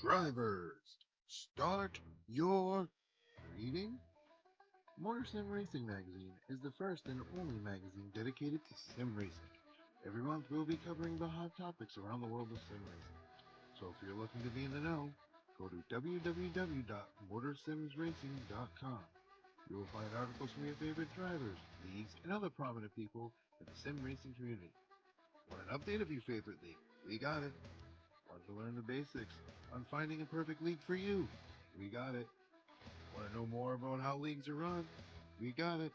Drivers, start your reading. Motor Sim Racing Magazine is the first and only magazine dedicated to sim racing. Every month we'll be covering the hot topics around the world of sim racing. So if you're looking to be in the know, go to www.motorsimsracing.com. You will find articles from your favorite drivers, leagues, and other prominent people in the sim racing community. Want an update of your favorite league? We got it. Want to learn the basics on finding a perfect league for you? We got it. Want to know more about how leagues are run? We got it.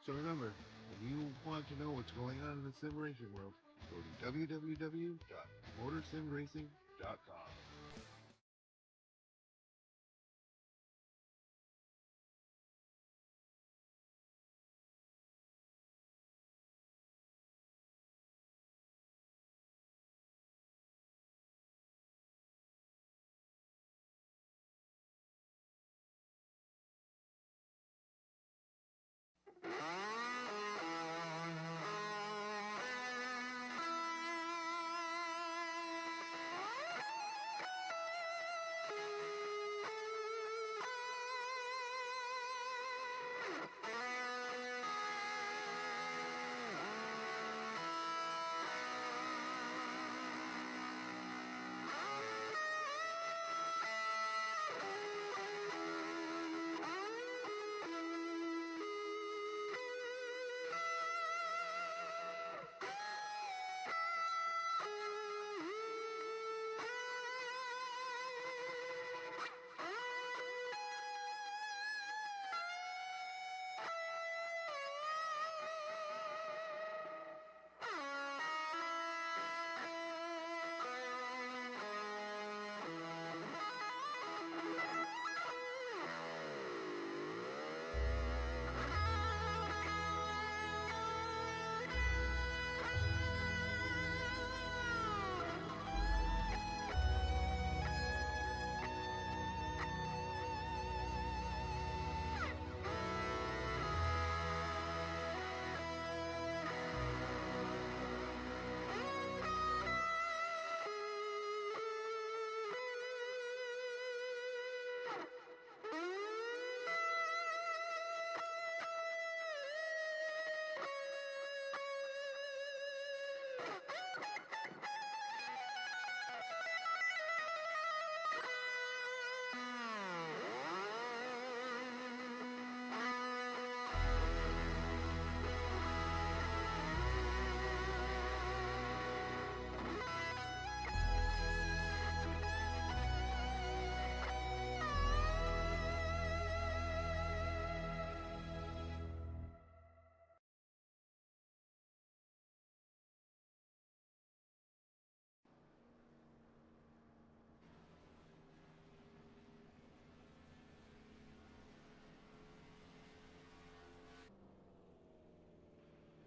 So remember, if you want to know what's going on in the sim racing world, go to www.motorsimracing.com.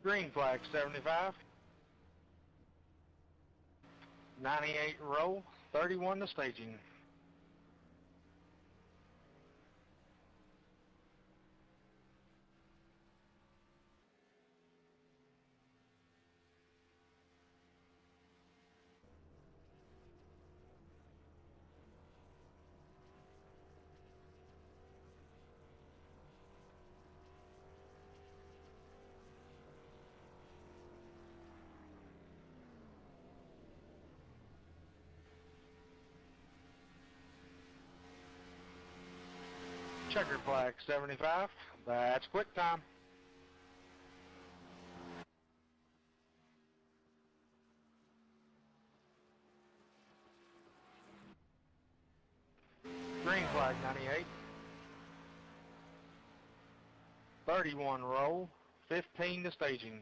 Green flag 75, 98 roll, 31 to staging. Checker flag 75, that's quick time. Green flag 98, 31 roll, 15 to staging.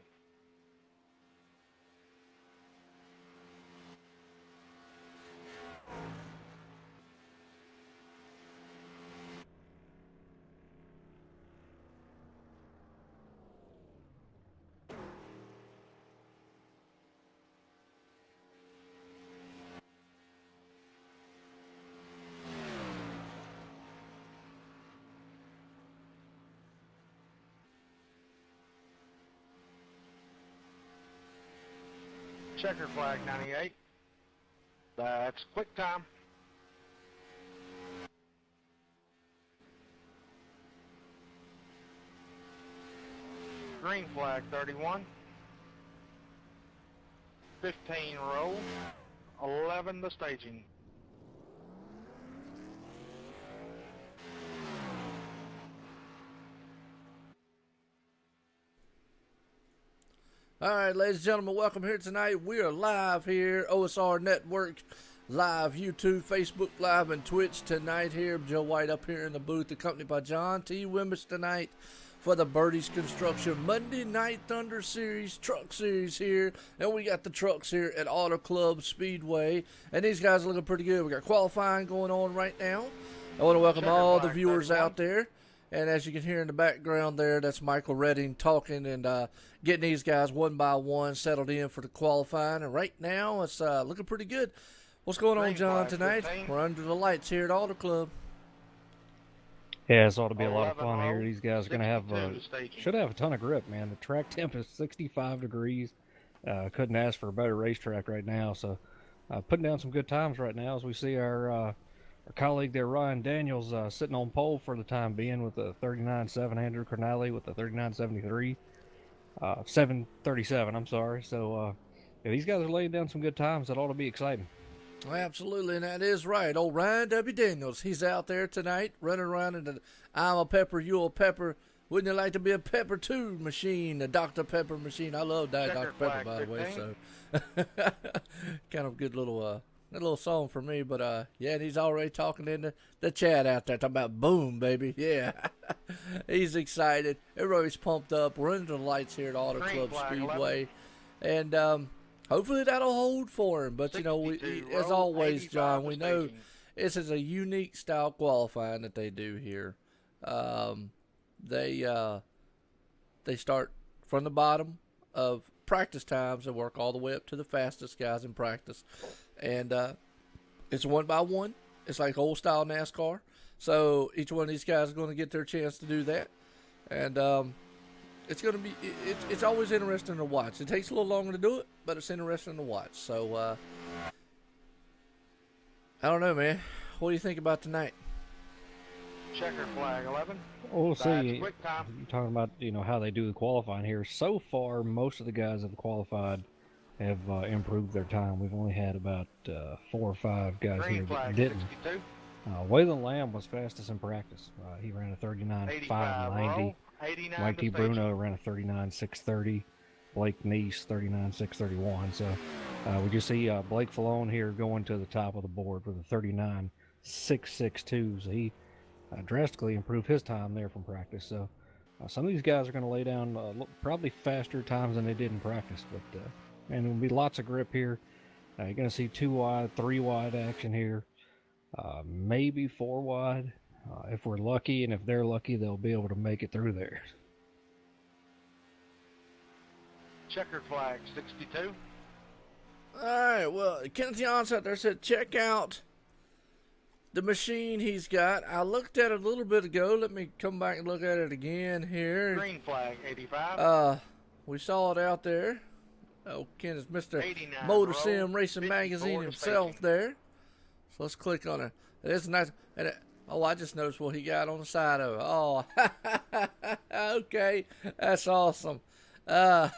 Checker flag 98, that's quick time. Green flag 31. 15 roll. 11 the staging. All right, ladies and gentlemen, welcome here tonight. We are live here, OSR Network, live YouTube, Facebook Live, and Twitch tonight here. Joe White up here in the booth, accompanied by John T. Wimmis tonight for the Bertie's Construction Monday Night Thunder Series, Truck Series here. And we got the trucks here at Auto Club Speedway. And these guys are looking pretty good. We got qualifying going on right now. I want to welcome all the viewers out there. And as you can hear in the background there, that's Michael Redding talking and getting these guys one by one settled in for the qualifying. And right now, it's looking pretty good. What's going on, John, tonight? We're under the lights here at Auto Club. Yeah, it's ought to be a lot of fun here. These guys are going to have, should have a ton of grip, man. The track temp is 65 degrees. Couldn't ask for a better racetrack right now. So putting down some good times right now as we see our colleague there, Ryan Daniels, sitting on pole for the time being with the 39-700 Cornally with the 39-73, 737, I'm sorry. So yeah, these guys are laying down some good times. That ought to be exciting. Absolutely, and that is right. Old Ryan W. Daniels, he's out there tonight running around in the I'm a Pepper, you a Pepper. Wouldn't you like to be a Pepper 2 machine, a Dr. Pepper machine? I love that Dr. Pepper, by the way. So kind of good little song for me. But yeah, and he's already talking in the chat out there, talking about boom, baby. Yeah, he's excited. Everybody's pumped up. We're under the lights here at Auto Club Speedway, 11. And hopefully that'll hold for him. But, you know, as always, John, we know this is a unique style qualifying that they do here. They start from the bottom of practice times and work all the way up to the fastest guys in practice. And it's one by one. It's like old style NASCAR. So each one of these guys is going to get their chance to do that. And it's going to be, it's always interesting to watch. It takes a little longer to do it, but it's interesting to watch. So, I don't know, man. What do you think about tonight? Checker flag 11. We'll see. You're talking about, you know, how they do the qualifying here. So far, most of the guys that have qualified have improved their time. We've only had about 4 or 5 guys here that didn't. Waylon Lamb was fastest in practice. He ran a 39.590. Mike D. Bruno ran a 39.630. Blake Neese 39.631. So we just see Blake Falone here going to the top of the board with a 39.662. So he drastically improved his time there from practice. So some of these guys are going to lay down probably faster times than they did in practice. But and there'll be lots of grip here. You're going to see 2 wide, 3 wide action here. Maybe 4 wide. If we're lucky, and if they're lucky, they'll be able to make it through there. Checker flag 62. All right, well, Kenneth Johnson out there said, check out the machine he's got. I looked at it a little bit ago. Let me come back and look at it again here. Green flag 85. We saw it out there. Oh, Kenneth, Mr. Motor Sim Racing Magazine himself there. So let's click on it. It is nice. And I just noticed what he got on the side of it. Oh, okay. That's awesome. I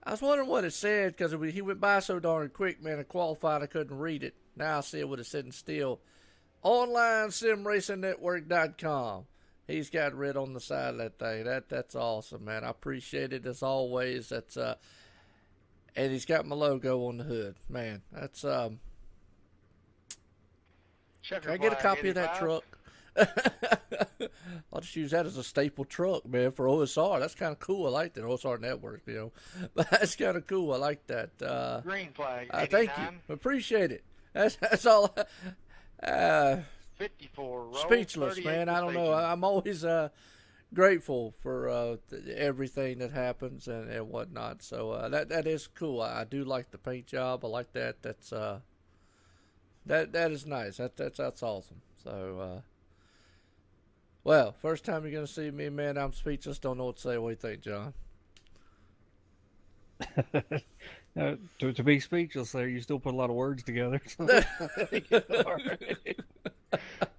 was wondering what it said because he went by so darn quick, man. I qualified, I couldn't read it. Now I see what it said in still. Online simracingnetwork.com. He's got red on the side of that thing. That's awesome, man. I appreciate it as always. That's and he's got my logo on the hood. Man, that's Can I get a copy 85? Of that truck? I'll just use that as a staple truck, man, for OSR. That's kind of cool. I like that OSR network, you know. But that's kind of cool. I like that. Green flag. Thank you. Appreciate it. That's all. 54. Speechless, man. I don't know. I'm always grateful for everything that happens and whatnot. So that is cool. I do like the paint job. I like that. That's that is nice. That's awesome. So well, first time you're gonna see me, man. I'm speechless. Don't know what to say. What do you think, John? To be speechless there, you still put a lot of words together.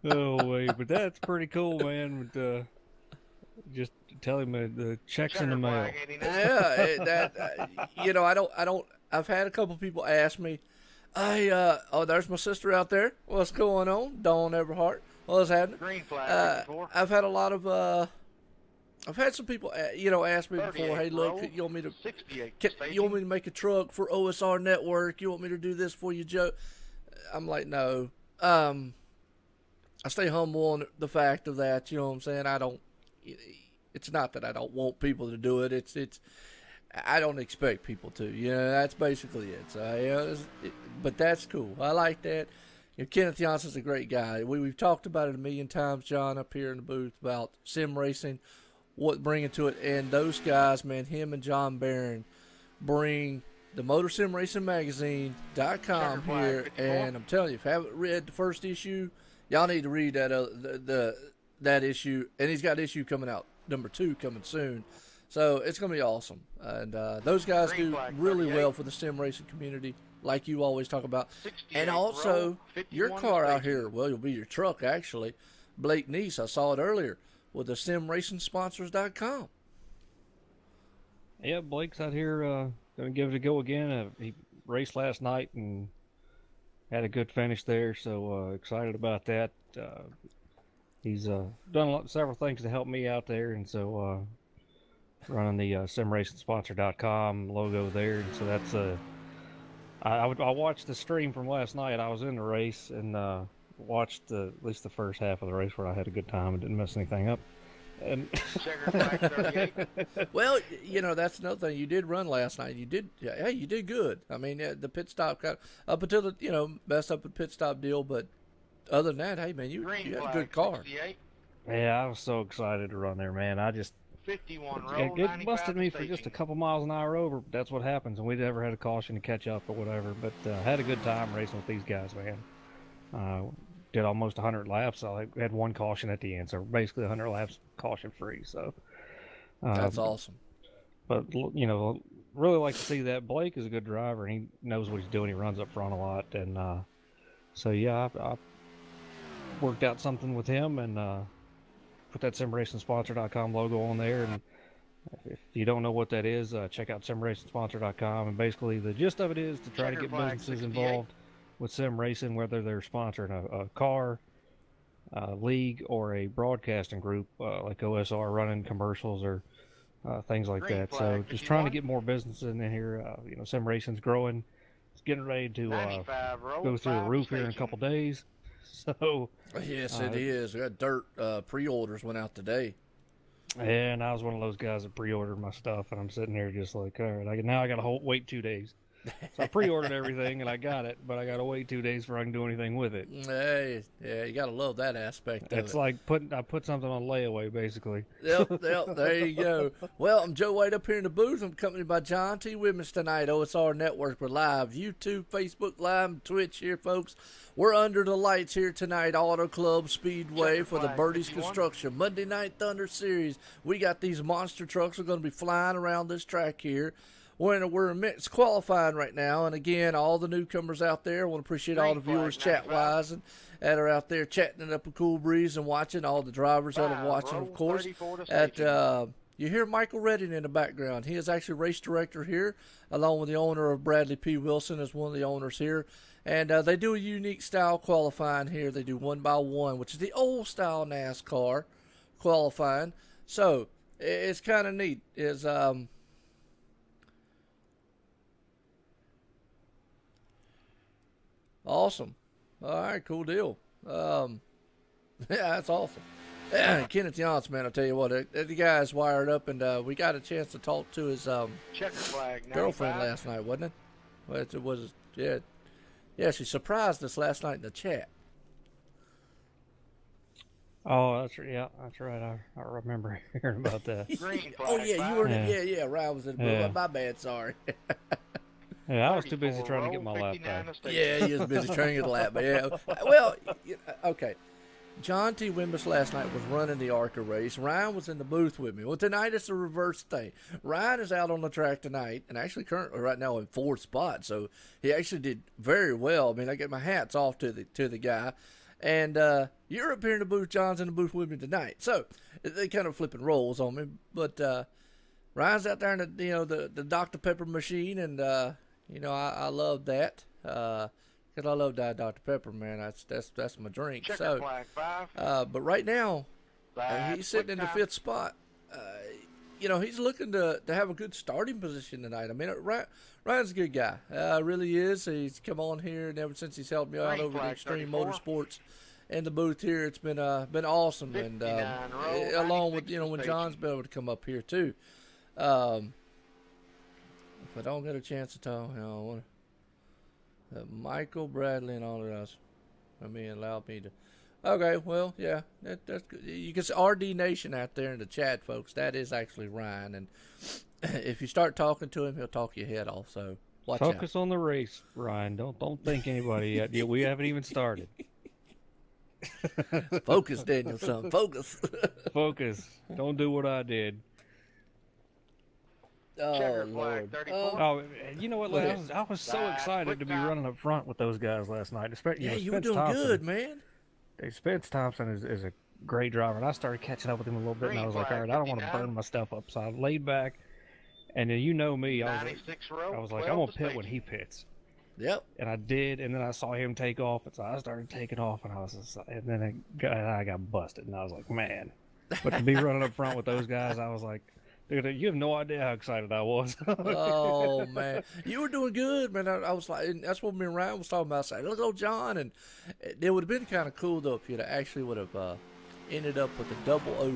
Oh, wait, but that's pretty cool, man. Just Tell him the check's in the mail. I've had a couple people ask me, there's my sister out there. What's going on? Dawn Everhart. What's happening? Green flag. I've had a lot of, I've had some people, ask me before, hey, look, you want me to make a truck for OSR Network? You want me to do this for you, Joe? I'm like, no. I stay humble on the fact of that. You know what I'm saying? It's not that I don't want people to do it. I don't expect people to. That's basically it. So, but that's cool. I like that. Kenneth Johnson's a great guy. We've talked about it a million times, John, up here in the booth about sim racing, what bringing to it. And those guys, man, him and John Barron bring the MotorSimRacingMagazine.com here. And I'm telling you, if you haven't read the first issue, y'all need to read that issue. And he's got issue coming out, number 2 coming soon. So it's going to be awesome. And those guys do really well for the sim racing community, like you always talk about. And also, your car out here, well, it'll be your truck, actually. Blake Neese, I saw it earlier, with the simracingsponsors.com. Yeah, Blake's out here going to give it a go again. He raced last night and had a good finish there, so excited about that. He's done several things to help me out there, and so running the simracingsponsor.com logo there, and so that's I watched the stream from last night. I was in the race and watched at least the first half of the race where I had a good time and didn't mess anything up. And well, that's another thing. You did run last night. You did good. I mean, the pit stop got up until the messed up the pit stop deal, but other than that, hey man, you had a good car. 68. Yeah, I was so excited to run there, man. I just 51 roll, it busted me for just a couple miles an hour over. That's what happens, and we never had a caution to catch up or whatever. But had a good time racing with these guys, man. Did almost 100 laps. I had one caution at the end, so basically 100 laps caution free. So that's awesome. But really like to see that. Blake is a good driver, and he knows what he's doing. He runs up front a lot, and so yeah, I worked out something with him and put that simracingsponsor.com logo on there. And if you don't know what that is, check out simracingsponsor.com. And basically the gist of it is to try to get businesses involved with sim racing, whether they're sponsoring a car, league, or a broadcasting group like OSR running commercials or things like that. So just trying to get more businesses in here. Sim racing's growing. It's getting ready to go through the roof here in a couple days. So yes, it is. We got dirt pre-orders went out today. And I was one of those guys that pre-ordered my stuff, and I'm sitting there just like, all right, now I got to wait 2 days. So I pre-ordered everything, and I got it, but I got to wait 2 days before I can do anything with it. Hey, yeah, you got to love that aspect of it. It's like I put something on layaway, basically. Yep, there you go. Well, I'm Joe White up here in the booth. I'm accompanied by John T. Wimmins tonight, OSR Network. We're live, YouTube, Facebook Live, and Twitch here, folks. We're under the lights here tonight, Auto Club Speedway for the Bertie's Construction Monday Night Thunder Series. We got these monster trucks. We're going to be flying around this track here. We're immense qualifying right now, and again, all the newcomers out there, I want to appreciate all the viewers chat-wise and that are out there chatting it up a cool breeze and watching, all the drivers that are watching, of course. You hear Michael Redding in the background. He is actually race director here, along with the owner of Bradley P. Wilson as one of the owners here. And they do a unique style qualifying here. They do 1x1, which is the old style NASCAR qualifying. So it's kind of neat. Awesome. All right, cool deal. Yeah, that's awesome. Yeah, Kenneth Johnson, man, I'll tell you what, the guy's wired up, and we got a chance to talk to his girlfriend last night, wasn't it? Well, it was, yeah. Yeah, she surprised us last night in the chat. Oh, that's right. Yeah, that's right. I remember hearing about that. Oh yeah, you were. Yeah. Ryan was in the booth. My bad. Sorry. Yeah, I was too busy trying to get my lap back. Yeah, he was busy trying to get the lap back. Yeah. Well, okay. John T. Wimbus last night was running the ARCA race. Ryan was in the booth with me. Well, tonight it's a reverse thing. Ryan is out on the track tonight, and actually currently right now in fourth spot. So he actually did very well. I mean, I get my hats off to the guy. And You're up here in the booth. John's in the booth with me tonight. So they kind of flipping roles on me. But Ryan's out there in the Dr. Pepper machine, and I love that because I love that Dr. Pepper, man. That's my drink. Checker So, flag 5. but right now That's he's sitting in the quick 5th spot. He's looking to have a good starting position tonight. I mean, Ryan's a good guy. Really is. He's come on here, and ever since he's helped me out Green over the flag Extreme 34. Motorsports and the booth here, it's been awesome. And 59 row, along with 96 when station. John's been able to come up here too. If I don't get a chance to talk, Michael Bradley and all of us. Allow me to. Okay, well, yeah, that's good. You can see RD Nation out there in the chat, folks. That is actually Ryan, and if you start talking to him, he'll talk your head off. So watch out. Focus on the race, Ryan. Don't think anybody yet. Yeah, we haven't even started. Focus, Daniel, son. Focus. Focus. Don't do what I did. Oh, Checker Lord. flag 34. Oh, you know what? Go ahead. I was so That's excited quick to be time. running up front with those guys last night. Especially, Yeah, you were Spence doing Thompson. good, man. Spence Thompson is a great driver, and I started catching up with him a little bit, and I was like, all right, I don't want to 59. burn my stuff up, so I laid back. And then you know me, I was 96 row. like, 12 I'm gonna to pit when station. he pits, Yep. and I did. And then I saw him take off, and so I started taking off, and and then I got busted, and I was like, man. But to be running up front with those guys, I was like, dude, you have no idea how excited I was. Oh man, you were doing good, man. I was like, and that's what me and Ryan was talking about. Saying, look, old John, and it would have been kind of cool though if you'd actually would have ended up with the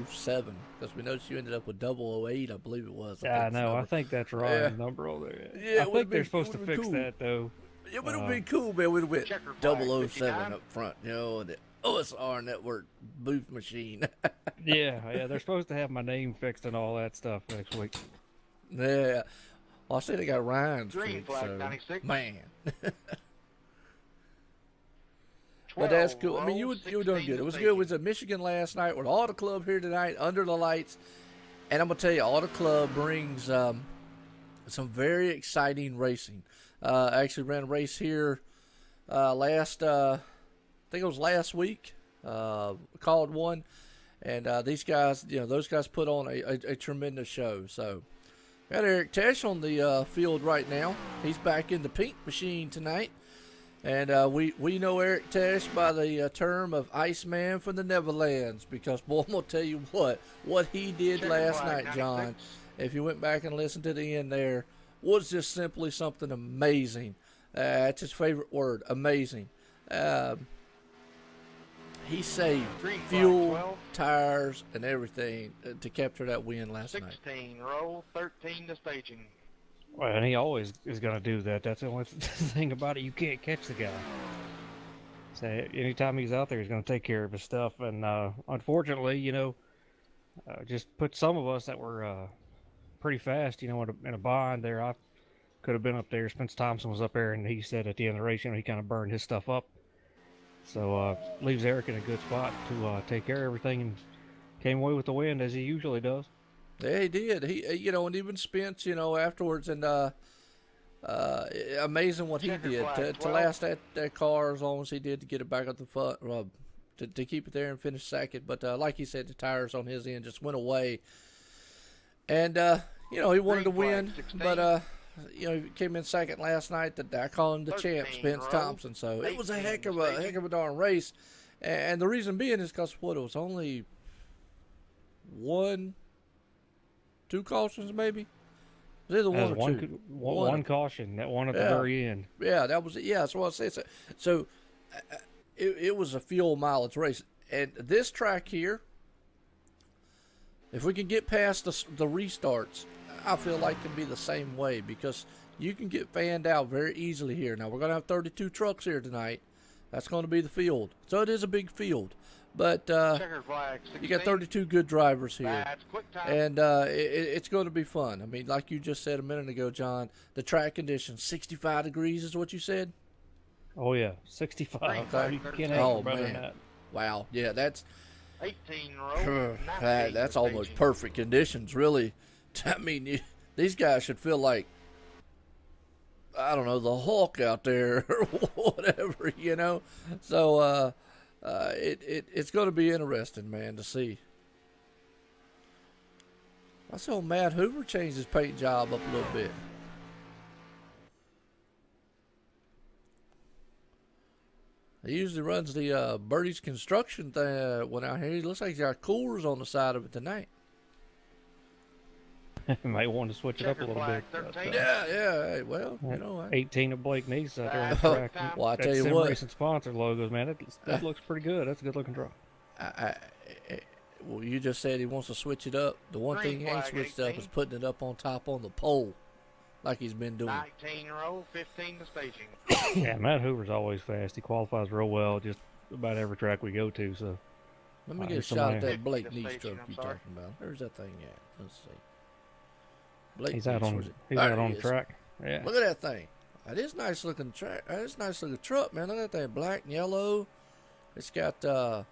007, because we noticed you ended up with 008, I believe it was. Yeah, I think, the know. I number. think that's right. Yeah. The number over there. Yeah, I it would've think they're been- supposed to would've been fix cool. that though. It would have been cool, man. We'd have went Checker flag 007 59. up front, and the OSR Network booth machine. Yeah, they're supposed to have my name fixed and all that stuff next week. Yeah. Well, I see they got Ryan's Green fixed, flag so 96. man. But that's cool. I mean, you were doing good. It was good. We was at Michigan last night with Auto Club here tonight under the lights. And I'm going to tell you, Auto Club brings some very exciting racing. I actually ran a race here I think it was last week, called one. And these guys, those guys put on a tremendous show. So, got Eric Tesh on the field right now. He's back in the pink machine tonight. And we know Eric Tesh by the term of Iceman from the Neverlands, because, boy, I'm going to tell you what he did Checker last flag night, John, 96. if you went back and listened to the end there, was just simply something amazing. That's his favorite word, amazing. He saved Green flag fuel, 12. tires, and everything to capture that win last night. 16 row. 13 to staging. Well, and he always is going to do that. That's the only thing about it. You can't catch the guy. So anytime he's out there, he's going to take care of his stuff. And unfortunately, just put some of us that were pretty fast, in a bind there. I could have been up there. Spence Thompson was up there, and he said at the end of the race, he kind of burned his stuff up. So leaves Eric in a good spot to take care of everything, and came away with the win as he usually does. Yeah, he did. He, and even Spence, afterwards, and amazing what he Checker did flag to 12. last that car as long as he did to get it back up the front, to keep it there and finish second. But like he said, the tires on his end just went away, and he wanted to Green flag win, 16. but he came in second last night. I call him the champ, 13 Spence row, Thompson. So it was a 18 heck of staging. a darn race, and the reason being is because it was only two cautions maybe. It was either one or two. One caution, that one at the very end. Yeah, that was it. Yeah, that's what I said. So it was a fuel mileage race, and this track here, if we can get past the restarts, I feel like it can be the same way, because you can get fanned out very easily here. Now we're gonna have 32 trucks here tonight. That's going to be the field, so it is a big field. But Checker flag 16. you got 32 good drivers here. That's quick time. And it's going to be fun. I mean, like you just said a minute ago, John, the track conditions, 65 degrees is what you said? Oh, yeah, 65. Okay. You can't Oh, have better than man. that. Wow. Yeah, that's 18 row. 19 that's to almost staging. perfect conditions, really. I mean, these guys should feel like, I don't know, the Hulk out there or whatever, So, It's going to be interesting, man, to see. I saw Matt Hoover change his paint job up a little bit. He usually runs the Bertie's construction thing when out here. He looks like he's got coolers on the side of it tonight. Might want to switch it up a little bit. But, yeah. Hey, well, you know. 18 of Blake Neese out there on the track. Well, I tell you Sim what. Racing sponsor logos, man. That looks pretty good. That's a good looking truck. Well, you just said he wants to switch it up. The one thing he ain't switched up is putting it up on top on the pole, like he's been doing. 19-year-old, 15 to staging. Yeah, Matt Hoover's always fast. He qualifies real well just about every track we go to. So let me get a shot at that Blake Neese truck you're talking about. Where's that thing at? Let's see. Blake he's out Neese, on the track. Yeah. Look at that thing. That is nice looking track. That is nice looking truck, man. Look at that thing, black and yellow. It's got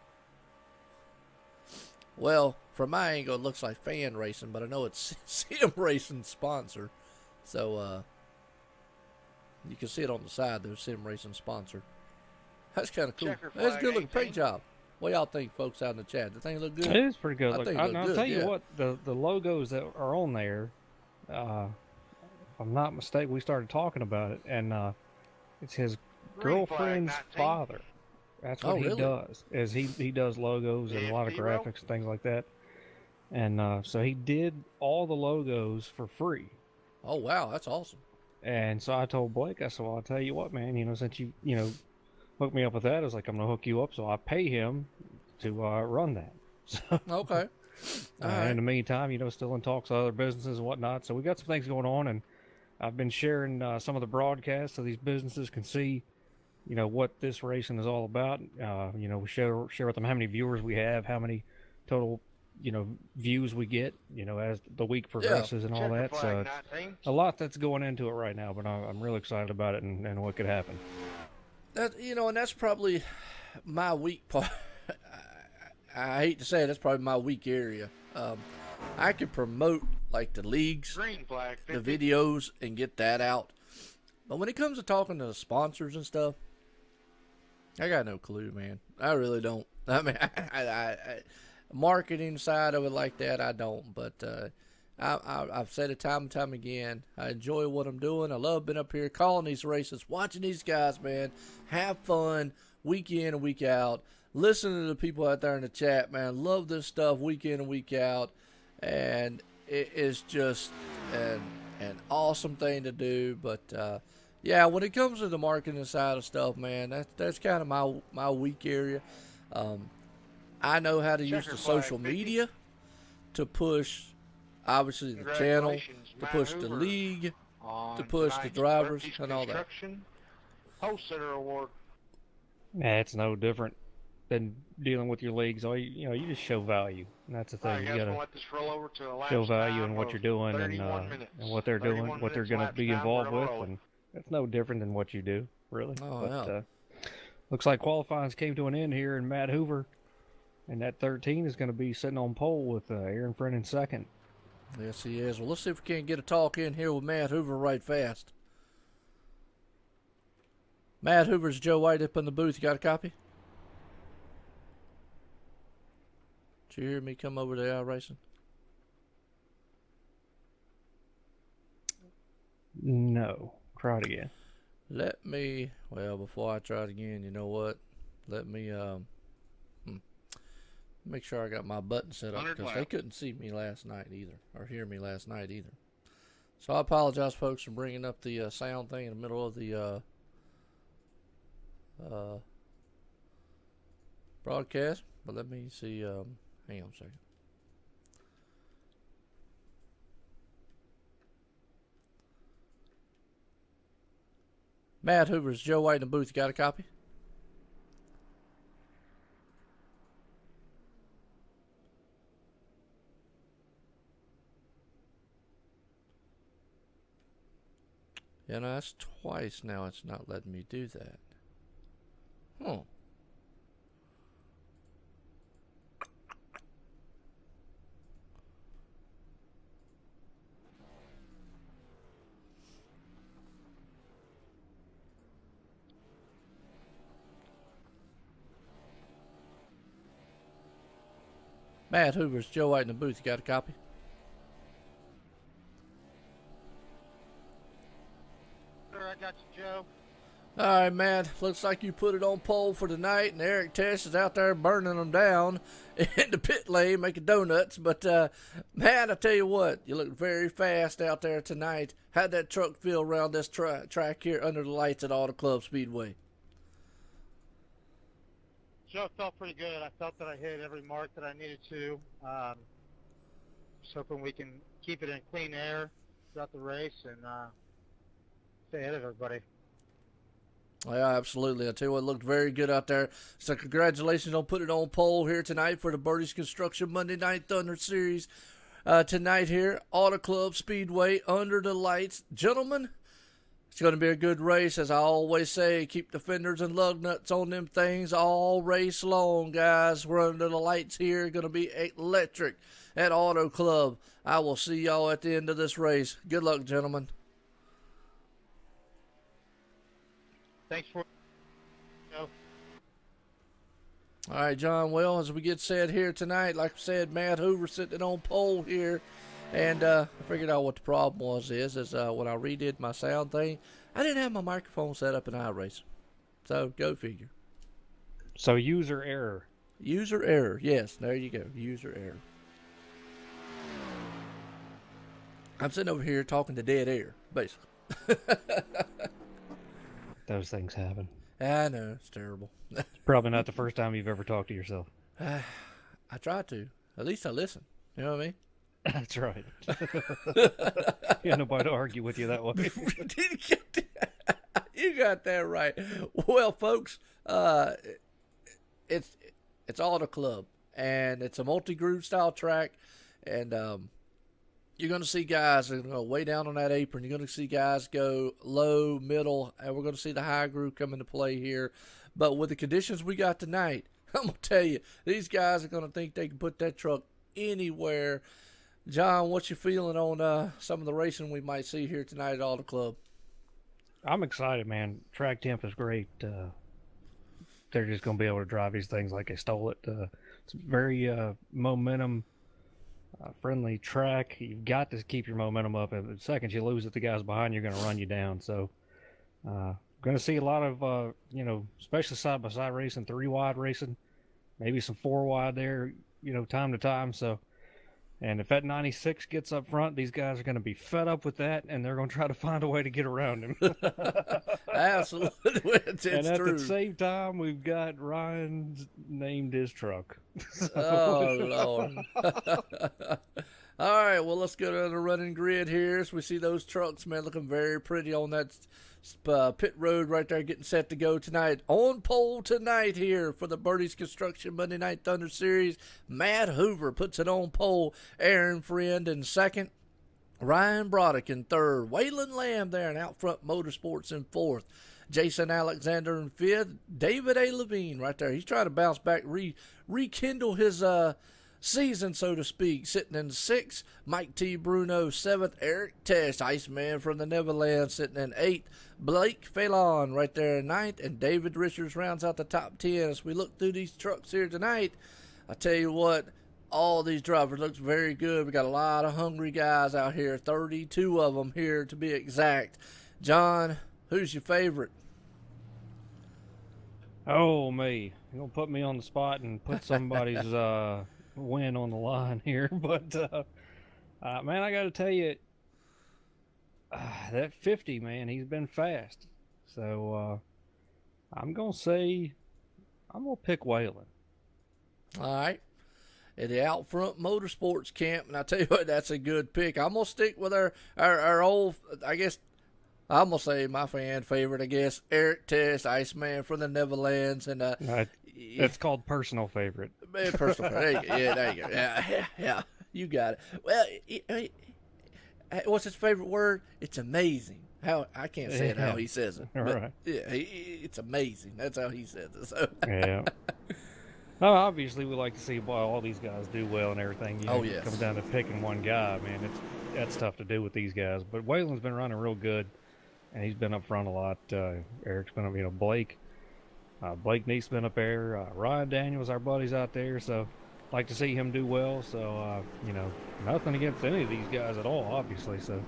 well, from my angle, it looks like fan racing, but I know it's Sim Racing sponsor. So, you can see it on the side, though, Sim Racing sponsor. That's kind of cool. That's a good looking paint job. What y'all think, folks, out in the chat? The thing look good? It is pretty good. I'll tell you what, the logos that are on there, if I'm not mistaken, we started talking about it, and it's his girlfriend's father. That's what he does. Is he does logos and a lot of graphics and things like that. And so he did all the logos for free. Oh wow, that's awesome. And so I told Blake, I said, well, I'll tell you what, man, since you hooked me up with that, I was like, I'm gonna hook you up, so I pay him to run that. So, okay. In the meantime, still in talks with other businesses and whatnot. So we got some things going on, and I've been sharing some of the broadcasts so these businesses can see what this racing is all about. We share with them how many viewers we have, how many total, views we get, as the week progresses and all that. So it's a lot that's going into it right now, but I'm really excited about it and what could happen. That, and that's probably my weak part. I hate to say it, that's probably my weak area. I can promote like the leagues, the videos, and get that out. But when it comes to talking to the sponsors and stuff, I got no clue, man. I really don't. I mean, I marketing side of it like that, I don't. But I've said it time and time again. I enjoy what I'm doing. I love being up here calling these races, watching these guys, man. Have fun week in and week out. Listening to the people out there in the chat, man. Love this stuff week in and week out. And it is just an awesome thing to do. But yeah, when it comes to the marketing side of stuff, man, that's kind of my weak area. I know how to use the social media to push, obviously, the channel, to push the league, to push the drivers, and all that. Homestead award. Yeah, it's no different than dealing with your leagues. You just show value, and that's the thing. You gotta show value in what you're doing and what they're doing, what they're gonna be involved with, and it's no different than what you do, really. Looks like qualifying came to an end here, and Matt Hoover, and that 13 is going to be sitting on pole with Aaron Friend in second. Yes, he is. Well, let's see if we can't get a talk in here with Matt Hoover right fast. Matt Hoover's Joe White up in the booth. You got a copy? Did you hear me come over to iracing? No. Try it again. Before I try it again, you know what? Let me make sure I got my button set up, because they couldn't see me last night either, or hear me last night either. So I apologize, folks, for bringing up the sound thing in the middle of the broadcast. But let me see. Hang on a second. Matt Hoover's Joe White in the booth. You got a copy? Yeah, no, that's twice now. It's not letting me do that. Huh. Matt Hoover's Joe White in the booth. You got a copy? Sure, I got you, Joe. All right, man. Looks like you put it on pole for tonight, and Eric Tess is out there burning them down in the pit lane, making donuts. But, man, I tell you what, you look very fast out there tonight. How'd that truck feel around this track here under the lights at Auto Club Speedway? Joe, felt pretty good. I felt that I hit every mark that I needed to. Just hoping we can keep it in clean air throughout the race and stay ahead of everybody. Yeah, absolutely. I tell you what, it looked very good out there. So congratulations on putting it on pole here tonight for the Bertie's Construction Monday Night Thunder Series. Tonight here, Auto Club Speedway, under the lights. Gentlemen, it's going to be a good race. As I always say, keep the fenders and lug nuts on them things all race long, guys. We're under the lights here. Going to be electric at Auto Club. I will see y'all at the end of this race. Good luck, gentlemen. Thanks for Joe. All right, John. Well, as we get set here tonight, like I said, Matt Hoover sitting on pole here. And I figured out what the problem was is when I redid my sound thing, I didn't have my microphone set up in iRacing. So, go figure. So, user error. User error. Yes, there you go. User error. I'm sitting over here talking to dead air, basically. Those things happen. I know. It's terrible. It's probably not the first time you've ever talked to yourself. I try to. At least I listen. You know what I mean? That's right. You got nobody to argue with you that way. You got that right. Well, folks, it's Auto Club, and it's a multi-groove style track, and you're going to see guys that are going to go way down on that apron. You're going to see guys go low, middle, and we're going to see the high groove come into play here. But with the conditions we got tonight, I'm going to tell you, these guys are going to think they can put that truck anywhere. John, what's your feeling on some of the racing we might see here tonight at Auto Club? I'm excited, man. Track temp is great. They're just going to be able to drive these things like they stole it. It's very momentum friendly track. You've got to keep your momentum up. And the second you lose it, the guys behind you are going to run you down. So, going to see a lot of, especially side-by-side racing, 3-wide racing, maybe some 4-wide there, time to time. So, and if that 96 gets up front, these guys are going to be fed up with that, and they're going to try to find a way to get around him. Absolutely. It's and at true. the same time, we've got Ryan's named his truck. Oh, Lord. All right, well, let's go to the running grid here. As we see those trucks, man, looking very pretty on that pit road right there, getting set to go tonight. On pole tonight here for the Bertie's Construction Monday Night Thunder Series. Matt Hoover puts it on pole. Aaron Friend in second. Ryan Broderick in third. Waylon Lamb there in Out Front Motorsports in fourth. Jason Alexander in fifth. David A. Levine right there. He's trying to bounce back, rekindle his season, so to speak, sitting in sixth. Mike T. Bruno, seventh. Eric Tess, Iceman from the Neverland, sitting in eighth. Blake Phelan right there in ninth. And David Richards rounds out the top 10. As we look through these trucks here tonight, I tell you what, all these drivers looks very good. We got a lot of hungry guys out here, 32 of them here to be exact. John, who's your favorite? Oh, me. You're going to put me on the spot and put somebody's win on the line here. But, man, I got to tell you, that 50, man, he's been fast. So, I'm going to say, I'm going to pick Waylon. All right. At the Out Front Motorsports camp, and I tell you what, that's a good pick. I'm going to stick with our old, I guess, I'm going to say my fan favorite, I guess, Eric Tess, Iceman from the Neverlands. And it's called personal favorite. Personal favorite. There you go. Yeah, you got it. Well, what's his favorite word? It's amazing. How I can't say it how he says it. But right. Yeah, it's amazing. That's how he says it. So. Yeah. No, obviously we like to see all these guys do well and everything. Yes. It comes down to picking one guy, man. That's tough to do with these guys. But Waylon's been running real good, and he's been up front a lot. Eric's been up, Blake Neat's been up there. Ryan Daniels, our buddies out there. So like to see him do well. So, you know, nothing against any of these guys at all, obviously. So,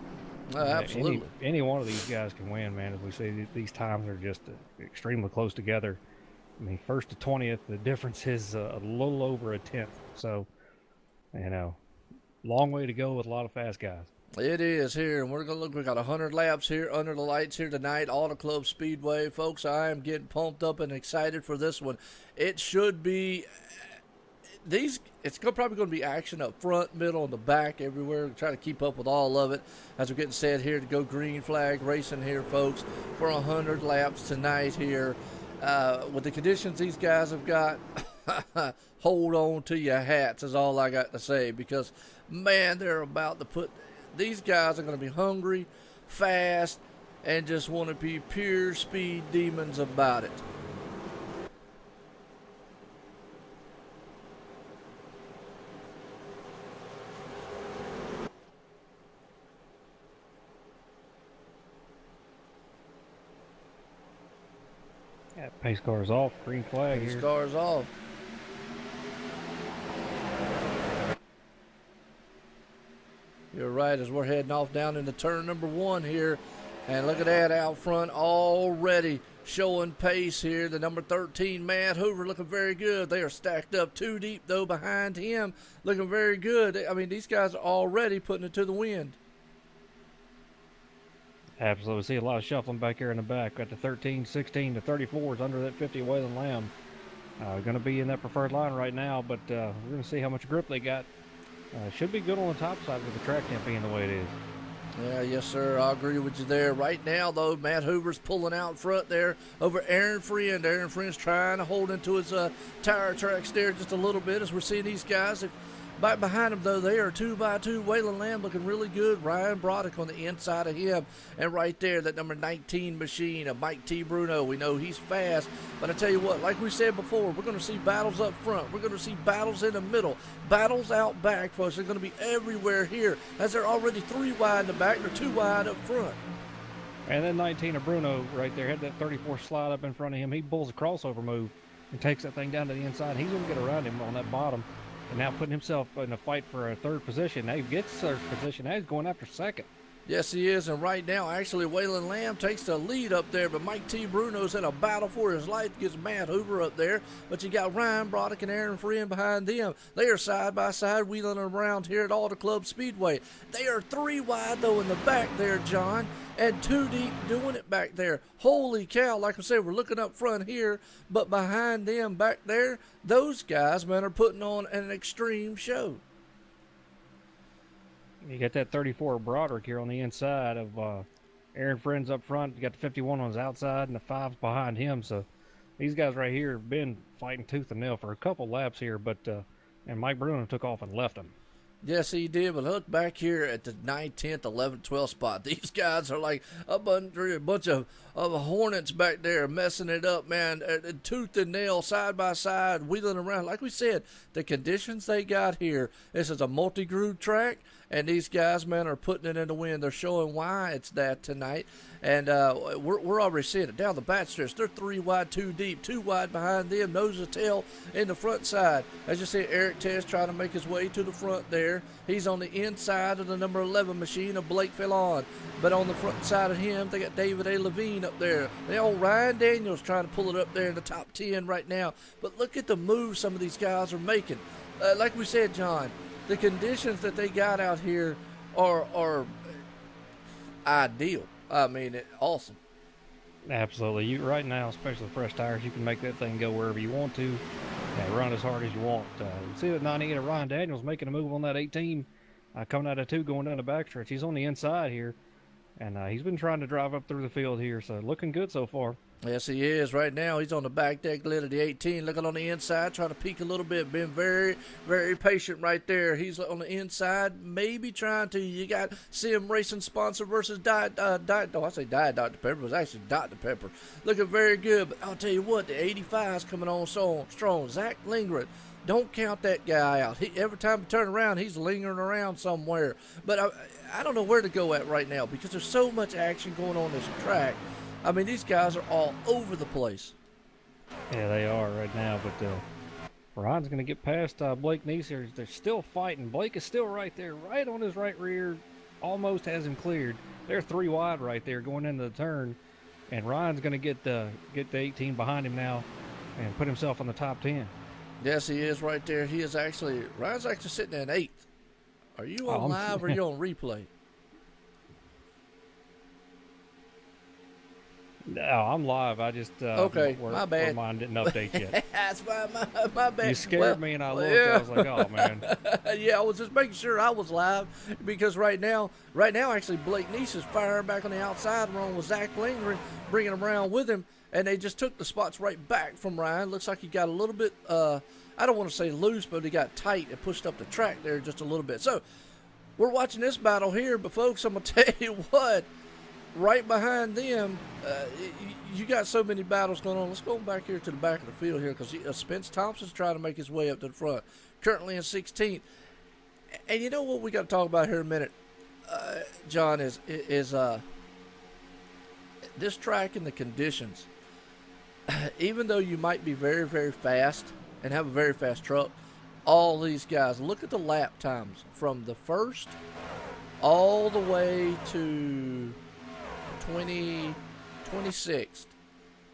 Absolutely. any one of these guys can win, man. As we see, these times are just extremely close together. I mean, first to 20th, the difference is a little over a tenth. So, you know, long way to go with a lot of fast guys. It is here, and we're going to look. We got 100 laps here under the lights here tonight, Auto Club Speedway. Folks, I am getting pumped up and excited for this one. It should be it's probably going to be action up front, middle, and the back, everywhere. We're trying to keep up with all of it as we're getting set here to go green flag racing here, folks, for 100 laps tonight here. With the conditions these guys have got, hold on to your hats is all I got to say, because, man, they're about to put – these guys are going to be hungry, fast, and just want to be pure speed demons about it. Yeah, pace car's off, green flag here. Pace car's off. You're right, as we're heading off down into turn number 1 here. And look at that out front already showing pace here. The number 13, Matt Hoover, looking very good. They are stacked up 2 deep, though, behind him. Looking very good. I mean, these guys are already putting it to the wind. Absolutely. See a lot of shuffling back here in the back. Got the 13, 16, the 34s under that 50 Wayland Lamb. Going to be in that preferred line right now, but we're going to see how much grip they got. Should be good on the top side with the track temp being the way it is. Yeah, yes, sir. I agree with you there. Right now, though, Matt Hoover's pulling out front there over Aaron Friend. Aaron Friend's trying to hold into his tire tracks there just a little bit as we're seeing these guys. Back behind him, though, they are 2x2. Wayland Lamb looking really good. Ryan Broderick on the inside of him. And right there, that number 19 machine of Mike T. Bruno. We know he's fast. But I tell you what, like we said before, we're going to see battles up front. We're going to see battles in the middle. Battles out back, folks. They're going to be everywhere here. As they're already 3 wide in the back, they're 2 wide up front. And then 19 of Bruno right there had that 34 slide up in front of him. He pulls a crossover move and takes that thing down to the inside. He's going to get around him on that bottom. And now putting himself in a fight for a 3rd position. Now he gets 3rd position. Now he's going after 2nd. Yes, he is. And right now, actually, Wayland Lamb takes the lead up there. But Mike T. Bruno's in a battle for his life. Gets Matt Hoover up there. But you got Ryan Broderick and Aaron Friend behind them. They are side by side wheeling around here at Auto Club Speedway. They are 3 wide, though, in the back there, John. And 2 deep doing it back there. Holy cow. Like I said, we're looking up front here. But behind them back there, those guys, man, are putting on an extreme show. You got that 34 Broderick here on the inside of Aaron Friends up front. You got the 51 on his outside and the 5's behind him. So these guys right here have been fighting tooth and nail for a couple laps here. But and Mike Bruno took off and left him. Yes, he did. But look back here at the 9th, 10th, 11th, 12th spot. These guys are like a bunch of hornets back there messing it up, man. Tooth and nail, side by side, wheeling around. Like we said, the conditions they got here, this is a multi-groove track. And these guys, man, are putting it in the wind. They're showing why it's that tonight. And we're already seeing it. Down the back stretch, they're 3 wide, 2 deep, 2 wide behind them, nose to tail in the front side. As you see, Eric Tess trying to make his way to the front there. He's on the inside of the number 11 machine of Blake Fillon. But on the front side of him, they got David A. Levine up there. The old Ryan Daniels trying to pull it up there in the top 10 right now. But look at the moves some of these guys are making. Like we said, John, the conditions that they got out here are ideal. I mean, awesome. Absolutely. You right now, especially with fresh tires, you can make that thing go wherever you want to and run as hard as you want. You see that 98 of Ryan Daniels making a move on that 18, coming out of 2, going down the backstretch. He's on the inside here, and he's been trying to drive up through the field here, so looking good so far. Yes, he is. Right now, he's on the back deck lid of the 18, looking on the inside, trying to peek a little bit. Being very, very patient right there. He's on the inside, maybe trying to. You got Sim Racing sponsor versus Diet Dr. Pepper. It was actually Dr. Pepper. Looking very good, but I'll tell you what, the 85's coming on so strong. Zach Lingren. Don't count that guy out. Every time you turn around, he's lingering around somewhere. But I don't know where to go at right now because there's so much action going on this track. I mean, these guys are all over the place. Yeah, they are right now, but Ryan's going to get past Blake Neese here. They're still fighting. Blake is still right there, right on his right rear. Almost has him cleared. They're 3 wide right there going into the turn. And Ryan's going to get the 18 behind him now and put himself on the top 10. Yes, he is right there. Ryan's actually sitting in 8th. Are you on live or are you on replay? No, I'm live. I just okay. My bad. Mine didn't update yet. That's my bad. You scared me, and I looked. Yeah. I was like, "Oh man." Yeah, I was just making sure I was live because right now, actually, Blake Neese is firing back on the outside, along with Zach Lindgren, bringing him around with him, and they just took the spots right back from Ryan. Looks like he got a little bit, I don't want to say loose, but he got tight and pushed up the track there just a little bit. So we're watching this battle here, but folks, I'm gonna tell you what. Right behind them, you got so many battles going on. Let's go back here to the back of the field here because Spence Thompson's trying to make his way up to the front, currently in 16th. And you know what we got to talk about here in a minute, John, is this track and the conditions. Even though you might be very, very fast and have a very fast truck, all these guys, look at the lap times from the first all the way to 26th.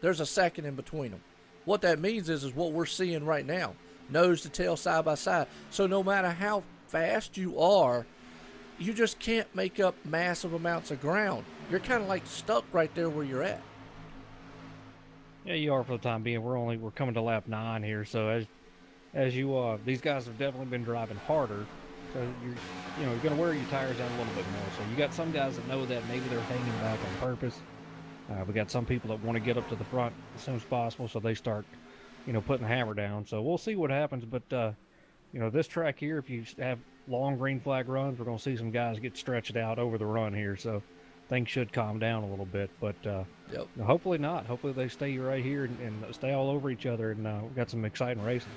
There's a second in between them. What that means is what we're seeing right now, nose to tail, side by side. So no matter how fast you are, you just can't make up massive amounts of ground. You're kind of like stuck right there where you're at. Yeah, you are for the time being. We're coming to lap 9 here. So as you these guys have definitely been driving harder. So you're going to wear your tires down a little bit more. So you got some guys that know that maybe they're hanging back on purpose. We got some people that want to get up to the front as soon as possible, so they start, putting the hammer down. So we'll see what happens. But this track here, if you have long green flag runs, we're going to see some guys get stretched out over the run here. So things should calm down a little bit. But hopefully not. Hopefully they stay right here and stay all over each other, and we've got some exciting racing.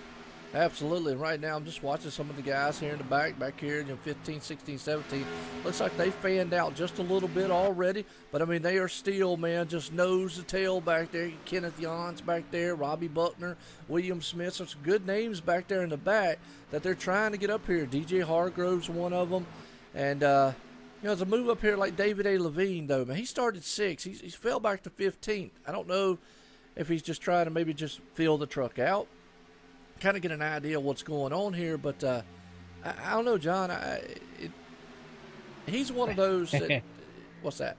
Absolutely. Right now, I'm just watching some of the guys here in the back here, 15, 16, 17. Looks like they fanned out just a little bit already. But, I mean, they are still, man, just nose to tail back there. Kenneth Jans back there, Robbie Buckner, William Smith. Some good names back there in the back that they're trying to get up here. DJ Hargrove's one of them. And, there's a move up here like David A. Levine, though, man. He started 6th. He's fell back to 15th. I don't know if he's just trying to maybe just fill the truck out. Kind of get an idea of what's going on here, but I don't know, John. He's one of those that, what's that?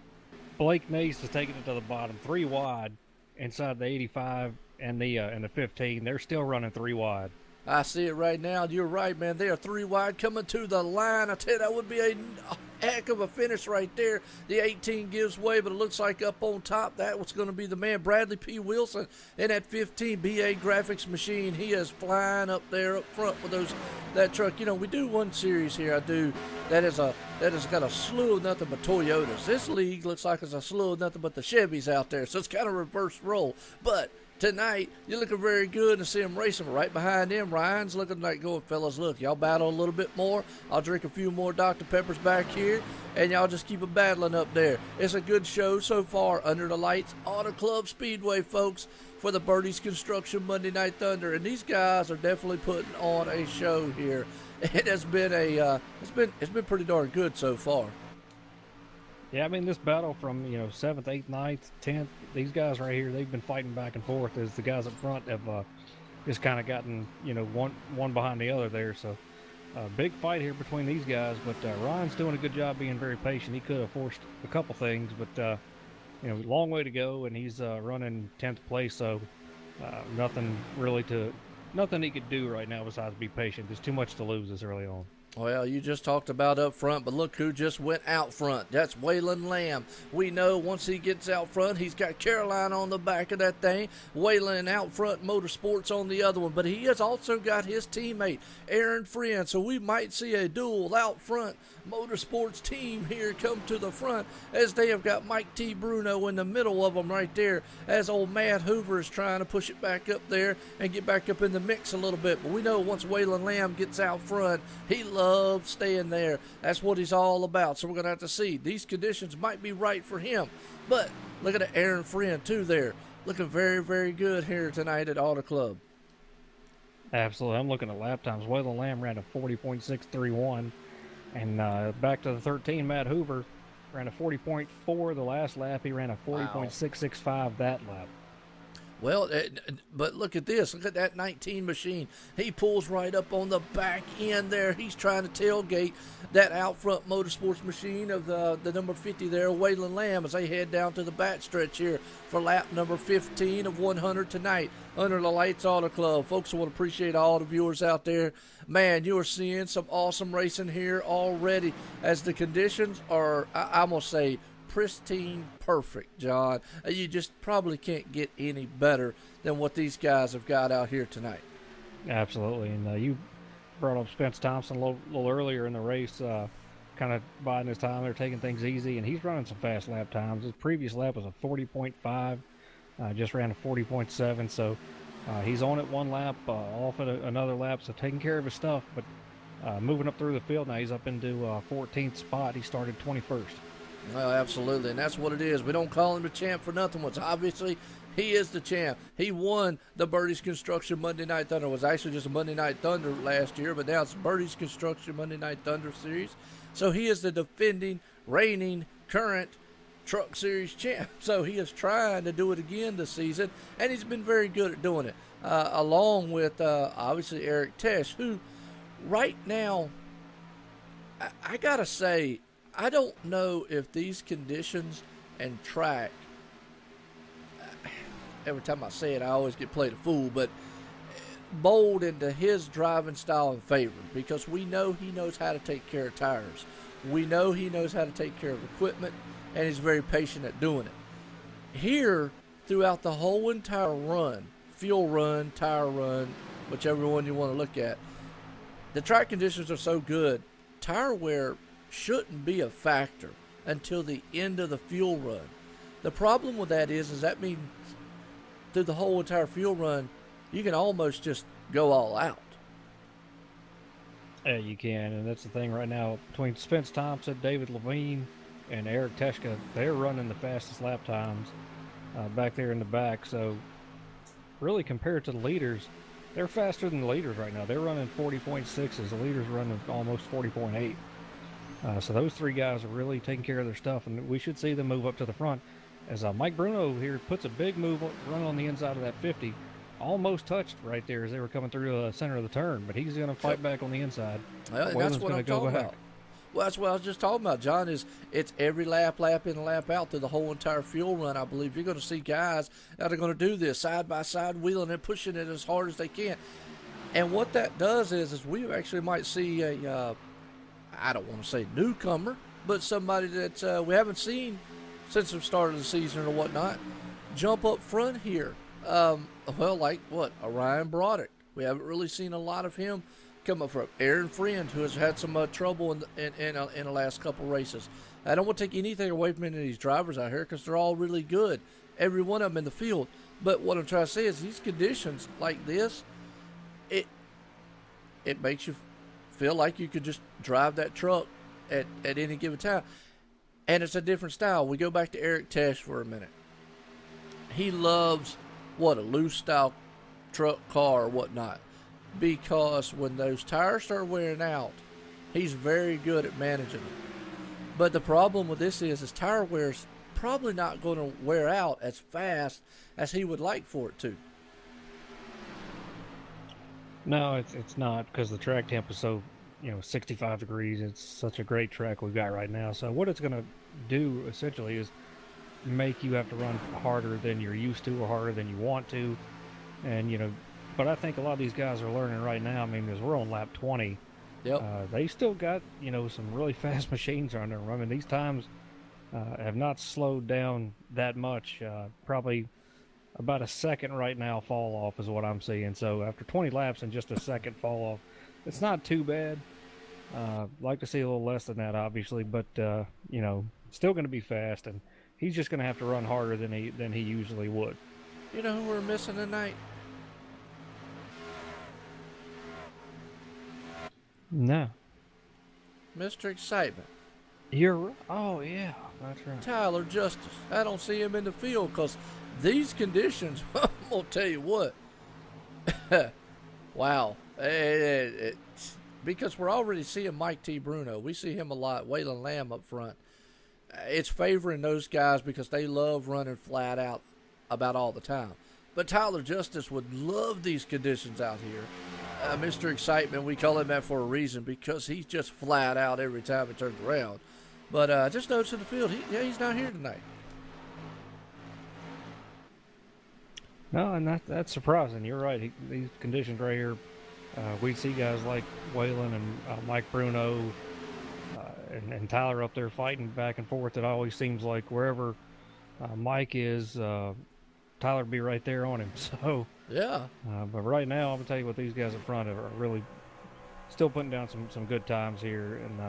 Blake Neese is taking it to the bottom, 3 wide inside the 85 and the 15. They're still running 3 wide. I see it right now. You're right, man. They are 3 wide coming to the line. I tell you, that would be a heck of a finish right there. The 18 gives way, but it looks like up on top, that was going to be the man, Bradley P. Wilson, in that 15 BA graphics machine. He is flying up there up front with that truck. We do one series here. I do. That has got a slew of nothing but Toyotas. This league looks like it's a slew of nothing but the Chevys out there, so it's kind of reverse role. But tonight, you're looking very good to see him racing. Right behind him, Ryan's looking like going, fellas, look, y'all battle a little bit more. I'll drink a few more Dr. Peppers back here, and y'all just keep it battling up there. It's a good show so far under the lights. Auto Club Speedway, folks, for the Bertie's Construction Monday Night Thunder. And these guys are definitely putting on a show here. It has been it's been pretty darn good so far. Yeah, I mean, this battle from, 7th, 8th, 9th, 10th, these guys right here, they've been fighting back and forth as the guys up front have just kind of gotten, one behind the other there. So, big fight here between these guys, but Ryan's doing a good job being very patient. He could have forced a couple things, but, long way to go, and he's running 10th place, so nothing he could do right now besides be patient. There's too much to lose this early on. Well, you just talked about up front, but look who just went out front. That's Waylon Lamb. We know once he gets out front, he's got Caroline on the back of that thing. Waylon out front, Motorsports on the other one. But he has also got his teammate, Aaron Friend. So we might see a dual out front Motorsports team here come to the front as they have got Mike T. Bruno in the middle of them right there as old Matt Hoover is trying to push it back up there and get back up in the mix a little bit. But we know once Waylon Lamb gets out front, he loves staying there. That's what he's all about. So we're going to have to see. These conditions might be right for him. But look at Aaron Friend, too, there. Looking very, very good here tonight at Auto Club. Absolutely. I'm looking at lap times. Waylon Lamb ran a 40.631. And back to the 13, Matt Hoover ran a 40.4 the last lap. He ran a 40.665 that lap. Well, but look at this. Look at that 19 machine. He pulls right up on the back end there. He's trying to tailgate that out front motorsports machine of the number 50 there, Waylon Lamb, as they head down to the back stretch here for lap number 15 of 100 tonight under the Lights Auto Club. Folks, I want to appreciate all the viewers out there. Man, you are seeing some awesome racing here already as the conditions are, I'm going to say, pristine perfect, John. You just probably can't get any better than what these guys have got out here tonight. Absolutely. And you brought up Spence Thompson a little earlier in the race, kind of biding his time. They're taking things easy, and he's running some fast lap times. His previous lap was a 40.5, just ran a 40.7, so he's on it one lap, off at another lap, so taking care of his stuff. But moving up through the field now, he's up into 14th spot. He started 21st. Well, absolutely, and that's what it is. We don't call him the champ for nothing. What's obviously, he is the champ. He won the Bertie's Construction Monday Night Thunder. It was actually just a Monday Night Thunder last year, but now it's Bertie's Construction Monday Night Thunder Series. So he is the defending, reigning, current Truck Series champ. So he is trying to do it again this season, and he's been very good at doing it, along with, obviously, Eric Tesh, who right now, I got to say, I don't know if these conditions and track, every time I say it, I always get played a fool, but mold into his driving style and favor, because we know he knows how to take care of tires. We know he knows how to take care of equipment, and he's very patient at doing it. Here, throughout the whole entire run, fuel run, tire run, whichever one you want to look at, the track conditions are so good, tire wear shouldn't be a factor until the end of the fuel run. The problem with that is that means through the whole entire fuel run, you can almost just go all out. Yeah, you can, and that's the thing right now. Between Spence Thompson, David Levine, and Eric Teshka, they're running the fastest lap times back there in the back. So really, compared to the leaders, they're faster than the leaders right now. They're running 40.6s. The leaders running almost 40.8. So those three guys are really taking care of their stuff, and we should see them move up to the front. As Mike Bruno here puts a big move, run on the inside of that 50, almost touched right there as they were coming through the center of the turn, but he's going to fight back on the inside. Well, and that's what I'm talking about. Well, that's what I was just talking about, John, is it's every lap in and lap out through the whole entire fuel run. I believe you're going to see guys that are going to do this side by side, wheeling and pushing it as hard as they can. And what that does is we actually might see a I don't want to say newcomer, but somebody that we haven't seen since the start of the season or whatnot, jump up front here. Well, like what? A Ryan Broderick. We haven't really seen a lot of him come up front. Aaron Friend, who has had some trouble in the last couple races. I don't want to take anything away from any of these drivers out here because they're all really good, every one of them in the field. But what I'm trying to say is these conditions like this, it makes you feel like you could just drive that truck at any given time. And it's a different style. We go back to Eric Tesh for a minute. He loves, a loose style truck, car, or whatnot. Because when those tires start wearing out, he's very good at managing them. But the problem with this is his tire wear is probably not going to wear out as fast as he would like for it to. No, it's not, because the track temp is so, 65 degrees. It's such a great track we've got right now. So what it's going to do essentially is make you have to run harder than you're used to or harder than you want to. And, but I think a lot of these guys are learning right now. I mean, as we're on lap 20, they still got, some really fast machines on there. I mean, these times have not slowed down that much. Probably about a second right now fall off is what I'm seeing. So after 20 laps and just a second fall off, it's not too bad. Like to see a little less than that, obviously, but still going to be fast, and he's just going to have to run harder than he usually would. You know who we're missing tonight? No. Mr. Excitement. You're right. Oh yeah, that's right. Tyler Justice. I don't see him in the field because these conditions, I'm going to tell you what, Wow. Because we're already seeing Mike T. Bruno. We see him a lot. Waylon Lamb up front. It's favoring those guys because they love running flat out about all the time. But Tyler Justice would love these conditions out here. Mr. Excitement, we call him that for a reason because he's just flat out every time he turns around. But just noticing the field, he's not here tonight. No, and that's surprising. You're right. These conditions right here, we see guys like Waylon and Mike Bruno and Tyler up there fighting back and forth. It always seems like wherever Mike is, Tyler be right there on him. So yeah. But right now, I'm gonna tell you what these guys in front of are really still putting down some good times here. And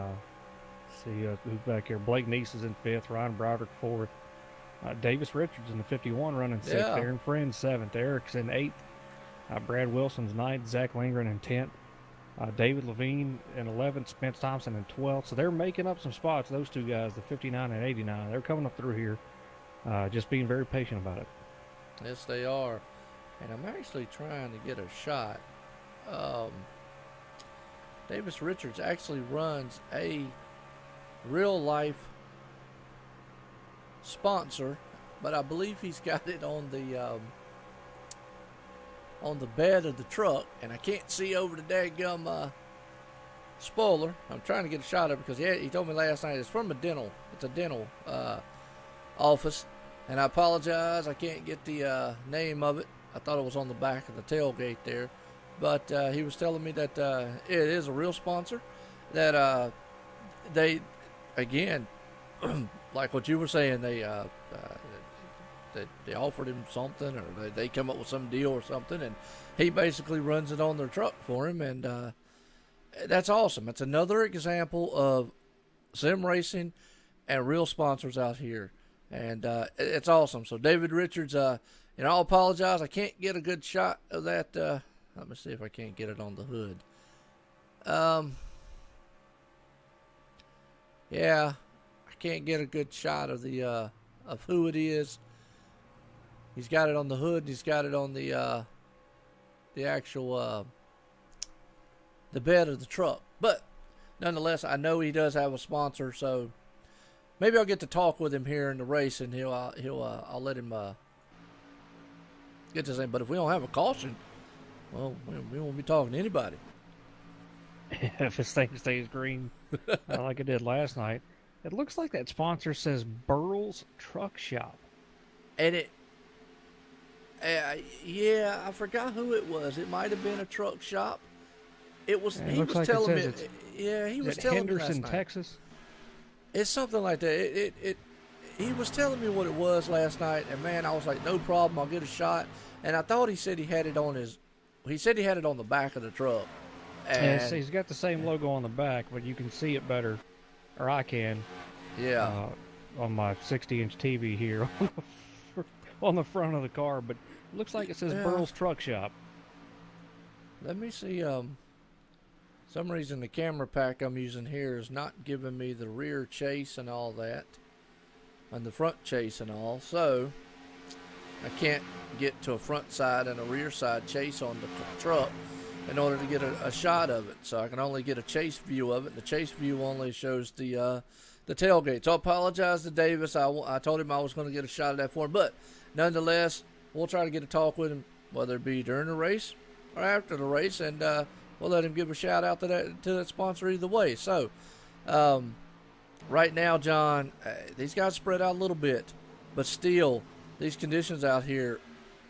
see who's back here. Blake Neese is in 5th. Ryan Broderick 4th. Davis Richards in the 51 running 6th. Yeah. Aaron Friends 7th. Eric's in 8th. Brad Wilson's 9th. Zach Lindgren in 10th. David Levine in 11th. Spence Thompson in 12th. So they're making up some spots. Those two guys, the 59 and 89, they're coming up through here. Just being very patient about it. Yes, they are. And I'm actually trying to get a shot. Davis Richards actually runs a real-life sponsor, but I believe he's got it on the bed of the truck, and I can't see over the daggum spoiler. I'm trying to get a shot of it because he told me last night it's from a dental office, and I apologize, I can't get the name of it. I thought it was on the back of the tailgate there, but he was telling me that it is a real sponsor, that they, again, like what you were saying, they offered him something, or they come up with some deal or something, and he basically runs it on their truck for him, and that's awesome. It's another example of sim racing and real sponsors out here, and it's awesome. So David Richards, I'll apologize, I can't get a good shot of that. Let me see if I can't get it on the hood. Yeah, I can't get a good shot of the of who it is. He's got it on the hood, and he's got it on the actual the bed of the truck. But nonetheless, I know he does have a sponsor, so maybe I'll get to talk with him here in the race, and I'll let him get this in. But if we don't have a caution, well, we won't be talking to anybody. If this thing stays green like it did last night, it looks like that sponsor says Burrell's Truck Shop. And yeah, I forgot who it was. It might have been a truck shop. It was. Yeah, he was like telling me. Yeah, he was telling Henderson, me last night. Texas. It's something like that. He was telling me what it was last night, and man, I was like, no problem, I'll get a shot. And I thought he said he had it on his. He said he had it on the back of the truck. And yeah, he's got the same logo on the back, but you can see it better, or I can. Yeah. On my 60-inch TV here on the front of the car, but it looks like it says Burrell's Truck Shop. Let me see. Some reason the camera pack I'm using here is not giving me the rear chase and all that, and the front chase and all. So I can't get to a front side and a rear side chase on the truck in order to get a shot of it. So I can only get a chase view of it. And the chase view only shows the tailgate. So I apologize to Davis. I told him I was going to get a shot of that for him. But nonetheless, we'll try to get a talk with him, whether it be during the race or after the race, and we'll let him give a shout out to that sponsor either way. So right now, John, these guys spread out a little bit, but still, these conditions out here,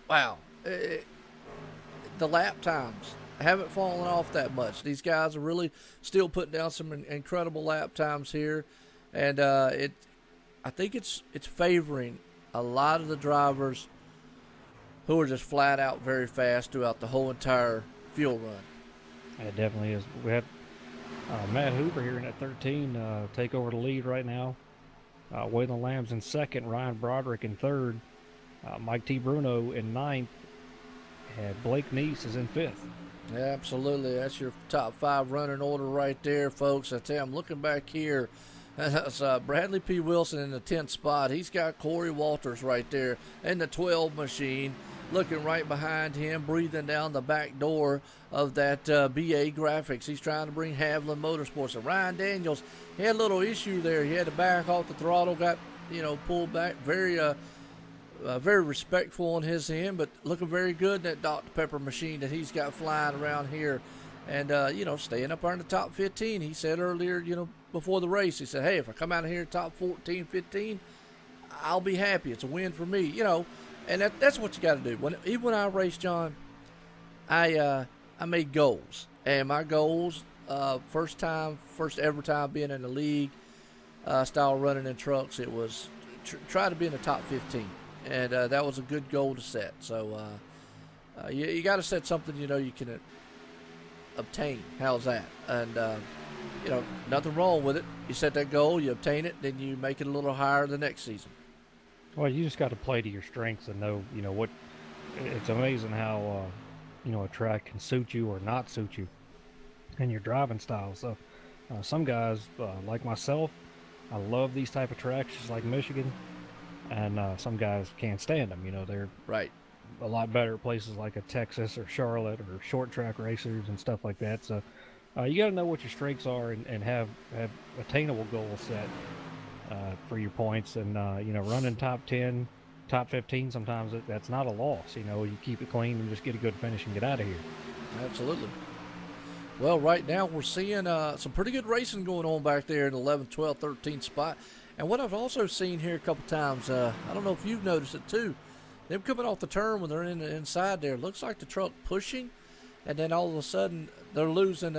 wow, the lap times haven't fallen off that much. These guys are really still putting down some incredible lap times here, and I think it's favoring a lot of the drivers who are just flat out very fast throughout the whole entire fuel run. It definitely is. We had Matt Hoover here in at 13 take over the lead right now. Waylon Lamb's in 2nd, Ryan Broderick in 3rd, Mike T. Bruno in 9th, and Blake Neese is in 5th. Yeah, absolutely. That's your top 5 running order right there, folks. I tell you, I'm looking back here. That's Bradley P. Wilson in the 10th spot. He's got Corey Walters right there in the 12 machine. looking right behind him, breathing down the back door of that BA Graphics. He's trying to bring Havlin Motorsports. And Ryan Daniels, he had a little issue there. He had to back off the throttle, got pulled back. Very respectful on his end, but looking very good in that Dr. Pepper machine that he's got flying around here. And, staying up there in the top 15. He said earlier, before the race, he said, hey, if I come out of here top 14, 15, I'll be happy. It's a win for me, And that's what you got to do. Even when I race, John, I made goals. And my goals, first ever time being in the league style running in trucks, it was try to be in the top 15. And that was a good goal to set. So you got to set something you can obtain. How's that? And nothing wrong with it. You set that goal, you obtain it, then you make it a little higher the next season. Well, you just got to play to your strengths and know what. It's amazing how a track can suit you or not suit you and your driving style. So some guys like myself, I love these type of tracks just like Michigan, and some guys can't stand them. They're right a lot better at places like a Texas or Charlotte or short track racers and stuff like that. So you got to know what your strengths are and have attainable goals set for your points. And running top 10, top 15, sometimes that's not a loss. You keep it clean and just get a good finish and get out of here. Absolutely. Well, right now we're seeing some pretty good racing going on back there in the 11th, 12th, 13th spot. And what I've also seen here a couple times, I don't know if you've noticed it too, them coming off the turn when they're inside there, looks like the truck pushing, and then all of a sudden they're losing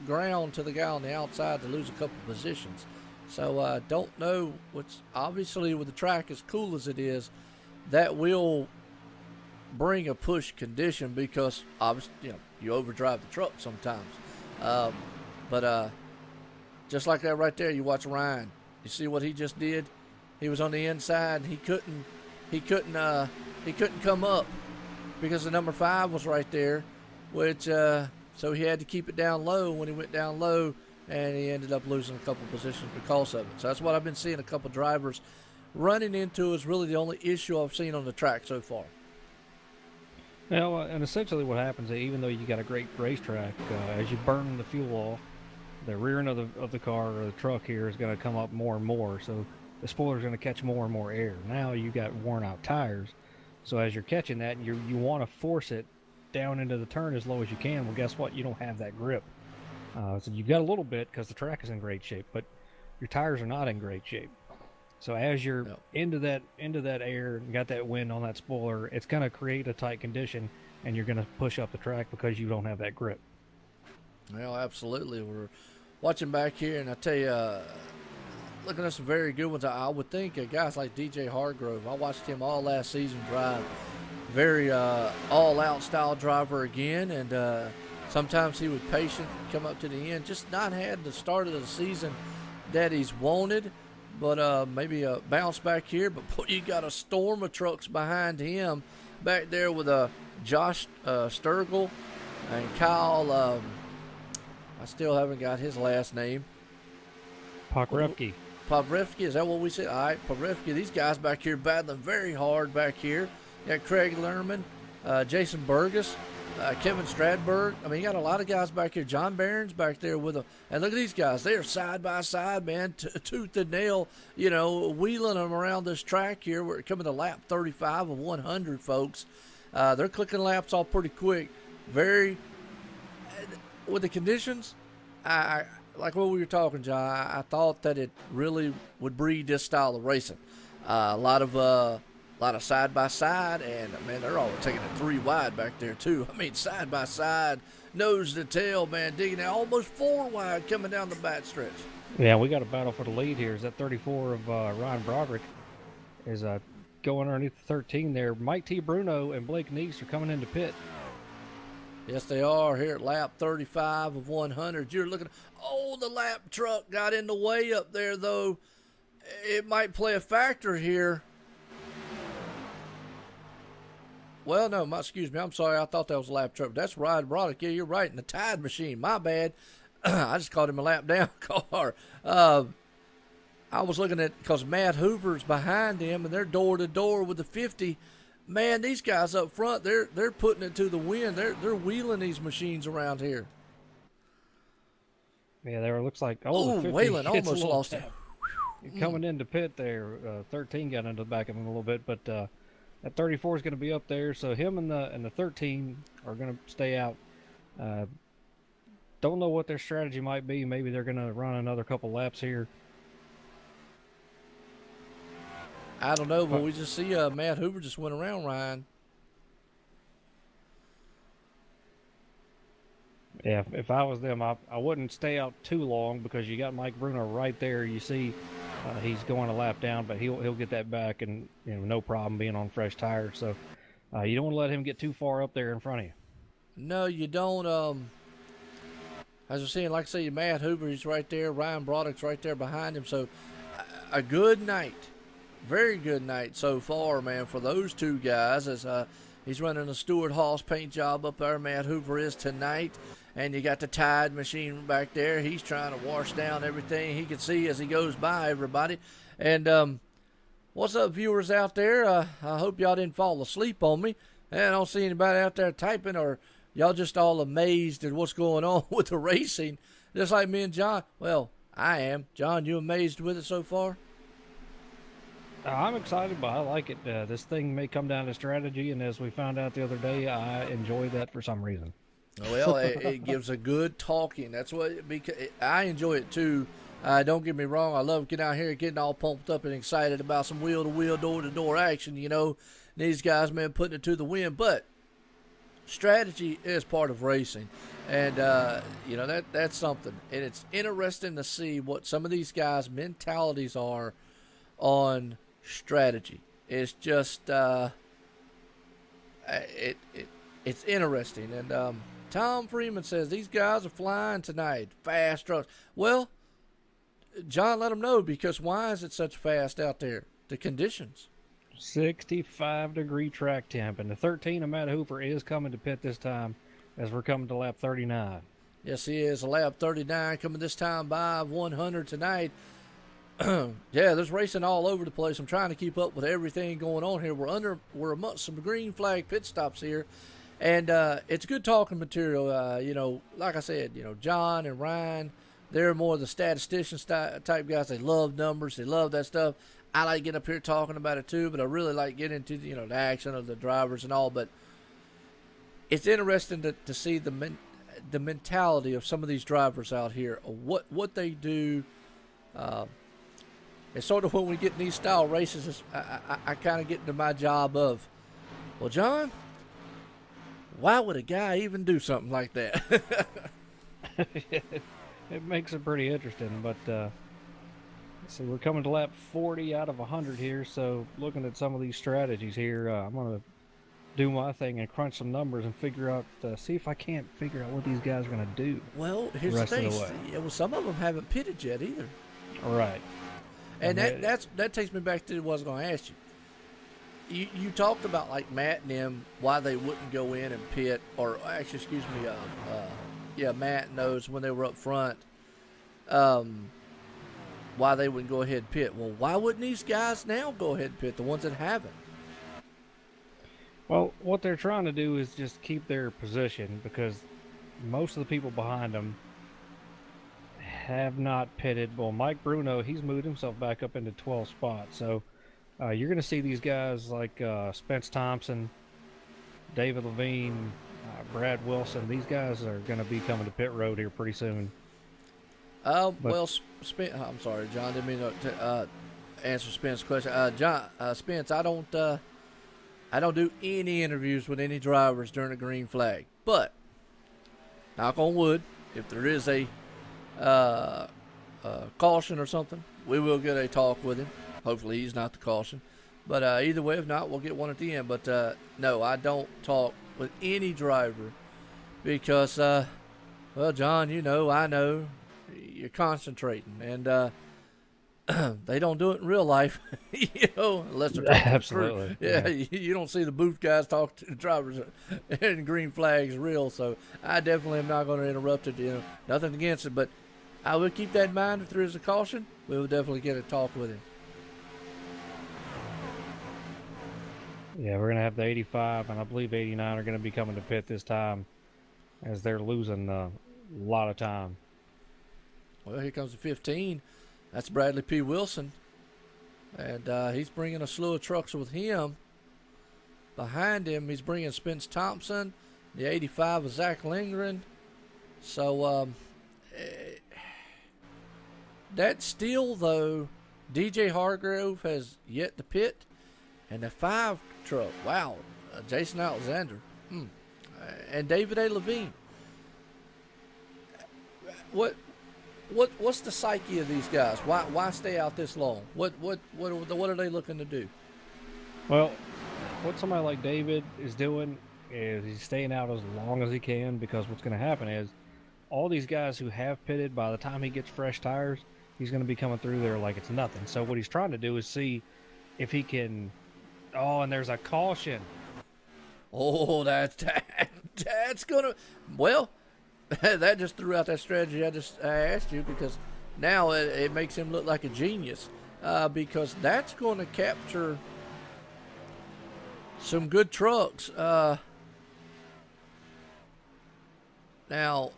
ground to the guy on the outside to lose a couple positions. So don't know, which obviously with the track as cool as it is, that will bring a push condition because obviously you overdrive the truck sometimes. But just like that right there, you watch Ryan. You see what he just did? He was on the inside and he couldn't come up because the number 5 was right there, which so he had to keep it down low. When he went down low, and he ended up losing a couple positions because of it. So that's what I've been seeing a couple drivers running into is really the only issue I've seen on the track so far. Well, and essentially what happens, even though you got a great racetrack, as you burn the fuel off, the rear end of the car or the truck here is going to come up more and more. So the spoiler's going to catch more and more air. Now you got worn out tires. So as you're catching that, you want to force it down into the turn as low as you can. Well, guess what? You don't have that grip. So you've got a little bit because the track is in great shape, but your tires are not in great shape. So as you're into that air and got that wind on that spoiler, it's going to create a tight condition, and you're going to push up the track because you don't have that grip. Well, absolutely. We're watching back here, and I tell you, looking at some very good ones. I would think guys like DJ Hargrove. I watched him all last season drive. Very all-out style driver again, and sometimes he was patient, come up to the end. Just not had the start of the season that he's wanted. But maybe a bounce back here. But boy, you got a storm of trucks behind him back there with Josh Sturgill and Kyle. I still haven't got his last name. Pokrevsky. Pokrevsky, is that what we said? All right, Pokrevsky. These guys back here battling very hard back here. You got Craig Lerman, Jason Burgess. Kevin Stradberg. I mean, you got a lot of guys back here. John Barron's back there with them. And look at these guys. They are side by side, man, tooth and nail, wheeling them around this track here. We're coming to lap 35 of 100, folks. They're clicking laps off pretty quick. With the conditions, I like what we were talking, John, I thought that it really would breed this style of racing. A lot of side by side, and man, they're all taking it 3 wide back there too. I mean, side by side, nose to tail, man, digging out almost 4 wide coming down the back stretch. Yeah, we got a battle for the lead here. Is that 34 of Ryan Broderick is going underneath the 13 there. Mike T. Bruno and Blake Neese are coming into pit. Yes, they are here at lap 35 of 100. You're looking. Oh, the lap truck got in the way up there though. It might play a factor here. Well, no, excuse me. I'm sorry. I thought that was a lap truck. That's Ryan Broderick. Yeah, you're right. In the Tide machine. My bad. I just called him a lap down car. I was looking at, because Matt Hoover's behind him, and they're door to door with the 50. Man, these guys up front, they're putting it to the wind. They're wheeling these machines around here. Yeah, there looks like Oh, 50 Whalen gets a almost little lost it. coming into pit there. 13 got into the back of him a little bit, but that 34 is going to be up there. So him and the 13 are going to stay out. Don't know what their strategy might be. Maybe they're going to run another couple laps here. I don't know, but we just see Matt Hoover just went around Ryan. Yeah, if I was them, I wouldn't stay out too long because you got Mike Bruno right there. You see he's going a lap down, but he'll get that back and no problem being on fresh tires. So you don't want to let him get too far up there in front of you. No, you don't. As I was saying, like I say, Matt Hoover, he's right there. Ryan Broderick's right there behind him. So a good night. Very good night so far, man, for those two guys. As he's running a Stewart Haas paint job up there, Matt Hoover is tonight. And you got the Tide machine back there. He's trying to wash down everything he can see as he goes by everybody. And what's up, viewers out there? I hope y'all didn't fall asleep on me. And I don't see anybody out there typing, or y'all just all amazed at what's going on with the racing, just like me and John. Well, I am. John, you amazed with it so far? I'm excited, but I like it. This thing may come down to strategy, and as we found out the other day, I enjoy that for some reason. Well, it gives a good talking. That's what, because I enjoy it too. Don't get me wrong. I love getting out here, getting all pumped up and excited about some wheel-to-wheel, door-to-door action. These guys, man, putting it to the wind. But strategy is part of racing, and that's something. And it's interesting to see what some of these guys' mentalities are on strategy. It's just it's interesting. And Tom Freeman says these guys are flying tonight, fast trucks. Well, John, let them know, because why is it such fast out there? The conditions. 65-degree track temp, and the 13 of Matt Hoover is coming to pit this time as we're coming to lap 39. Yes, he is. Lap 39 coming this time by 100 tonight. Yeah, there's racing all over the place. I'm trying to keep up with everything going on here. We're amongst some green flag pit stops here, and it's good talking material. Like I said, John and Ryan, they're more the statistician type guys. They love numbers. They love that stuff. I like getting up here talking about it too, but I really like getting into the action of the drivers and all. But it's interesting to see the mentality of some of these drivers out here, what they do. It's sort of when we get in these style races, I kind of get into my job of, well, John, why would a guy even do something like that? It makes it pretty interesting, but let's see, we're coming to lap 40 out of 100 here, so looking at some of these strategies here, I'm going to do my thing and crunch some numbers and figure out, see if I can't figure out what these guys are going to do. Well, here's the thing. Some of them haven't pitted yet either. All right. And that takes me back to what I was going to ask you. You talked about, like, Matt and them, why they wouldn't go in and pit, or actually, excuse me, Matt and those when they were up front, why they wouldn't go ahead and pit. Well, why wouldn't these guys now go ahead and pit, the ones that haven't? Well, what they're trying to do is just keep their position, because most of the people behind them have not pitted. Well, Mike Bruno, he's moved himself back up into 12th spot. So you're going to see these guys like Spence Thompson, David Levine, Brad Wilson. These guys are going to be coming to pit road here pretty soon. I'm sorry, John. Didn't mean to answer Spence's question. Spence, I don't do any interviews with any drivers during the green flag. But knock on wood, if there is a caution or something, we will get a talk with him. Hopefully he's not the caution, but either way, if not, we'll get one at the end. But no, I don't talk with any driver because well, John, I know you're concentrating, and they don't do it in real life, unless they're absolutely. Yeah, you don't see the booth guys talk to the drivers and green flags real. So I definitely am not going to interrupt it. Nothing against it, but I will keep that in mind. If there is a caution, we will definitely get a talk with him. Yeah, we're going to have the 85, and I believe 89 are going to be coming to pit this time as they're losing a lot of time. Well, here comes the 15. That's Bradley P. Wilson. And he's bringing a slew of trucks with him. Behind him, he's bringing Spence Thompson. The 85 is Zach Lindgren. So, that still, though, DJ Hargrove has yet to pit. And the 5 truck, wow, Jason Alexander. And David A. Levine. What's the psyche of these guys? Why stay out this long? What are they looking to do? Well, what somebody like David is doing is he's staying out as long as he can, because what's going to happen is all these guys who have pitted, by the time he gets fresh tires, he's going to be coming through there like it's nothing. So what he's trying to do is see if he can. Oh, and there's a caution. Oh, that's gonna. Well, that just threw out that strategy I asked you, because now it makes him look like a genius, because that's going to capture some good trucks. Now,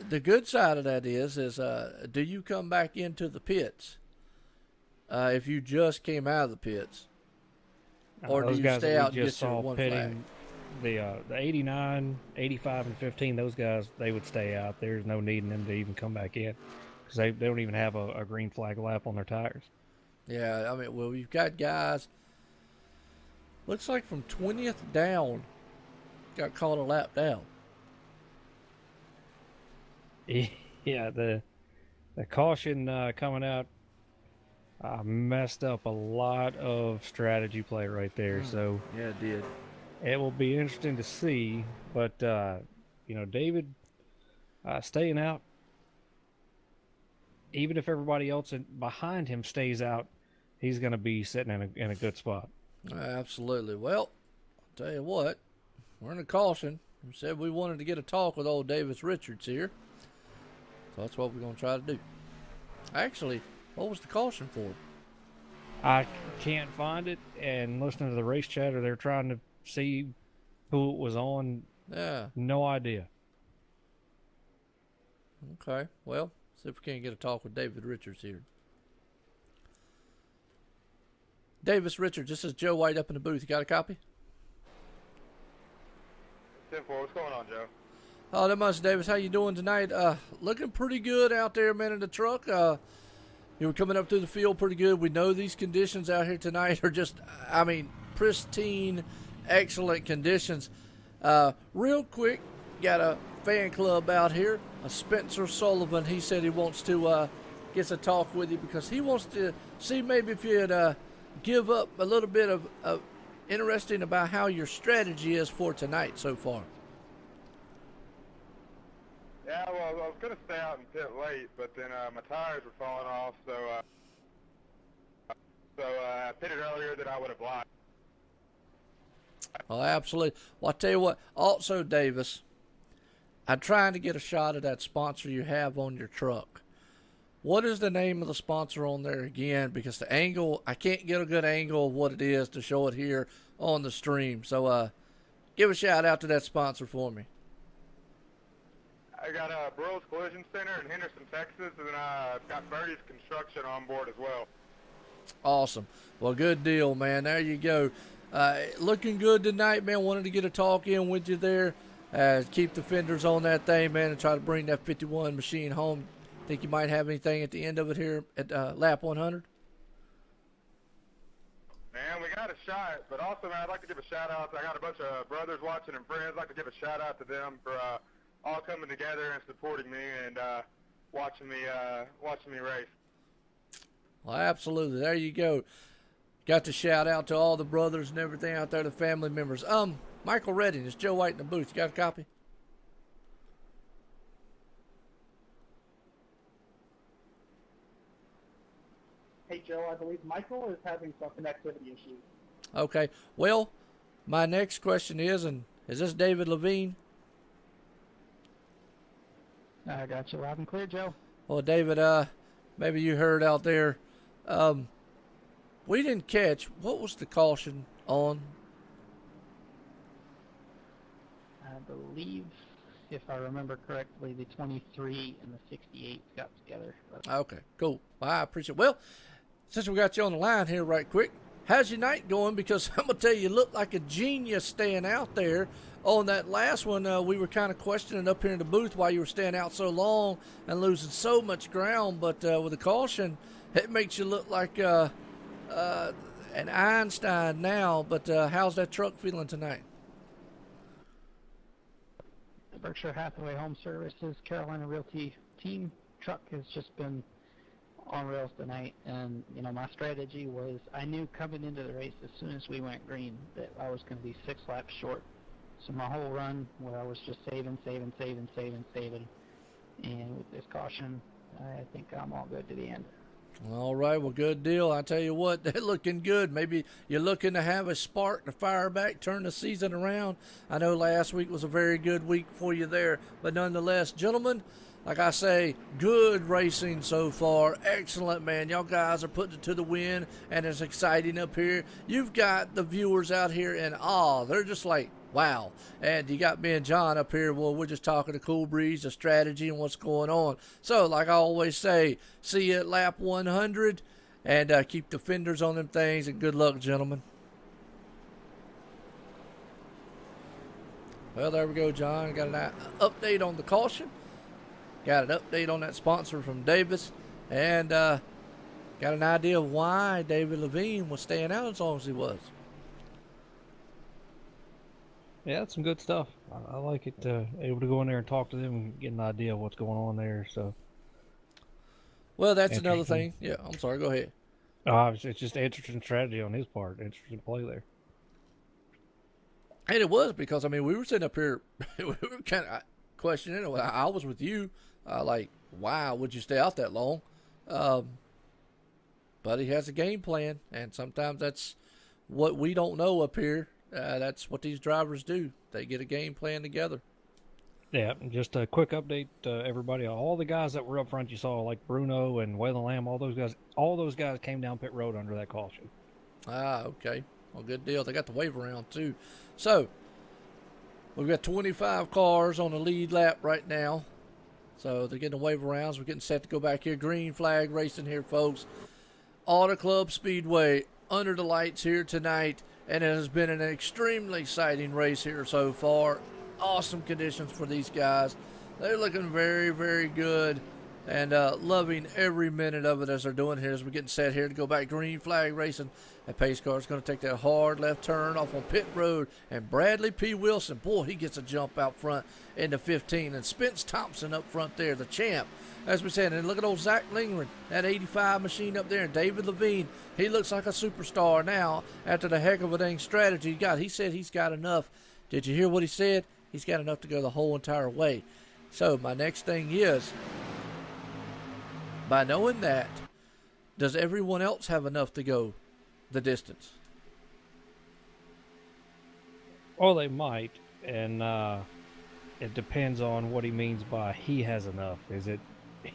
the good side of that is do you come back into the pits if you just came out of the pits, or do you stay out and get your one flag? The 89, 85, and 15, those guys, they would stay out. There's no need in them to even come back in, because they don't even have a green flag lap on their tires. Yeah, I mean, well, you've got guys, looks like from 20th down, got caught a lap down. Yeah, the caution coming out messed up a lot of strategy play right there. So yeah, it did. It will be interesting to see, but David staying out, even if everybody else behind him stays out, he's going to be sitting in a good spot. Absolutely. Well, I'll tell you what, we're in a caution. We said we wanted to get a talk with old Davis Richards here, so that's what we're going to try to do. Actually, what was the caution for? I can't find it, and listening to the race chatter, they're trying to see who it was on. Yeah. No idea. Okay. Well, see if we can't get a talk with David Richards here. Davis Richards, this is Joe White up in the booth. You got a copy? 10-4, what's going on, Joe? Oh, that much, Davis. How you doing tonight? Looking pretty good out there, man, in the truck. You were coming up through the field pretty good. We know these conditions out here tonight are just, pristine, excellent conditions. Real quick, got a fan club out here, a Spencer Sullivan. He said he wants to get a talk with you, because he wants to see maybe if you'd give up a little bit of interesting about how your strategy is for tonight so far. Yeah, well, I was going to stay out and pit late, but then my tires were falling off, so I pitted earlier than I would have liked. Oh, absolutely. Well, I'll tell you what. Also, Davis, I'm trying to get a shot of that sponsor you have on your truck. What is the name of the sponsor on there again? Because the angle, I can't get a good angle of what it is to show it here on the stream. So, give a shout out to that sponsor for me. I got Burroughs Collision Center in Henderson, Texas, and then I've got Bertie's Construction on board as well. Awesome. Well, good deal, man. There you go. Looking good tonight, man. Wanted to get a talk in with you there. Keep the fenders on that thing, man, and try to bring that 51 machine home. Think you might have anything at the end of it here at lap 100? Man, we got a shot, but also, man, I'd like to give a shout-out. I got a bunch of brothers watching and friends. I'd like to give a shout-out to them for all coming together and supporting me and watching me race. Well, absolutely. There you go. Got to shout out to all the brothers and everything out there, the family members. Michael Redding, it's Joe White in the booth. You got a copy? Hey, Joe, I believe Michael is having some connectivity issues. Okay. Well, my next question is this David Levine? I got you loud and clear, Joe. Well, David, maybe you heard out there. We didn't catch. What was the caution on believe, if I remember correctly, the 23 and the 68 got together. Okay, cool. Well, I appreciate it. Well, since we got you on the line here right quick, how's your night going? Because I'm going to tell you, you look like a genius staying out there. On that last one, we were kind of questioning up here in the booth why you were staying out so long and losing so much ground. But with the caution, it makes you look like an Einstein now. But how's that truck feeling tonight? The Berkshire Hathaway Home Services Carolina Realty team truck has just been on rails tonight. And, you know, my strategy was I knew coming into the race as soon as we went green that I was going to be 6 laps short. So my whole run where I was just saving. And with this caution, I think I'm all good to the end. All right, well, good deal. I tell you what, they're looking good. Maybe you're looking to have a spark to fire back, turn the season around. I know last week was a very good week for you there, but nonetheless, gentlemen, like I say, good racing so far. Excellent, man. Y'all guys are putting it to the win, and it's exciting up here. You've got the viewers out here in awe. They're just like, wow. And you got me and John up here. Well, we're just talking to Cool Breeze, the strategy, and what's going on. So, like I always say, see you at lap 100, and keep the fenders on them things, and good luck, gentlemen. Well, there we go, John. Got an update on the caution. Got an update on that sponsor from Davis, and got an idea of why David Levine was staying out as long as he was. Yeah, that's some good stuff. I like it, able to go in there and talk to them and get an idea of what's going on there. So, well, that's another thing. Yeah, I'm sorry. Go ahead. It's just interesting strategy on his part. Interesting play there. And it was because, I mean, we were sitting up here, we were kind of questioning it. I was with you, like, why would you stay out that long? But he has a game plan, and sometimes that's what we don't know up here. That's what these drivers do. They get a game plan together. Yeah, just a quick update to everybody. All the guys that were up front you saw, like Bruno and Waylon Lamb, all those guys came down pit road under that caution. Okay. Well, good deal. They got the wave around, too. So, we've got 25 cars on the lead lap right now. So, they're getting the wave arounds. We're getting set to go back here. Green flag racing here, folks. Auto Club Speedway under the lights here tonight. And it has been an extremely exciting race here so far. Awesome conditions for these guys. They're looking very, very good. And loving every minute of it as they're doing here as we're getting set here to go back. Green flag racing. That pace car is going to take that hard left turn off on pit road. And Bradley P. Wilson, boy, he gets a jump out front in the 15. And Spence Thompson up front there, the champ. As we said, and look at old Zach Lingren, that 85 machine up there. And David Levine, he looks like a superstar now after the heck of a dang strategy he got. He said he's got enough. Did you hear what he said? He's got enough to go the whole entire way. So my next thing is, by knowing that, does everyone else have enough to go the distance? Well, they might, and it depends on what he means by he has enough. Is it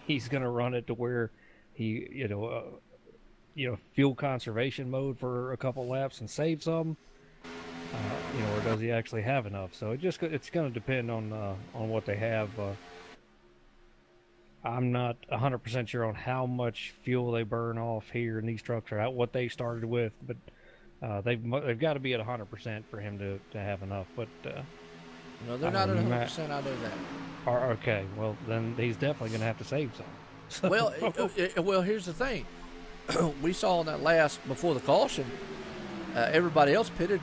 he's going to run it to where he, fuel conservation mode for a couple laps and save some, or does he actually have enough? So it's going to depend on what they have. I'm not 100% sure on how much fuel they burn off here in these trucks or what they started with, but they've got to be at 100% for him to have enough. But no, they're not at 100%. I know that. Okay, well then he's definitely going to have to save some. Well, well, here's the thing. We saw in that last before the caution, everybody else pitted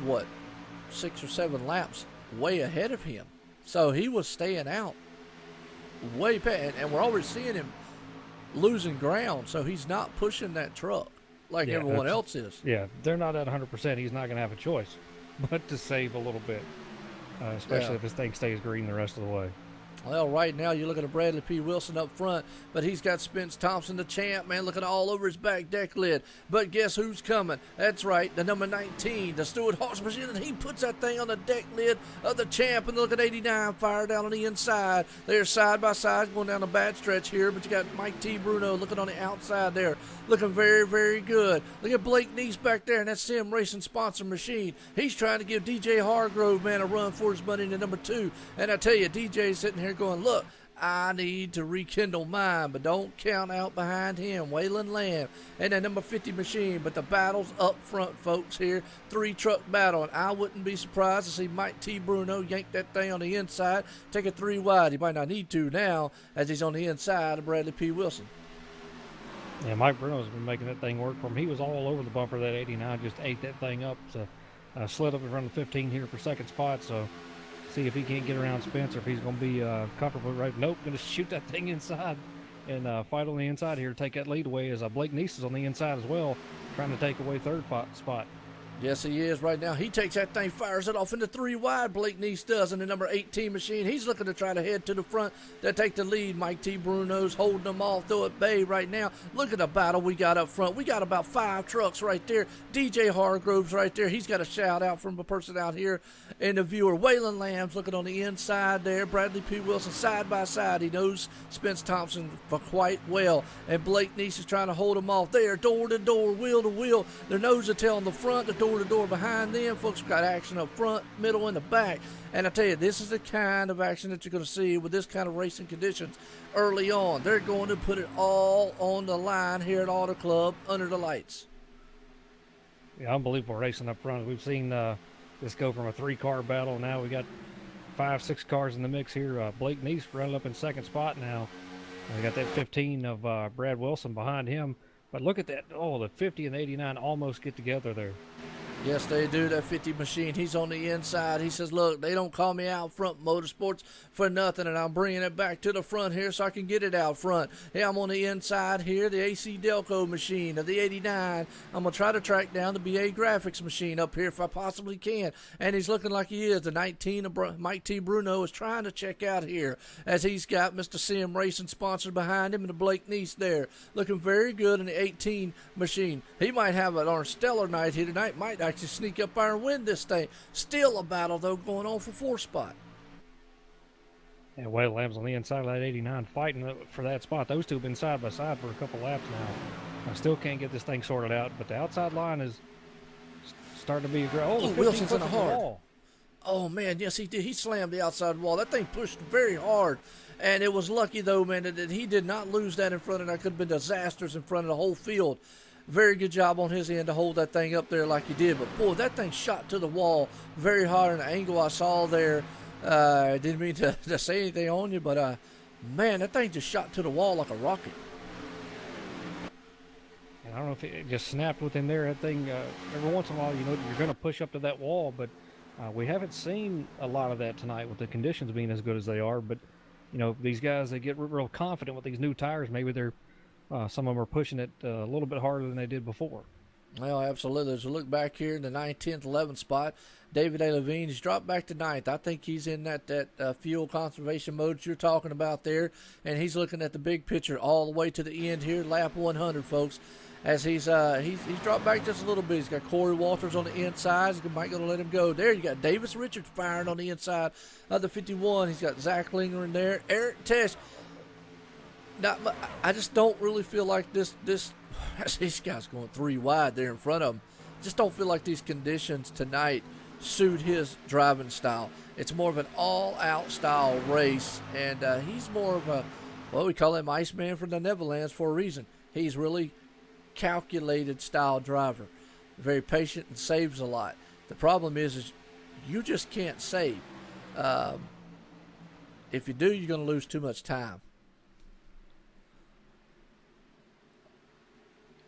6 or 7 laps way ahead of him, so he was staying out way past, and we're already seeing him losing ground, so he's not pushing that truck like everyone else is. Yeah, they're not at 100%. He's not going to have a choice but to save a little bit, especially if his thing stays green the rest of the way. Well, right now you're looking at Bradley P. Wilson up front, but he's got Spence Thompson, the champ, man, looking all over his back deck lid. But guess who's coming? That's right, the number 19, the Stewart Hawks machine, and he puts that thing on the deck lid of the champ, and look at 89 fire down on the inside. They're side by side going down a bad stretch here, but you got Mike T. Bruno looking on the outside there, looking very, very good. Look at Blake Neese back there in that Sim Racing sponsor machine. He's trying to give DJ Hargrove, man, a run for his money in the number 2. And I tell you, DJ's sitting here going, look, I need to rekindle mine, but don't count out behind him. Waylon Lamb and that number 50 machine, but the battle's up front, folks, here. 3-truck battle, and I wouldn't be surprised to see Mike T. Bruno yank that thing on the inside, take it 3 wide. He might not need to now, as he's on the inside of Bradley P. Wilson. Yeah, Mike Bruno's been making that thing work for him. He was all over the bumper. That 89 just ate that thing up. So slid up in front of the 15 here for second spot. So see if he can't get around Spencer, if he's going to be comfortable. Right? Nope, going to shoot that thing inside and fight on the inside here to take that lead away, as Blake Neese is on the inside as well, trying to take away third spot. Yes, he is right now. He takes that thing, fires it off into 3 wide. Blake Neese does, and the number 18 machine, he's looking to try to head to the front to take the lead. Mike T. Bruno's holding them off, though, at bay right now. Look at the battle we got up front. We got about 5 trucks right there. DJ Hargrove's right there. He's got a shout out from a person out here in the viewer. Waylon Lamb's looking on the inside there. Bradley P. Wilson side by side. He knows Spence Thompson for quite well, and Blake Neese is trying to hold him off there. Door to door, wheel to wheel. Their nose to tail in the front, the door to door behind them. Folks got action up front, middle, and the back. And I tell you, this is the kind of action that you're going to see with this kind of racing conditions early on. They're going to put it all on the line here at Auto Club under the lights. Yeah, unbelievable racing up front. We've seen this go from a 3-car battle. Now we got 5-6 cars in the mix here. Blake Neese running up in second spot now. We got that 15 of Brad Wilson behind him. But look at that. Oh, the 50 and 89 almost get together there. Yes, they do. That 50 machine, he's on the inside. He says, look, they don't call me out front Motorsports for nothing, and I'm bringing it back to the front here so I can get it out front. Hey, I'm on the inside here, the AC Delco machine of the 89. I'm going to try to track down the BA Graphics machine up here if I possibly can. And he's looking like he is. The 19 of Mike T. Bruno is trying to check out here, as he's got Mr. Sim Racing sponsored behind him and the Blake Neese there. Looking very good in the 18 machine. He might have an stellar night here tonight. Might actually sneak up there and win this thing. Still a battle, though, going on for 4th spot. And Waylon Lamb's on the inside of that 89 fighting for that spot. Those two have been side by side for a couple laps now. I still can't get this thing sorted out, but the outside line is starting to be a great. Oh, Wilson's in the hard. Oh, man, yes, he did. He slammed the outside wall. That thing pushed very hard. And it was lucky, though, man, that he did not lose that in front of that. Could have been disasters in front of the whole field. Very good job on his end to hold that thing up there like he did. But, boy, that thing shot to the wall very hard in the angle I saw there. I didn't mean to say anything on you, but, man, that thing just shot to the wall like a rocket. And I don't know if it just snapped within there. That thing, every once in a while, you know, you're going to push up to that wall. But we haven't seen a lot of that tonight with the conditions being as good as they are. But, you know, these guys, they get real confident with these new tires. Maybe they're some of them are pushing it a little bit harder than they did before. Well, absolutely. As we look back here in the 9th, 10th, 11th spot, David A. Levine, he's dropped back to 9th. I think he's in that fuel conservation mode you're talking about there, and he's looking at the big picture all the way to the end here, lap 100, folks. As he's dropped back just a little bit. He's got Corey Walters on the inside. He might going to let him go. There you got Davis Richards firing on the inside of the 51. He's got Zach Linger in there. Eric Tesh. Now, I just don't really feel like this these guys going 3 wide there in front of him. Just don't feel like these conditions tonight suit his driving style. It's more of an all-out style race, and he's more of a, well, we call him Iceman from the Netherlands for a reason. He's really calculated style driver. Very patient and saves a lot. The problem is you just can't save. If you do, you're going to lose too much time.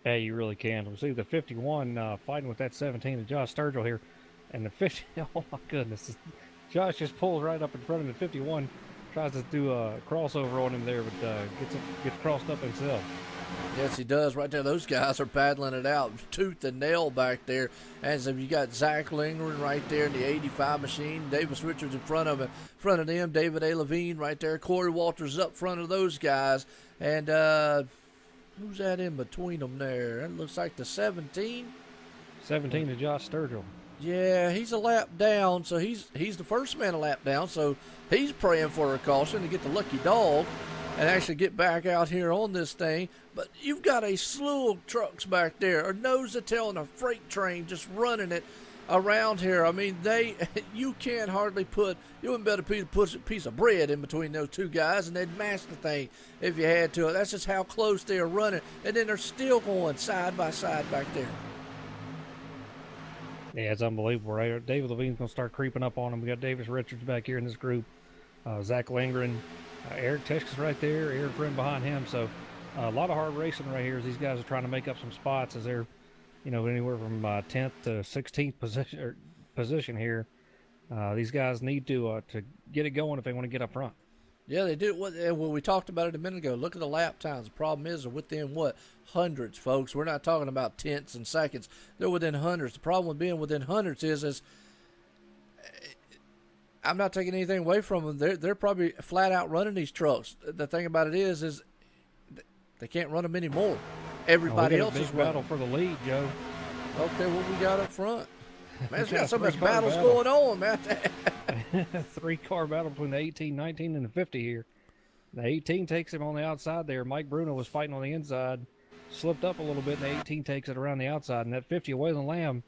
Yeah, you really can. We see the 51 fighting with that 17 of Josh Sturgill here. And the 50, oh my goodness. Josh just pulls right up in front of the 51, tries to do a crossover on him there, but gets crossed up himself. Yes, he does. Right there, those guys are battling it out, tooth and nail back there. As if you got Zach Lingren right there in the 85 machine, Davis Richards in front of them, David A. Levine right there, Corey Walters up front of those guys, and who's that in between them there? It looks like the 17. 17 to Josh Sturgill. Yeah, he's a lap down, so he's the first man a lap down, so he's praying for a caution to get the lucky dog and actually get back out here on this thing. But you've got a slew of trucks back there, a nose to tail and a freight train just running it around here. I mean, you can't hardly you wouldn't better put a piece of bread in between those two guys and they'd mash the thing if you had to. That's just how close they are running, and then they're still going side by side back there. Yeah, it's unbelievable, right? David Levine's going to start creeping up on him. We got Davis Richards back here in this group. Zach Lindgren, Eric Tesch's right there, Eric Friend behind him. So a lot of hard racing right here as these guys are trying to make up some spots as they're, anywhere from 10th to 16th position here. These guys need to get it going if they want to get up front. Yeah, they do. Well, we talked about it a minute ago. Look at the lap times. The problem is they're within, hundreds, folks. We're not talking about tenths and seconds. They're within hundreds. The problem with being within hundreds is I'm not taking anything away from them. They're probably flat out running these trucks. The thing about it is they can't run them anymore. Everybody else is running. Battle for the lead, Joe. Okay, what we got up front? Man, it's got so much battles going on, man. 3-car battle between the 18, 19, and the 50 here. The 18 takes him on the outside there. Mike Bruno was fighting on the inside, slipped up a little bit, and the 18 takes it around the outside. And that 50, Waylon Lamb,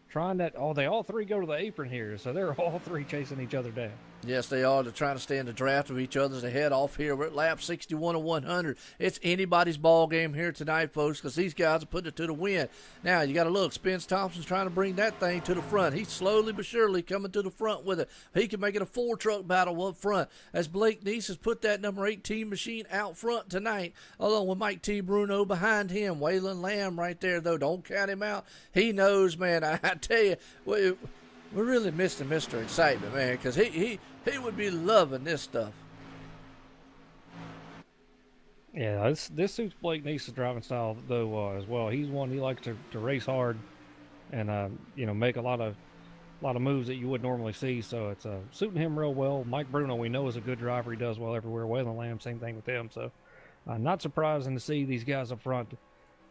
trying that. Oh, they all three go to the apron here, so they're all three chasing each other down. Yes, they are. They're trying to stay in the draft of each other to head off here. We're at lap 61 of 100. It's anybody's ball game here tonight, folks, because these guys are putting it to the win. Now, you got to look. Spence Thompson's trying to bring that thing to the front. He's slowly but surely coming to the front with it. He can make it a 4-truck battle up front as Blake Neese has put that number 18 machine out front tonight, along with Mike T. Bruno behind him. Waylon Lamb right there, though. Don't count him out. He knows, man. I tell you, we're really missing Mr. Excitement, man, because he would be loving this stuff. Yeah, this suits Blake Neese's driving style, though, as well. He's one, he likes to race hard and, make a lot of moves that you would normally see. So it's suiting him real well. Mike Bruno, we know, is a good driver. He does well everywhere. Waylon Lamb, same thing with him. So not surprising to see these guys up front,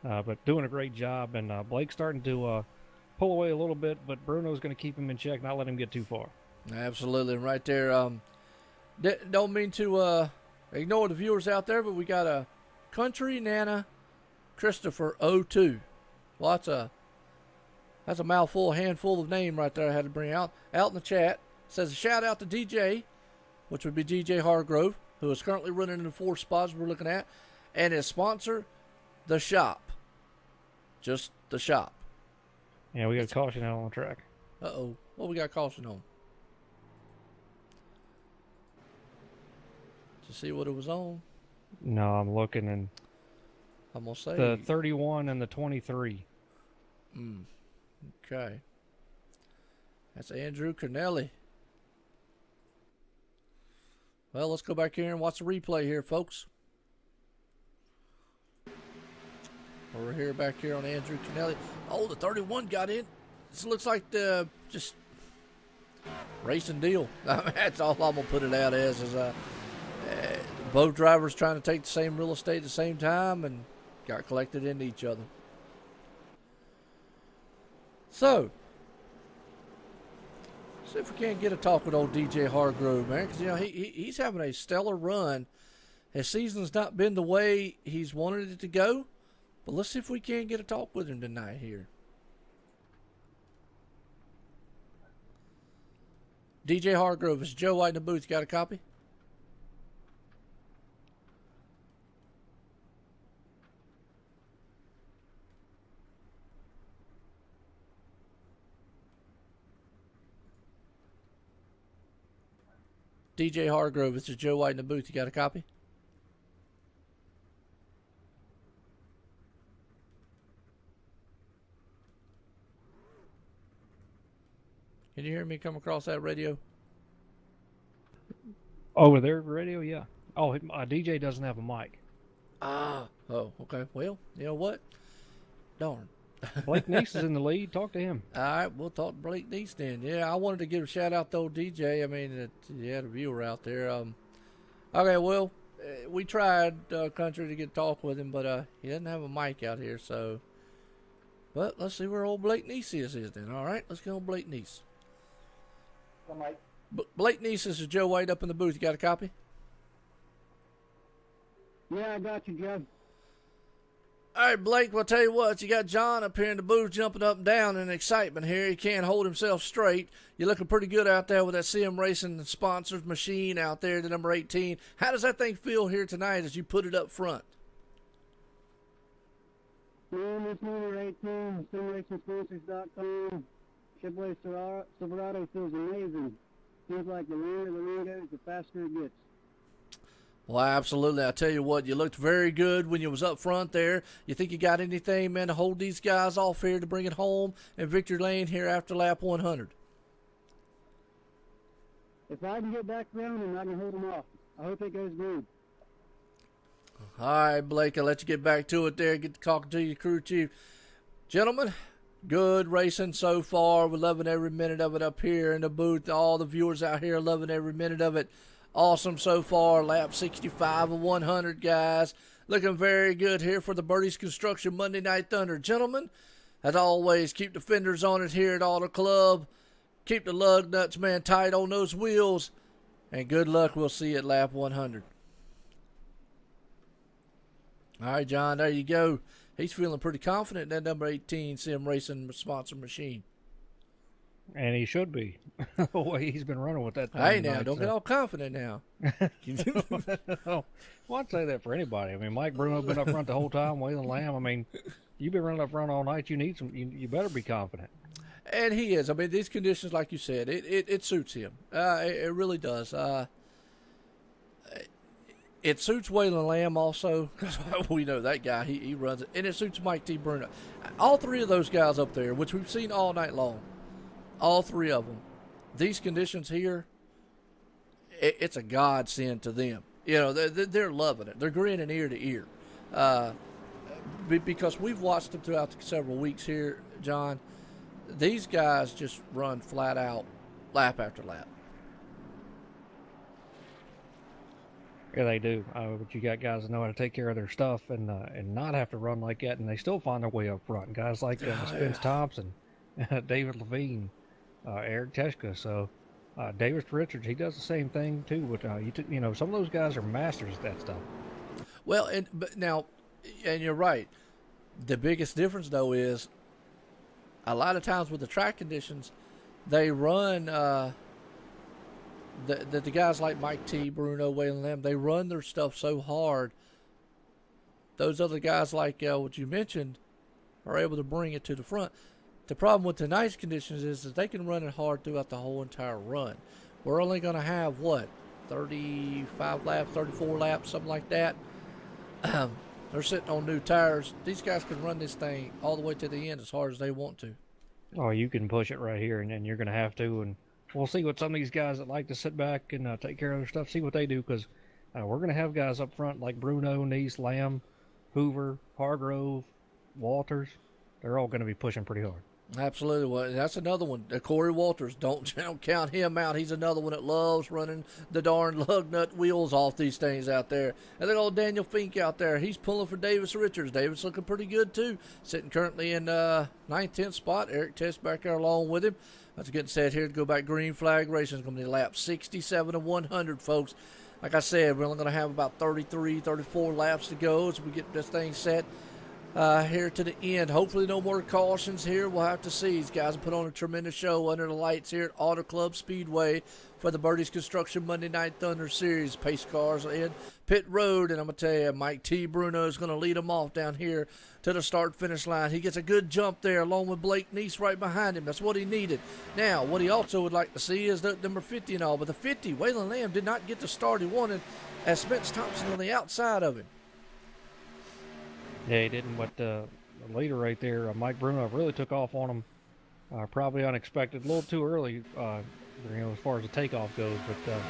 but doing a great job. And Blake's starting to pull away a little bit, but Bruno's going to keep him in check, not let him get too far. Absolutely. And right there, don't mean to ignore the viewers out there, but we got a Country Nana Christopher 02. Well, that's a mouthful, a handful of name right there I had to bring out in the chat. Says a shout out to DJ, which would be DJ Hargrove, who is currently running in the 4 spots we're looking at, and his sponsor, The Shop. Just The Shop. Yeah, we got a caution out on the track. Uh-oh. What we got caution on? To see what it was on? No, I'm looking, and I'm going to say the 31 and the 23. Okay. That's Andrew Cornelli. Well, let's go back here and watch the replay here, folks. We're here back here on Andrew Cornelli. Oh, the 31 got in. This looks like the just racing deal. That's all I'm going to put it out as is both drivers trying to take the same real estate at the same time and got collected into each other. So, see if we can't get a talk with old DJ Hargrove, man, because he's having a stellar run. His season's not been the way he's wanted it to go, but let's see if we can't get a talk with him tonight here. DJ Hargrove, is Joe White in the booth? You got a copy? DJ Hargrove, this is Joe White in the booth. You got a copy? Can you hear me come across that radio? Over there, radio, yeah. Oh, DJ doesn't have a mic. Ah, oh, okay. Well, you know what? Darn. Blake Neese is in the lead. Talk to him. All right, we'll talk to Blake Neese then. Yeah, I wanted to give a shout out to old DJ. I mean, the viewer out there. Okay, well, we tried Country to get a talk with him, but he doesn't have a mic out here, so. But let's see where old Blake Neese is then. All right, let's go on Blake Neese. Blake Neese, this is Joe White up in the booth. You got a copy? Yeah, I got you, Joe. All right, Blake, well, I'll tell you what. You got John up here in the booth jumping up and down in excitement here. He can't hold himself straight. You're looking pretty good out there with that Sim Racing sponsored machine out there, the number 18. How does that thing feel here tonight as you put it up front? Man, this number 18, simracingsponsors.com. Chevrolet Silverado feels amazing. Feels like the longer the ring goes, the faster it gets. Well, absolutely. I tell you what, you looked very good when you was up front there. You think you got anything, man, to hold these guys off here to bring it home in victory lane here after lap 100? If I can get back around them, I can hold them off. I hope it goes good. All right, Blake, I'll let you get back to it there. Get to talking to your crew chief. Gentlemen, good racing so far. We're loving every minute of it up here in the booth. All the viewers out here are loving every minute of it. Awesome so far. Lap 65 of 100, guys. Looking very good here for the Bertie's Construction Monday Night Thunder. Gentlemen, as always, keep the fenders on it here at Auto Club. Keep the lug nuts, man, tight on those wheels. And good luck. We'll see you at lap 100. All right, John, there you go. He's feeling pretty confident in that number 18 Sim Racing sponsor machine. And he should be. The way he's been running with that thing. Hey, now, don't get all confident now. Well, I'd say that for anybody. I mean, Mike Bruno been up front the whole time, Waylon Lamb. I mean, you've been running up front all night. You need some. You better be confident. And he is. I mean, these conditions, like you said, it suits him. It really does. It suits Waylon Lamb also, because we know that guy, he runs it. And it suits Mike T. Bruno. All three of those guys up there, which we've seen all night long, all three of them, these conditions here, it's a godsend to them. You know, they're loving it. They're grinning ear to ear. Because we've watched them throughout the several weeks here, John. These guys just run flat out lap after lap. Yeah, they do. But you got guys that know how to take care of their stuff and not have to run like that, and they still find their way up front. Guys like Spence Thompson, David Levine, Eric Teshka. So Davis Richards, he does the same thing too. But you know, some of those guys are masters at that stuff. Well, and you're right. The biggest difference though is a lot of times with the track conditions, they run. The guys like Mike T, Bruno, Waylon Lamb, they run their stuff so hard. Those other guys like what you mentioned are able to bring it to the front. The problem with tonight's conditions is that they can run it hard throughout the whole entire run. We're only going to have, 35 laps, 34 laps, something like that. They're sitting on new tires. These guys can run this thing all the way to the end as hard as they want to. Oh, you can push it right here, and you're going to have to. And we'll see what some of these guys that like to sit back and take care of their stuff, see what they do, because we're going to have guys up front like Bruno, Neese, Lamb, Hoover, Hargrove, Walters. They're all going to be pushing pretty hard. Absolutely. Well, that's another one. Corey Walters, don't count him out. He's another one that loves running the darn lug nut wheels off these things out there. And then old Daniel Fink out there. He's pulling for Davis Richards. Davis looking pretty good, too. Sitting currently in 9th, 10th spot. Eric Test back there along with him. That's getting set here to go back green flag racing. It's going to be lap 67 of 100, folks. Like I said, we're only going to have about 33, 34 laps to go as we get this thing set. Here to the end. Hopefully no more cautions here. We'll have to see. These guys have put on a tremendous show under the lights here at Auto Club Speedway for the Bertie's Construction Monday Night Thunder Series. Pace cars in pit road, and I'm going to tell you, Mike T. Bruno is going to lead them off down here to the start-finish line. He gets a good jump there along with Blake Neese right behind him. That's what he needed. Now, what he also would like to see is the number 50 and all, but the 50, Waylon Lamb did not get the start he wanted as Spence Thompson on the outside of him. Yeah, he didn't. But the leader right there, Mike Bruno, really took off on him. Probably unexpected, a little too early, as far as the takeoff goes. But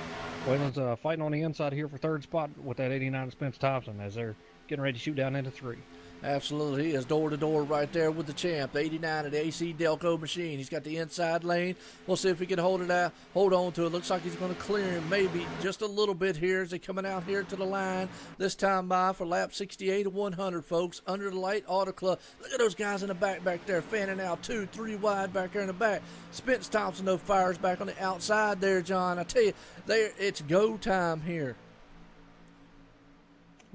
Waylon's fighting on the inside here for third spot with that 89 Spence Thompson as they're getting ready to shoot down into 3. Absolutely. He is door to door right there with the champ. The 89 of the AC Delco machine. He's got the inside lane. We'll see if he can hold on to it. Looks like he's going to clear him maybe just a little bit here as they coming out here to the line. This time by for lap 68 of 100, folks. Under the light auto club. Look at those guys in the back there fanning out 2, 3 wide back there in the back. Spence Thompson, no fires back on the outside there, John. I tell you, it's go time here.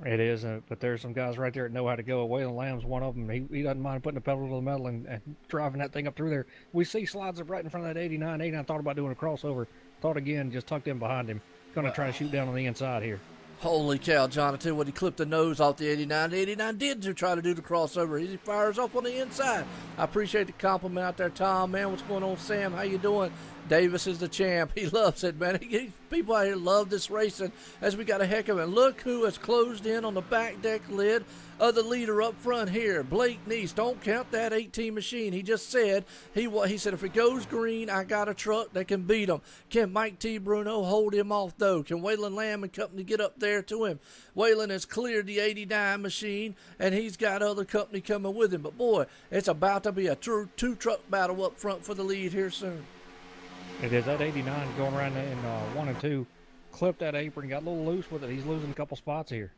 It is, but there's some guys right there that know how to go. Waylon Lamb's one of them. He doesn't mind putting the pedal to the metal and driving that thing up through there. We see slides up right in front of that 89. 89 thought about doing a crossover. Thought again, just tucked in behind him. Going to try to shoot down on the inside here. Holy cow, John, I tell you what, he clipped the nose off the 89. The 89 did try to do the crossover. He fires off on the inside. I appreciate the compliment out there, Tom, man. What's going on, Sam? How you doing? Davis is the champ. He loves it, man. People out here love this racing as we got a heck of it. Look who has closed in on the back deck lid of the leader up front here. Blake Neese. Don't count that 18 machine. He just said, he said, if it goes green, I got a truck that can beat him. Can Mike T. Bruno hold him off, though? Can Waylon Lamb and company get up there to him? Waylon has cleared the 89 machine, and he's got other company coming with him. But, boy, it's about to be a true two-truck battle up front for the lead here soon. It is. That 89 going around in 1 and 2. Clipped that apron, got a little loose with it. He's losing a couple spots here.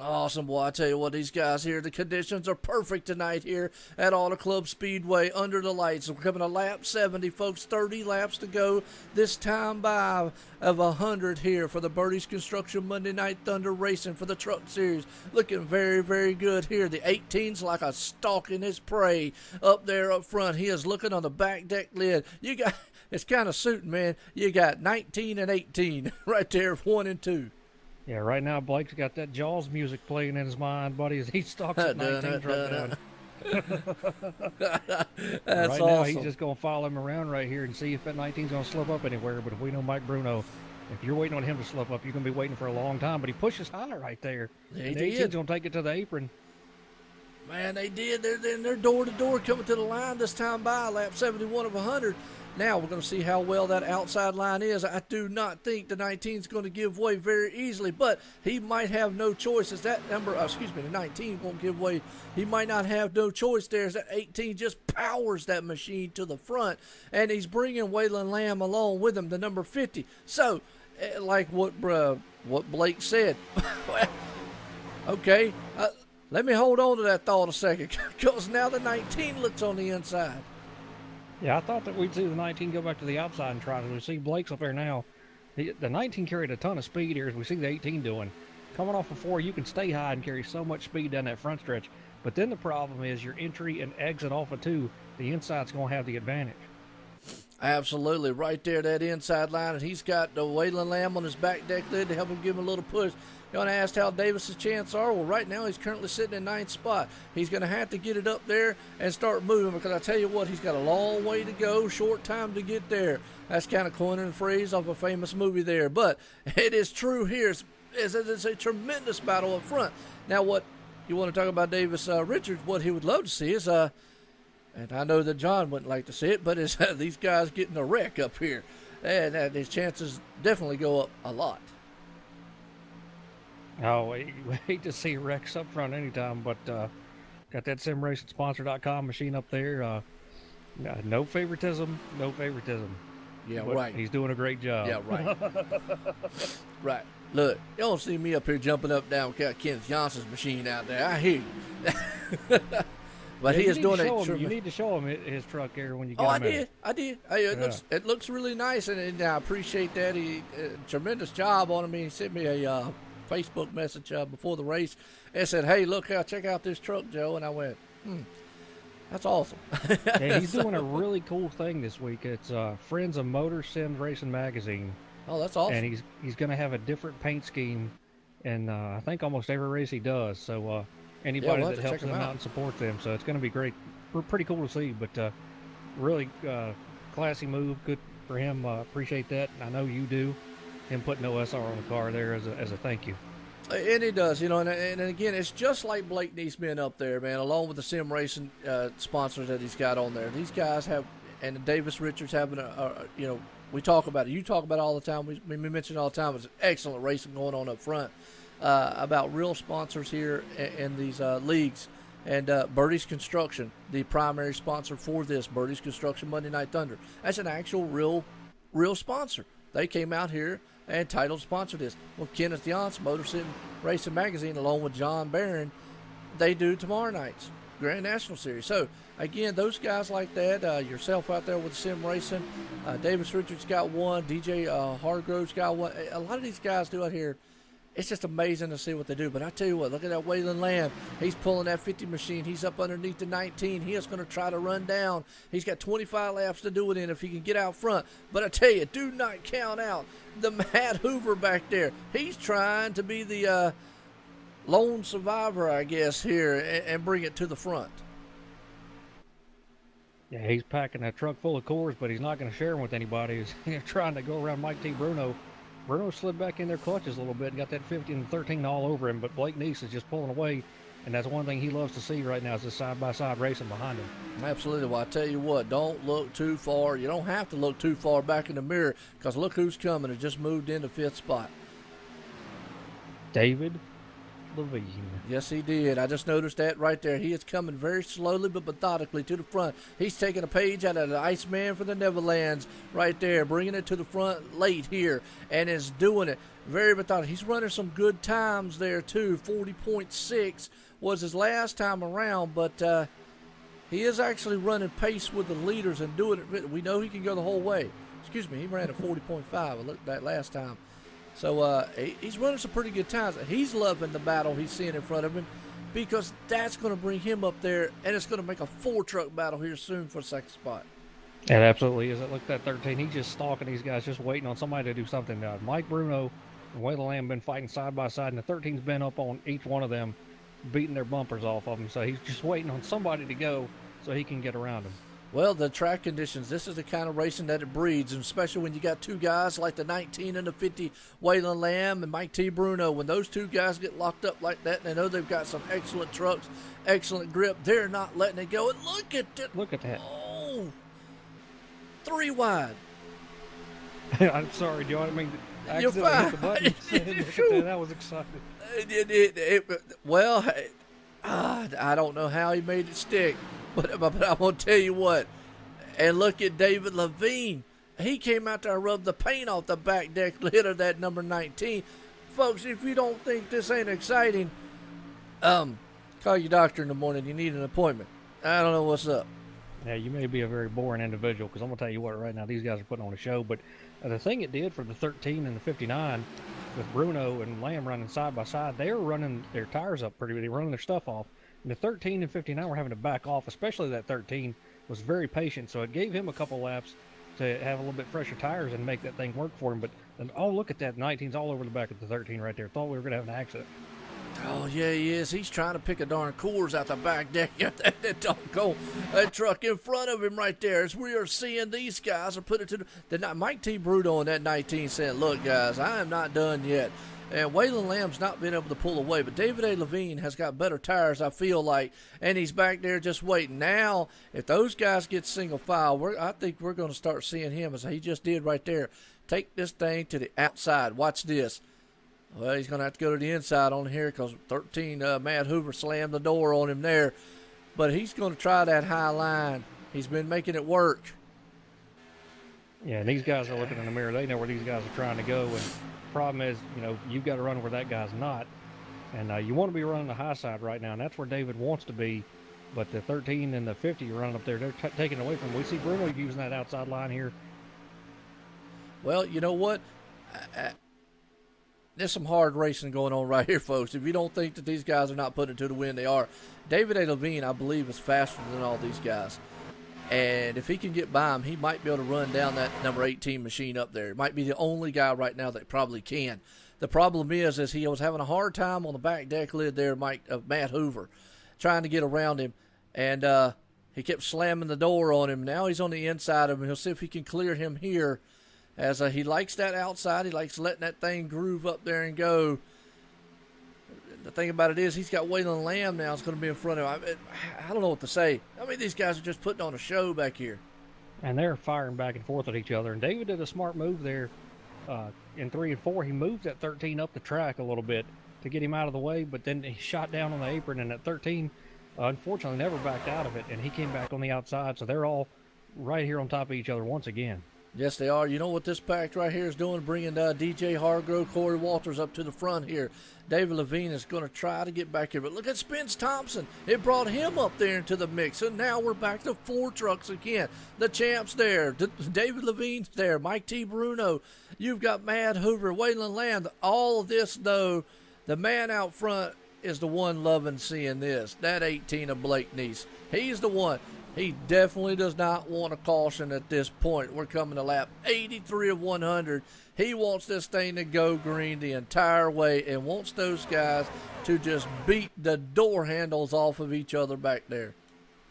Awesome, boy. I tell you what, these guys here, the conditions are perfect tonight here at Auto Club Speedway under the lights. We're coming to lap 70, folks. 30 laps to go. This time by of 100 here for the Bertie's Construction Monday Night Thunder Racing for the Truck Series. Looking very, very good here. The 18's like a stalking his prey up there up front. He is looking on the back deck lid. You got, it's kind of suiting, man. You got 19 and 18 right there, 1 and 2. Yeah, right now Blake's got that Jaws music playing in his mind, buddy, as he stalks at 19 truck down. That's right awesome. now, he's just going to follow him around right here and see if that 19's going to slip up anywhere. But if we know Mike Bruno, if you're waiting on him to slip up, you're going to be waiting for a long time. But he pushes high right there. He the did. 18's going to take it to the apron. Man, they did. They're door to door coming to the line this time by lap 71 of 100. Now we're going to see how well that outside line is. I do not think the 19 is going to give way very easily, but he might have no choice. As that number, the 19 won't give way. He might not have no choice there. As that 18 just powers that machine to the front, and he's bringing Waylon Lamb along with him, the number 50. So, like what Blake said, okay, let me hold on to that thought a second, because now the 19 looks on the inside. Yeah, I thought that we'd see the 19 go back to the outside and try to. We see Blake's up there now. The 19 carried a ton of speed here, as we see the 18 doing. Coming off of 4, you can stay high and carry so much speed down that front stretch. But then the problem is your entry and exit off of 2, the inside's going to have the advantage. Absolutely. Right there, that inside line. And he's got the Waylon Lamb on his back deck lid to help him give him a little push. You want to ask how Davis's chances are? Well, right now he's currently sitting in 9th spot. He's going to have to get it up there and start moving, because I tell you what, he's got a long way to go, short time to get there. That's kind of coining a phrase off a famous movie there. But it is true here. It's a tremendous battle up front. Now, what you want to talk about Davis Richards, what he would love to see is, and I know that John wouldn't like to see it, but it's these guys getting a wreck up here. And his chances definitely go up a lot. Oh, we hate to see wrecks up front anytime, but got that simracingsponsor.com machine up there. No favoritism, no favoritism. Yeah, but right. He's doing a great job. Yeah, right. Right. Look, you don't see me up here jumping up down with Kenneth Johnson's machine out there. I hear you. But yeah, he is doing you need to show him his truck here when you get him. I did. It looks really nice, and I appreciate that. He tremendous job on him. He sent me a Facebook message before the race and said, "Hey, look, check out this truck, Joe." And I went, that's awesome. Yeah, he's doing a really cool thing this week. It's Friends of Motor Sims Racing Magazine. Oh, that's awesome. And he's going to have a different paint scheme, and I think almost every race he does. So anybody that helps them out and supports them. So it's going to be great. Pretty cool to see, but really classy move. Good for him. Appreciate that. I know you do. Him putting OSR on the car there as a thank you. And he does, and again, it's just like Blake Neese being up there, man, along with the sim racing sponsors that he's got on there. These guys have, and Davis Richards having we talk about it. You talk about it all the time. We mention it all the time. It's excellent racing going on up front. about real sponsors here in these leagues. And Bertie's Construction, the primary sponsor for this, Bertie's Construction Monday Night Thunder. That's an actual real sponsor. They came out here and title sponsored this. Well, Kenneth Yance, Motor City Racing Magazine, along with John Barron, they do tomorrow night's Grand National Series. So, again, those guys like that, yourself out there with Sim Racing, Davis Richards got one, DJ Hargrove's got one. A lot of these guys do out here. It's just amazing to see what they do. But I tell you what, look at that Waylon Lamb. He's pulling that 50 machine. He's up underneath the 19. He is going to try to run down. He's got 25 laps to do it in if he can get out front. But I tell you, do not count out the Matt Hoover back there. He's trying to be the lone survivor, I guess, here and bring it to the front. Yeah, he's packing a truck full of cores, but he's not going to share them with anybody. He's trying to go around Mike T. Bruno. Bruno slid back in their clutches a little bit and got that 50 and 13 all over him, but Blake Neese is just pulling away, and that's one thing he loves to see right now is this side-by-side racing behind him. Absolutely. Well, I tell you what, don't look too far. You don't have to look too far back in the mirror because look who's coming. It just moved into 5th spot. David Levine. Yes, he did. I just noticed that right there. He is coming very slowly but methodically to the front. He's taking a page out of the Iceman for the Neverlands right there, bringing it to the front late here, and is doing it very methodical. He's running some good times there, too. 40.6 was his last time around, but he is actually running pace with the leaders and doing it. We know he can go the whole way. Excuse me, he ran a 40.5. I looked at that last time. So he's running some pretty good times. He's loving the battle he's seeing in front of him because that's going to bring him up there, and it's going to make a 4-truck battle here soon for 2nd spot. It absolutely is. Look at that 13. He's just stalking these guys, just waiting on somebody to do something. Mike Bruno and Waylon Lamb have been fighting side by side, and the 13's been up on each one of them, beating their bumpers off of them. So he's just waiting on somebody to go so he can get around them. Well, the track conditions, this is the kind of racing that it breeds, and especially when you got two guys like the 19 and the 50, Waylon Lamb and Mike T. Bruno. When those two guys get locked up like that, and they know they've got some excellent trucks, excellent grip, they're not letting it go. And look at that. Look at that. Oh, 3 wide. I'm sorry, Joe. I mean, I You're accidentally hit the fine. button. Look at that. That was exciting. Well, I don't know how he made it stick. But I'm going to tell you what, and look at David Levine. He came out there and rubbed the paint off the back deck lid of that number 19. Folks, if you don't think this ain't exciting, call your doctor in the morning. You need an appointment. I don't know what's up. Yeah, you may be a very boring individual because I'm going to tell you what, right now, these guys are putting on a show. But the thing it did for the 13 and the 59 with Bruno and Lamb running side by side, they were running their tires up pretty good. They were running their stuff off. And the 13 and 59 were having to back off, especially that 13 was very patient. So it gave him a couple laps to have a little bit fresher tires and make that thing work for him. But then, oh, look at that. 19's all over the back of the 13 right there. Thought we were going to have an accident. Oh, yeah, he is. He's trying to pick a darn Coors out the back deck. That truck in front of him right there. As we are seeing these guys are put it to the Mike T. Bruno in that 19 said, look, guys, I am not done yet. And Waylon Lamb's not been able to pull away, but David A. Levine has got better tires, I feel like, and he's back there just waiting. Now, if those guys get single file, I think we're going to start seeing him, as he just did right there, take this thing to the outside. Watch this. Well, he's going to have to go to the inside on here because 13, Matt Hoover slammed the door on him there. But he's going to try that high line. He's been making it work. Yeah, and these guys are looking in the mirror. They know where these guys are trying to go, and problem is, you've got to run where that guy's not, and you want to be running the high side right now, and that's where David wants to be. But the 13 and the 50 are running up there. They're taking away from him. We see Bruno using that outside line here. Well, you know what? There's some hard racing going on right here, folks. If you don't think that these guys are not putting it to the wind, they are. David A. Levine, I believe, is faster than all these guys. And if he can get by him, he might be able to run down that number 18 machine up there. It might be the only guy right now that probably can. The problem is he was having a hard time on the back deck lid there, Matt Hoover, trying to get around him. And he kept slamming the door on him. Now he's on the inside of him. He'll see if he can clear him here, as he likes that outside. He likes letting that thing groove up there and go. The thing about it is he's got Waylon Lamb now. It's going to be in front of him. I don't know what to say. I mean, these guys are just putting on a show back here. And they're firing back and forth at each other. And David did a smart move there in 3 and 4. He moved that 13 up the track a little bit to get him out of the way, but then he shot down on the apron, and at 13, unfortunately never backed out of it, and he came back on the outside, so they're all right here on top of each other once again. Yes, they are. You know what this pack right here is doing? Bringing DJ Hargrove, Corey Walters up to the front here. David Levine is going to try to get back here. But look at Spence Thompson. It brought him up there into the mix. And now we're back to 4 trucks again. The champ's there. David Levine's there. Mike T. Bruno. You've got Mad Hoover, Waylon Lamb. All of this, though, the man out front is the one loving seeing this. That 18 of Blake Neese. He's the one. He definitely does not want a caution at this point. We're coming to lap 83 of 100. He wants this thing to go green the entire way and wants those guys to just beat the door handles off of each other back there.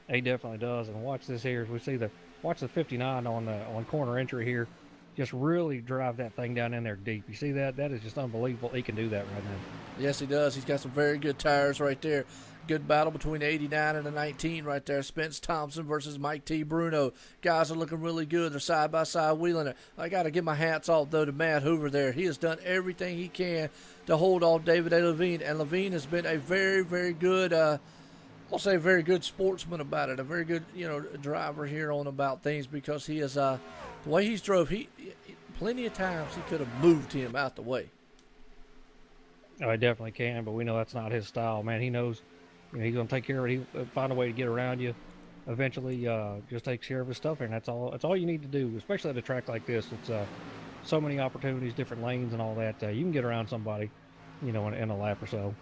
He definitely does. And watch this here as we see watch the 59 on corner entry here. Just really drive that thing down in there deep. You see that? That is just unbelievable. He can do that right now. Yes, he does. He's got some very good tires right there. Good battle between the 89 and the 19 right there. Spence Thompson versus Mike T. Bruno. Guys are looking really good. They're side-by-side wheeling it. I got to give my hats off, though, to Matt Hoover there. He has done everything he can to hold off David A. Levine. And Levine has been a very, very good, I'll say a very good sportsman about it. A very good, driver here on about things because he is, the way he's drove, he plenty of times he could have moved him out the way. Oh, he definitely can, but we know that's not his style, man. He knows he's going to take care of it. He'll find a way to get around you. Eventually, just takes care of his stuff, and that's all you need to do, especially at a track like this. It's so many opportunities, different lanes, and all that. You can get around somebody, in a lap or so.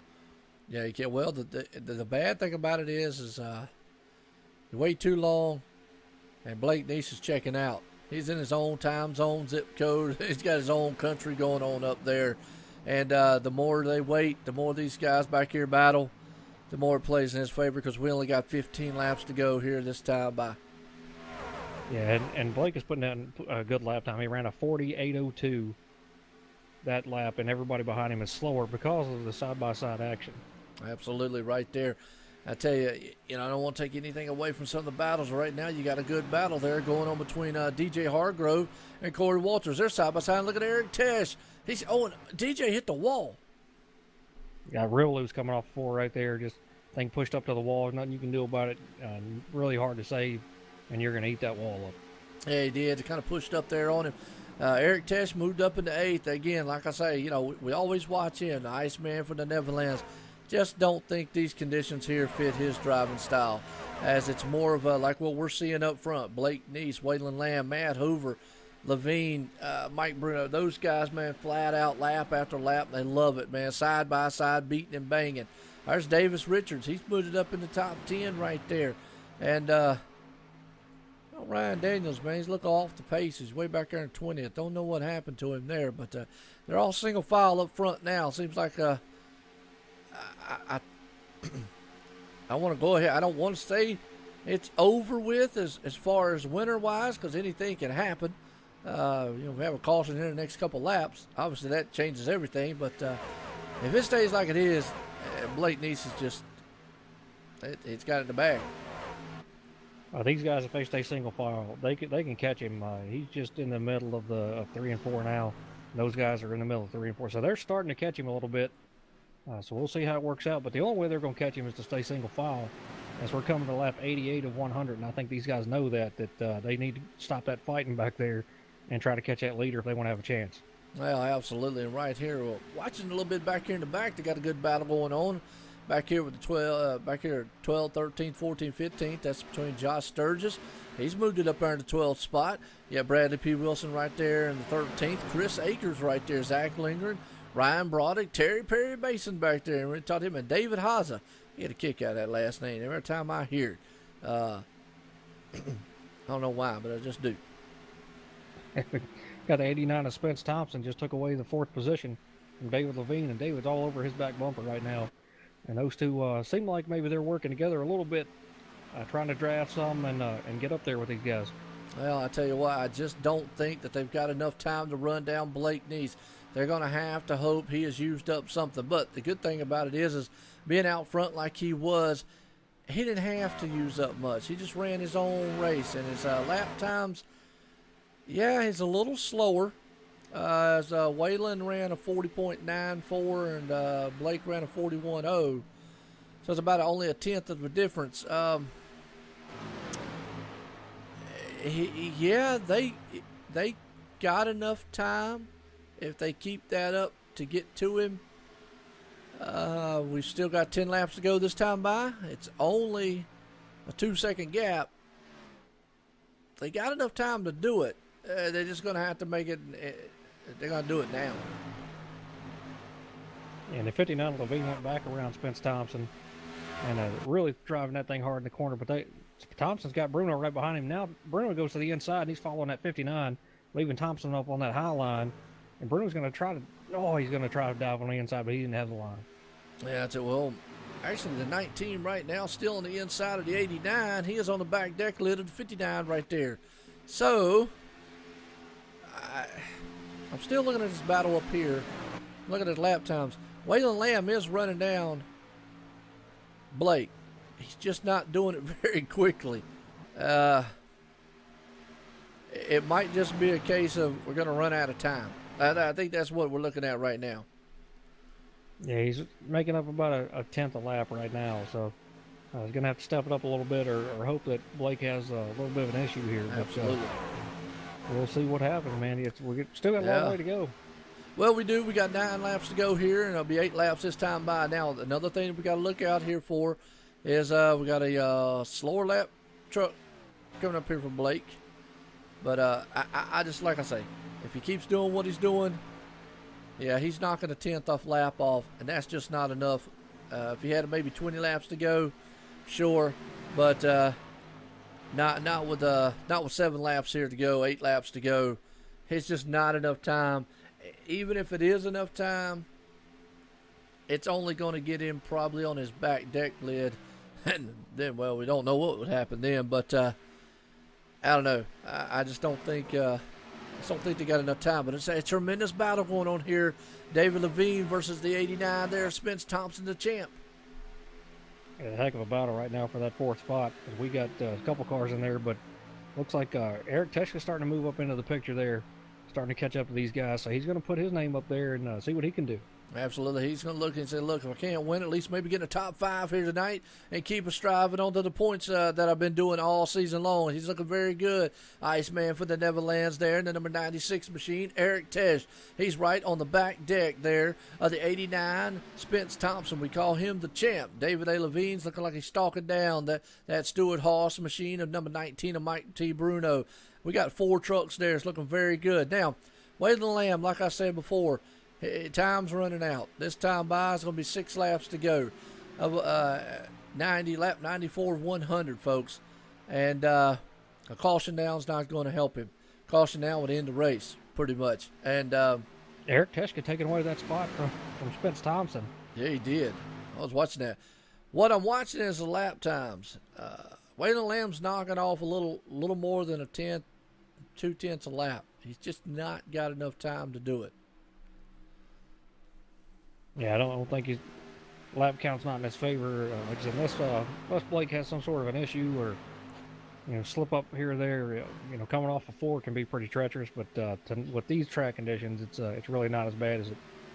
Yeah, you can. Well, the bad thing about it is you wait too long, and Blake Neese is checking out. He's in his own time zone, zip code. He's got his own country going on up there. And the more they wait, the more these guys back here battle, the more it plays in his favor because we only got 15 laps to go here this time by. Yeah, and Blake is putting down a good lap time. He ran a 48.02 that lap, and everybody behind him is slower because of the side-by-side action. Absolutely, right there. I tell you, I don't want to take anything away from some of the battles. Right now, you got a good battle there going on between DJ Hargrove and Corey Walters. They're side by side. Look at Eric Tesh. And DJ hit the wall. Got real loose coming off 4 right there. Just thing pushed up to the wall. Nothing you can do about it. Really hard to save, and you're going to eat that wall up. Yeah, he did. It kind of pushed up there on him. Eric Tesh moved up into 8th. Again, like I say, we always watch him, the Iceman from the Netherlands. Just don't think these conditions here fit his driving style, as it's more of a like what we're seeing up front. Blake Neese, Waylon Lamb, Matt Hoover, Levine, Mike Bruno. Those guys, man, flat out lap after lap. They love it, man. Side by side, beating and banging. There's Davis Richards. He's moved it up in the top 10 right there. And Ryan Daniels, man, he's looking off the pace. He's way back there in 20th. Don't know what happened to him there, but they're all single file up front now. Seems like I want to go ahead. I don't want to say it's over with as far as winter-wise because anything can happen. We have a caution here in the next couple laps. Obviously, that changes everything. But if it stays like it is, Blake Neese is just it's got it in the bag. These guys, if they stay single file, they can catch him. He's just in the middle of 3 and 4 now. Those guys are in the middle of 3 and 4, so they're starting to catch him a little bit. So we'll see how it works out. But the only way they're going to catch him is to stay single file as we're coming to lap 88 of 100. And I think these guys know that they need to stop that fighting back there and try to catch that leader if they want to have a chance. Well, absolutely. And right here, watching a little bit back here in the back, they got a good battle going on. Back here with the 12, 13, 14, 15. That's between Josh Sturgis. He's moved it up there in the 12th spot. Yeah, Bradley P. Wilson right there in the 13th. Chris Akers right there. Zach Lindgren. Ryan Broderick, Terry Perry Mason back there. And we talked to him. And David Haza. He had a kick out of that last name every time I hear it. I don't know why, but I just do. Got the 89 of Spence Thompson. Just took away the 4th position from David Levine. And David's all over his back bumper right now. And those two seem like maybe they're working together a little bit, trying to draft some and get up there with these guys. Well, I tell you what, I just don't think that they've got enough time to run down Blake Neese. They're going to have to hope he has used up something. But the good thing about it is being out front like he was, he didn't have to use up much. He just ran his own race. And his lap times, yeah, he's a little slower. as Waylon ran a 40.94 and Blake ran a 41.0. So it's about only a tenth of a difference. Yeah, they got enough time if they keep that up to get to him. We've still got 10 laps to go this time by. It's only a 2-second gap. They got enough time to do it. They're just going to have to make it. They're going to do it now. And the 59 Levine went back around Spence Thompson and really driving that thing hard in the corner. But Thompson's got Bruno right behind him. Now Bruno goes to the inside and he's following that 59, leaving Thompson up on that high line. And Bruno's going to try to, he's going to try to dive on the inside, but he didn't have the line. Yeah, that's it. Well, actually the 19 right now still on the inside of the 89. He is on the back deck lid of the 59 right there. So, I'm still looking at this battle up here. Looking at lap times. Waylon Lamb is running down Blake. He's just not doing it very quickly. It might just be a case of we're going to run out of time. I think that's what we're looking at right now. Yeah, he's making up about a tenth a lap right now, so he's going to have to step it up a little bit or hope that Blake has a little bit of an issue here. Absolutely. But, we'll see what happens, man. We still got a long way to go. Well, we do. We got 9 laps to go here, and it'll be 8 laps this time by. Now, another thing we got to look out here for is we got a slower lap truck coming up here for Blake. But I just, like I say, if he keeps doing what he's doing, yeah, he's knocking a 10th off lap off, and that's just not enough. If he had maybe 20 laps to go, sure, but not with 7 laps here to go, 8 laps to go. It's just not enough time. Even if it is enough time, it's only going to get him probably on his back deck lid, and then, well, we don't know what would happen then. But I don't know. I just don't think. I don't think they got enough time, but it's a tremendous battle going on here. David Levine versus the 89 there. Spence Thompson, the champ. A heck of a battle right now for that 4th spot. We got a couple cars in there, but looks like Eric Teschka's starting to move up into the picture there, starting to catch up to these guys. So he's going to put his name up there and see what he can do. Absolutely. He's going to look and say, look, if I can't win, at least maybe get in the top 5 here tonight and keep us striving on to the points that I've been doing all season long. He's looking very good. Iceman for the Neverlands there. And the number 96 machine, Eric Tesch. He's right on the back deck there of the 89, Spence Thompson. We call him the champ. David A. Levine's looking like he's stalking down that Stuart Haas machine of number 19 of Mike T. Bruno. We got 4 trucks there. It's looking very good. Now, Waylon Lamb, like I said before, time's running out. This time by is going to be 6 laps to go. Lap 94 of 100, folks. And a caution down is not going to help him. Caution down would end the race, pretty much. And Eric Teschka taking away that spot from Spence Thompson. Yeah, he did. I was watching that. What I'm watching is the lap times. Waylon Lamb's knocking off a little more than a 10th, 2/10 a lap. He's just not got enough time to do it. Yeah, I don't think his lap count's not in his favor. Like I said, unless Blake has some sort of an issue or slip up here or there, coming off a 4 can be pretty treacherous. But with these track conditions, it's really not as bad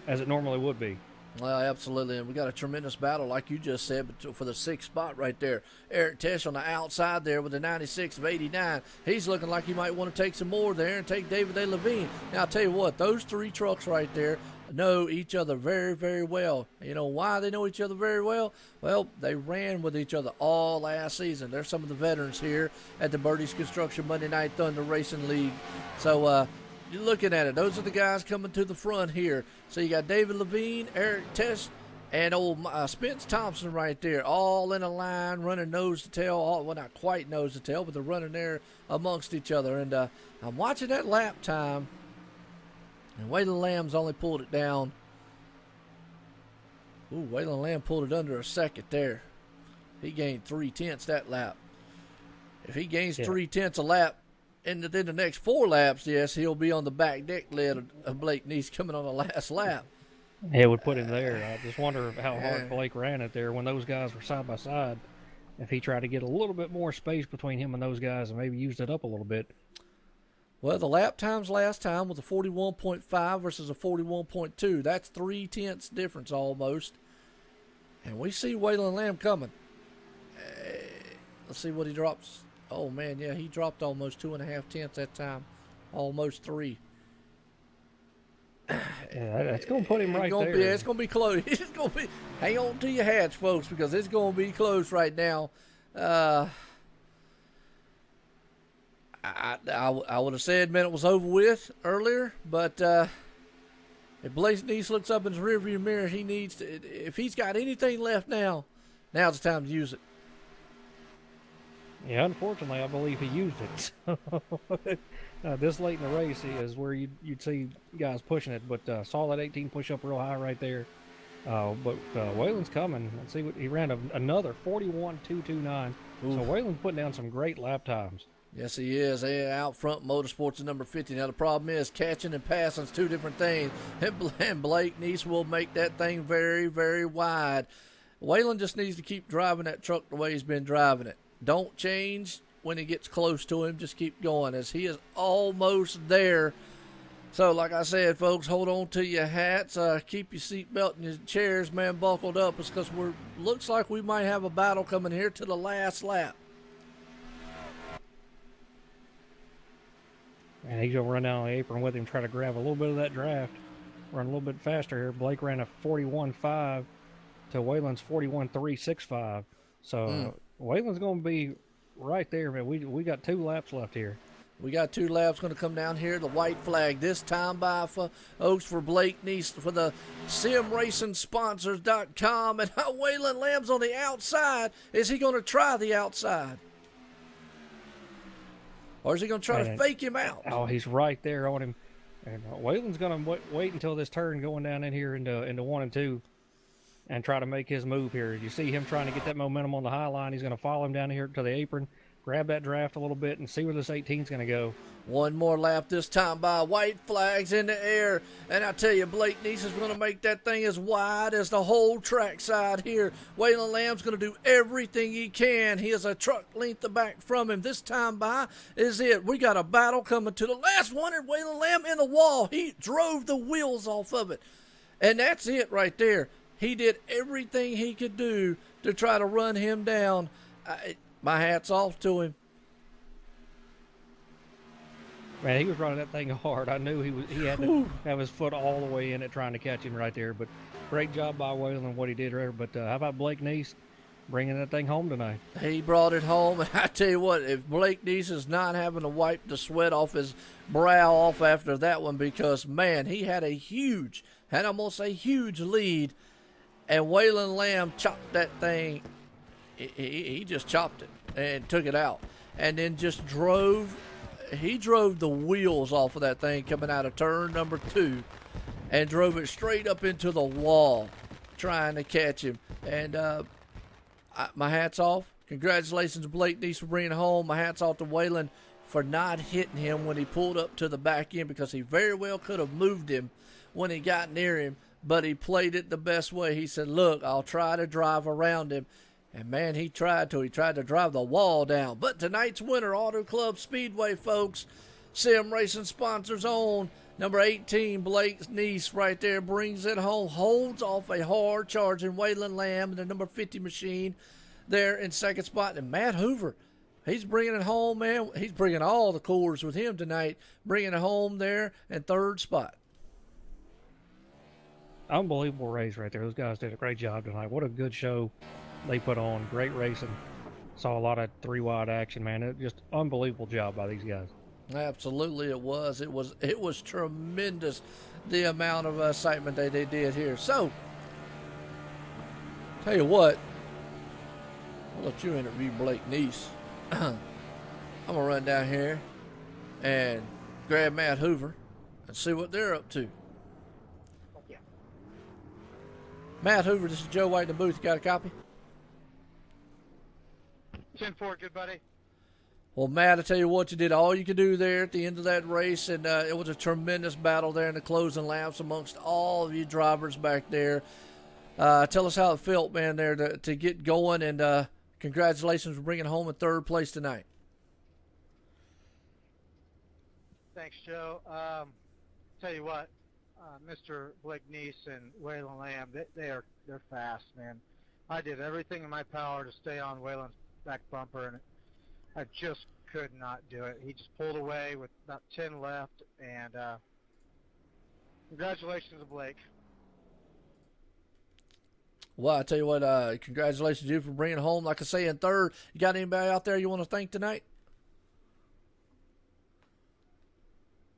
as it normally would be. Well, absolutely, and we got a tremendous battle, like you just said, for the 6th spot right there. Eric Tesch on the outside there with the 96 of 89. He's looking like he might want to take some more there and take David A. Levine. Now, I'll tell you what, those 3 trucks right there know each other very, very well. You know why they know each other very well? Well, they ran with each other all last season. They're some of the veterans here at the Bertie's Construction Monday Night Thunder Racing League. So, you're looking at it. Those are the guys coming to the front here. So you got David Levine, Eric Tesch, and old Spence Thompson right there, all in a line, running nose to tail. Well, not quite nose to tail, but they're running there amongst each other. And I'm watching that lap time, and Waylon Lamb's only pulled it down. Ooh, Waylon Lamb pulled it under a second there. He gained 3/10 that lap. If he gains 3/10 a lap, and then the next 4 laps, yes, he'll be on the back deck lid of Blake Neese coming on the last lap. Yeah, it would put him there. I just wonder how hard Blake ran it there when those guys were side by side. If he tried to get a little bit more space between him and those guys and maybe used it up a little bit. Well, the lap times last time was a 41.5 versus a 41.2. That's 0.3 difference almost. And we see Waylon Lamb coming. Let's see what he drops. Oh, man, yeah, he dropped almost 2.5 tenths that time. Almost 3. Yeah, that's going to put him right there. It's going to be close. It's going to be. Hang on to your hats, folks, because it's going to be close right now. I would have said, man, it was over with earlier, but if Blake Nice looks up in his rearview mirror, he needs to. If he's got anything left now, now's the time to use it. Yeah, unfortunately, I believe he used it. This late in the race is where you'd see guys pushing it, but saw that 18 push up real high right there. But Waylon's coming. Let's see what he ran another 41.229. So Waylon's putting down some great lap times. Yes, he is. Out front, Motorsports is number 50. Now, the problem is catching and passing is two different things. And Blake Nice will make that thing very, very wide. Waylon just needs to keep driving that truck the way he's been driving it. Don't change when he gets close to him. Just keep going as he is almost there. So, like I said, folks, hold on to your hats. Keep your seatbelt and your chairs, man, buckled up. It's because looks like we might have a battle coming here to the last lap. And he's going to run down the apron with him, try to grab a little bit of that draft. Run a little bit faster here. Blake ran a 41.5 to Waylon's 41.365. So Waylon's going to be right there, man. We got 2 laps left here. We got 2 laps going to come down here. The white flag this time by Oaks for Blake Nice for the simracingsponsors.com. And Waylon Lamb's on the outside. Is he going to try the outside? Or is he going to try to fake him out? Oh, he's right there on him. And Waylon's going to wait until this turn going down in here into 1 and 2 and try to make his move here. You see him trying to get that momentum on the high line. He's going to follow him down here to the apron, grab that draft a little bit, and see where this 18's going to go. One more lap this time by white flags in the air. And I tell you, Blake Nice is going to make that thing as wide as the whole trackside here. Waylon Lamb's going to do everything he can. He is a truck length back from him. This time by is it. We got a battle coming to the last one, and Waylon Lamb in the wall. He drove the wheels off of it. And that's it right there. He did everything he could do to try to run him down. My hat's off to him. Man, he was running that thing hard. I knew he had to have his foot all the way in it trying to catch him right there. But great job by Waylon, what he did there. But how about Blake Nice bringing that thing home tonight? He brought it home. And I tell you what, if Blake Nice is not having to wipe the sweat off his brow off after that one, because, man, he had almost a huge lead. And Waylon Lamb chopped that thing. He just chopped it and took it out. And then just drove the wheels off of that thing coming out of turn number 2 and drove it straight up into the wall trying to catch him. And my hat's off. Congratulations to Blake Nice for bringing it home. My hat's off to Waylon for not hitting him when he pulled up to the back end, because he very well could have moved him when he got near him, but he played it the best way. He said, look, I'll try to drive around him. And, man, he tried to drive the wall down. But tonight's winner, Auto Club Speedway, folks, Sim Racing Sponsors own, number 18, Blake Nice right there, brings it home, holds off a hard-charging Waylon Lamb in the number 50 machine there in second spot. And Matt Hoover, he's bringing it home, man. He's bringing all the Coors with him tonight, bringing it home there in third spot. Unbelievable race right there. Those guys did a great job tonight. What a good show they put on. Great racing. Saw a lot of 3-wide action, man. It just unbelievable job by these guys. Absolutely, it was. It was tremendous, the amount of excitement they did here. So, tell you what, I'll let you interview Blake Nice. I'm gonna run down here and grab Matt Hoover and see what they're up to. Matt Hoover, this is Joe White in the booth. You got a copy? 10-4, good buddy. Well, Matt, I tell you what, you did all you could do there at the end of that race, and it was a tremendous battle there in the closing laps amongst all of you drivers back there. Tell us how it felt, man, there to get going, and congratulations for bringing home in third place tonight. Thanks, Joe. Tell you what, Mr. Blake Neese and Waylon Lamb, they're fast, man. I did everything in my power to stay on Waylon's back bumper, and I just could not do it. He just pulled away with about 10 left, and congratulations to Blake. Well, I tell you what, congratulations to you for bringing it home. Like I say, in third, you got anybody out there you want to thank tonight?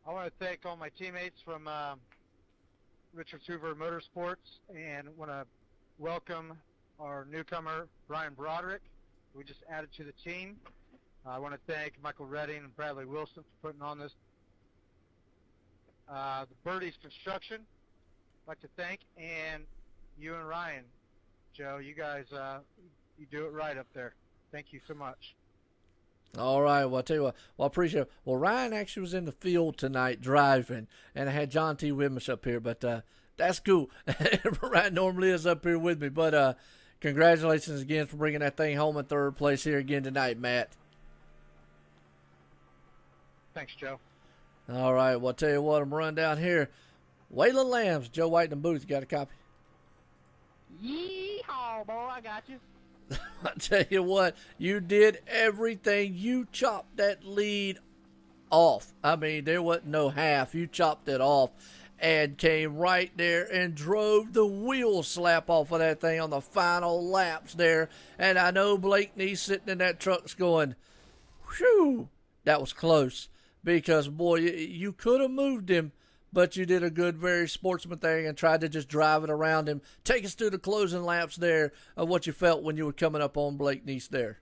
I want to thank all my teammates from Richard Hoover Motorsports, and want to welcome our newcomer, Brian Broderick, who we just added to the team. I want to thank Michael Redding and Bradley Wilson for putting on this. The Bertie's Construction, I'd like to thank, and you and Ryan. Joe, you guys, you do it right up there. Thank you so much. All right. Well, I'll tell you what. Well, I appreciate it. Well, Ryan actually was in the field tonight driving, and I had John T. Wimmish up here, but that's cool. Ryan normally is up here with me, but congratulations again for bringing that thing home in third place here again tonight, Matt. Thanks, Joe. All right. Well, I'll tell you what. I'm going to run down here. Waylon Lambs, Joe White in the booth. You got a copy? Yeehaw, boy, I got you. I tell you what, you did everything. You chopped that lead off. I mean, there wasn't no half. You chopped it off and came right there and drove the wheel slap off of that thing on the final laps there. And I know Blake Neese sitting in that truck's going, whew, that was close. Because, boy, you could have moved him, but you did a good, very sportsman thing and tried to just drive it around him. Take us through the closing laps there of what you felt when you were coming up on Blake Neese there.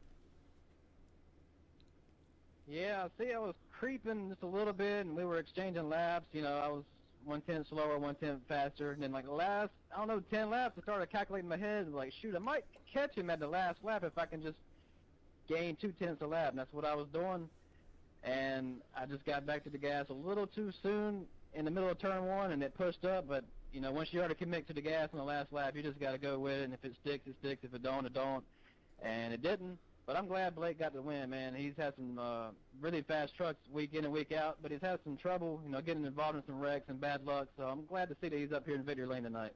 Yeah, see, I was creeping just a little bit, and we were exchanging laps. You know, I was 1/10 slower, 1/10 faster. And then, like, the last, 10 laps, I started calculating in my head, and like, shoot, I might catch him at the last lap if I can just gain 2/10 a lap. And that's what I was doing. And I just got back to the gas a little too soon in the middle of turn one, and it pushed up. But, you know, once you already commit to the gas on the last lap, you just got to go with it. And if it sticks, it sticks. If it don't, it don't. And it didn't. But I'm glad Blake got the win, man. He's had some really fast trucks week in and week out, but he's had some trouble, you know, getting involved in some wrecks and bad luck. So I'm glad to see that he's up here in victory lane tonight.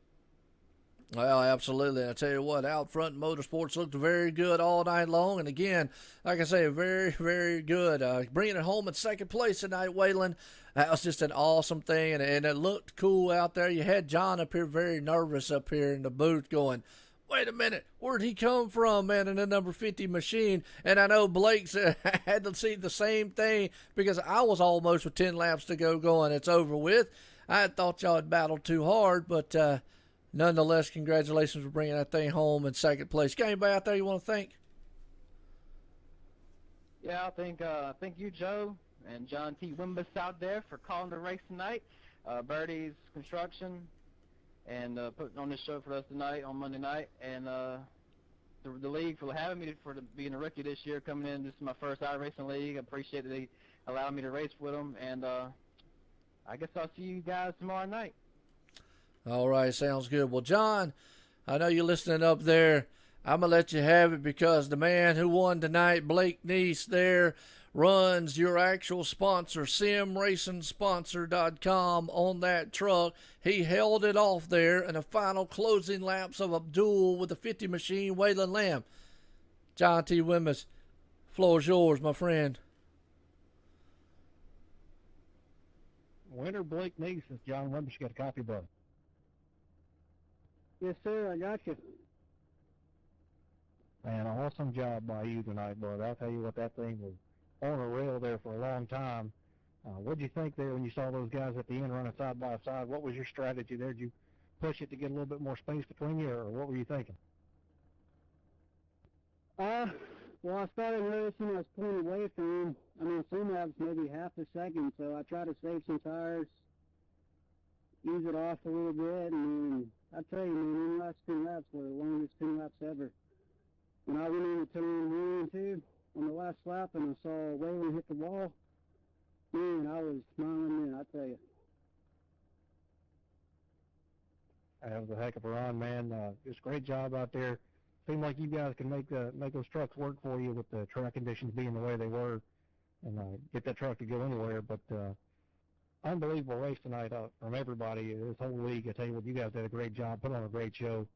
Well, absolutely. I tell you what, Out Front Motorsports looked very good all night long. And again, like I say, very, very good. Bringing it home in second place tonight, Waylon. That was just an awesome thing. And it looked cool out there. You had John up here very nervous up here in the booth going, wait a minute, where'd he come from, man, in the number 50 machine? And I know Blake's had to see the same thing because I was almost with 10 laps to go going, it's over with. I thought y'all had battled too hard, but nonetheless, congratulations for bringing that thing home in second place. Got anybody out there you want to thank? Yeah, I think you, Joe, and John T. Wimbus out there for calling the race tonight. Bertie's Construction, and putting on this show for us tonight on Monday night. And the league for having me for being a rookie this year, coming in. This is my first iRacing league. I appreciate that they allowed me to race with them. And I guess I'll see you guys tomorrow night. All right, sounds good. Well, John, I know you're listening up there. I'm going to let you have it because the man who won tonight, Blake Neese, there runs your actual sponsor, simracingsponsor.com, on that truck. He held it off there in the final closing laps of a duel with the 50 machine, Waylon Lamb. John T. Wimmis, floor's yours, my friend. Winner Blake Neese, John Wimbish, got a copy, brother. Yes, sir, I got you. Man, awesome job by you tonight, brother. I'll tell you what, that thing was on a rail there for a long time. What did you think there when you saw those guys at the end running side by side? What was your strategy there? Did you push it to get a little bit more space between you, or what were you thinking? Well, I started noticing I was pulling away from him. I mean, some laps maybe half a second, so I tried to save some tires, ease it off a little bit, and I tell you, man, the last 10 laps were the longest 10 laps ever. When I went into turn 1 and 2 on the last lap and I saw Waylon hit the wall, man, I was smiling then, I tell you. That was a heck of a run, man. Just great job out there. Seemed like you guys can make those trucks work for you with the track conditions being the way they were, and get that truck to go anywhere. But unbelievable race tonight from everybody. This whole league, I tell you what, you guys did a great job, put on a great show.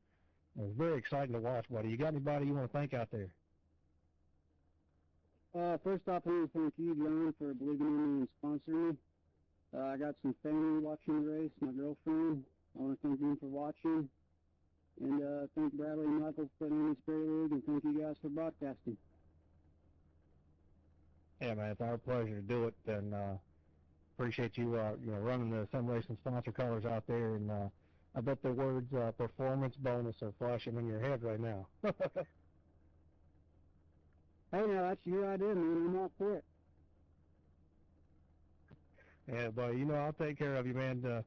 It was very exciting to watch, buddy. You got anybody you want to thank out there? First off, I want to thank you, John, for believing in me and sponsoring me. I got some family watching the race, my girlfriend. I want to thank them for watching. And thank Bradley and Michael for putting on this great league, and thank you guys for broadcasting. Yeah, man, it's our pleasure to do it, and appreciate you, running the Sim Racing sponsor colors out there, and I bet the words performance bonus are flashing in your head right now. Hey, now, that's your idea, man. I'm all for it. Yeah, buddy, I'll take care of you, man.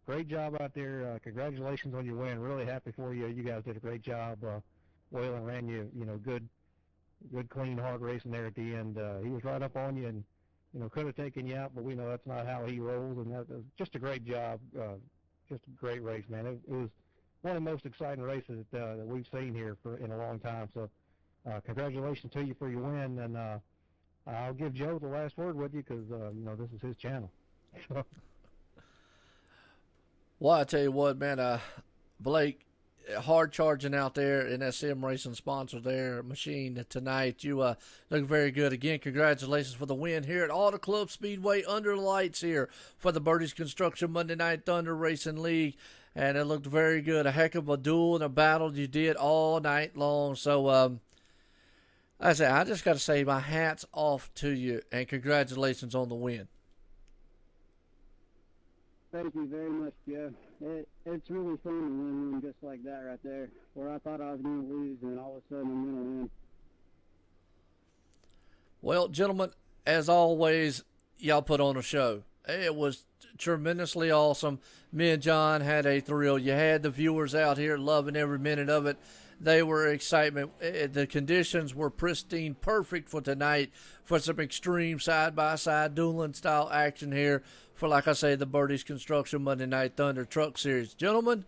Great job out there. Congratulations on your win. Really happy for you. You guys did a great job. Waylon ran you, good, clean, hard racing there at the end. He was right up on you and, could have taken you out, but we know that's not how he rolls, and that was just a great job. Just a great race, man. It was one of the most exciting races that we've seen here in a long time. So congratulations to you for your win, and I'll give Joe the last word with you because, this is his channel. Well, I tell you what, man, Blake, hard charging out there in that Sim Racing sponsor there machine tonight. You look very good. Again, congratulations for the win here at Auto Club Speedway under the lights here for the Bertie's Construction Monday Night Thunder Racing League. And it looked very good. A heck of a duel and a battle you did all night long. So, I just got to say my hat's off to you and congratulations on the win. Thank you very much, Joe. It's really fun to win one just like that right there, where I thought I was going to lose, and all of a sudden I'm going to win. Well, gentlemen, as always, y'all put on a show. It was tremendously awesome. Me and John had a thrill. You had the viewers out here loving every minute of it. They were excitement. The conditions were pristine, perfect for tonight for some extreme side-by-side dueling style action here for, like I say, the Bertie's Construction Monday Night Thunder Truck Series. Gentlemen,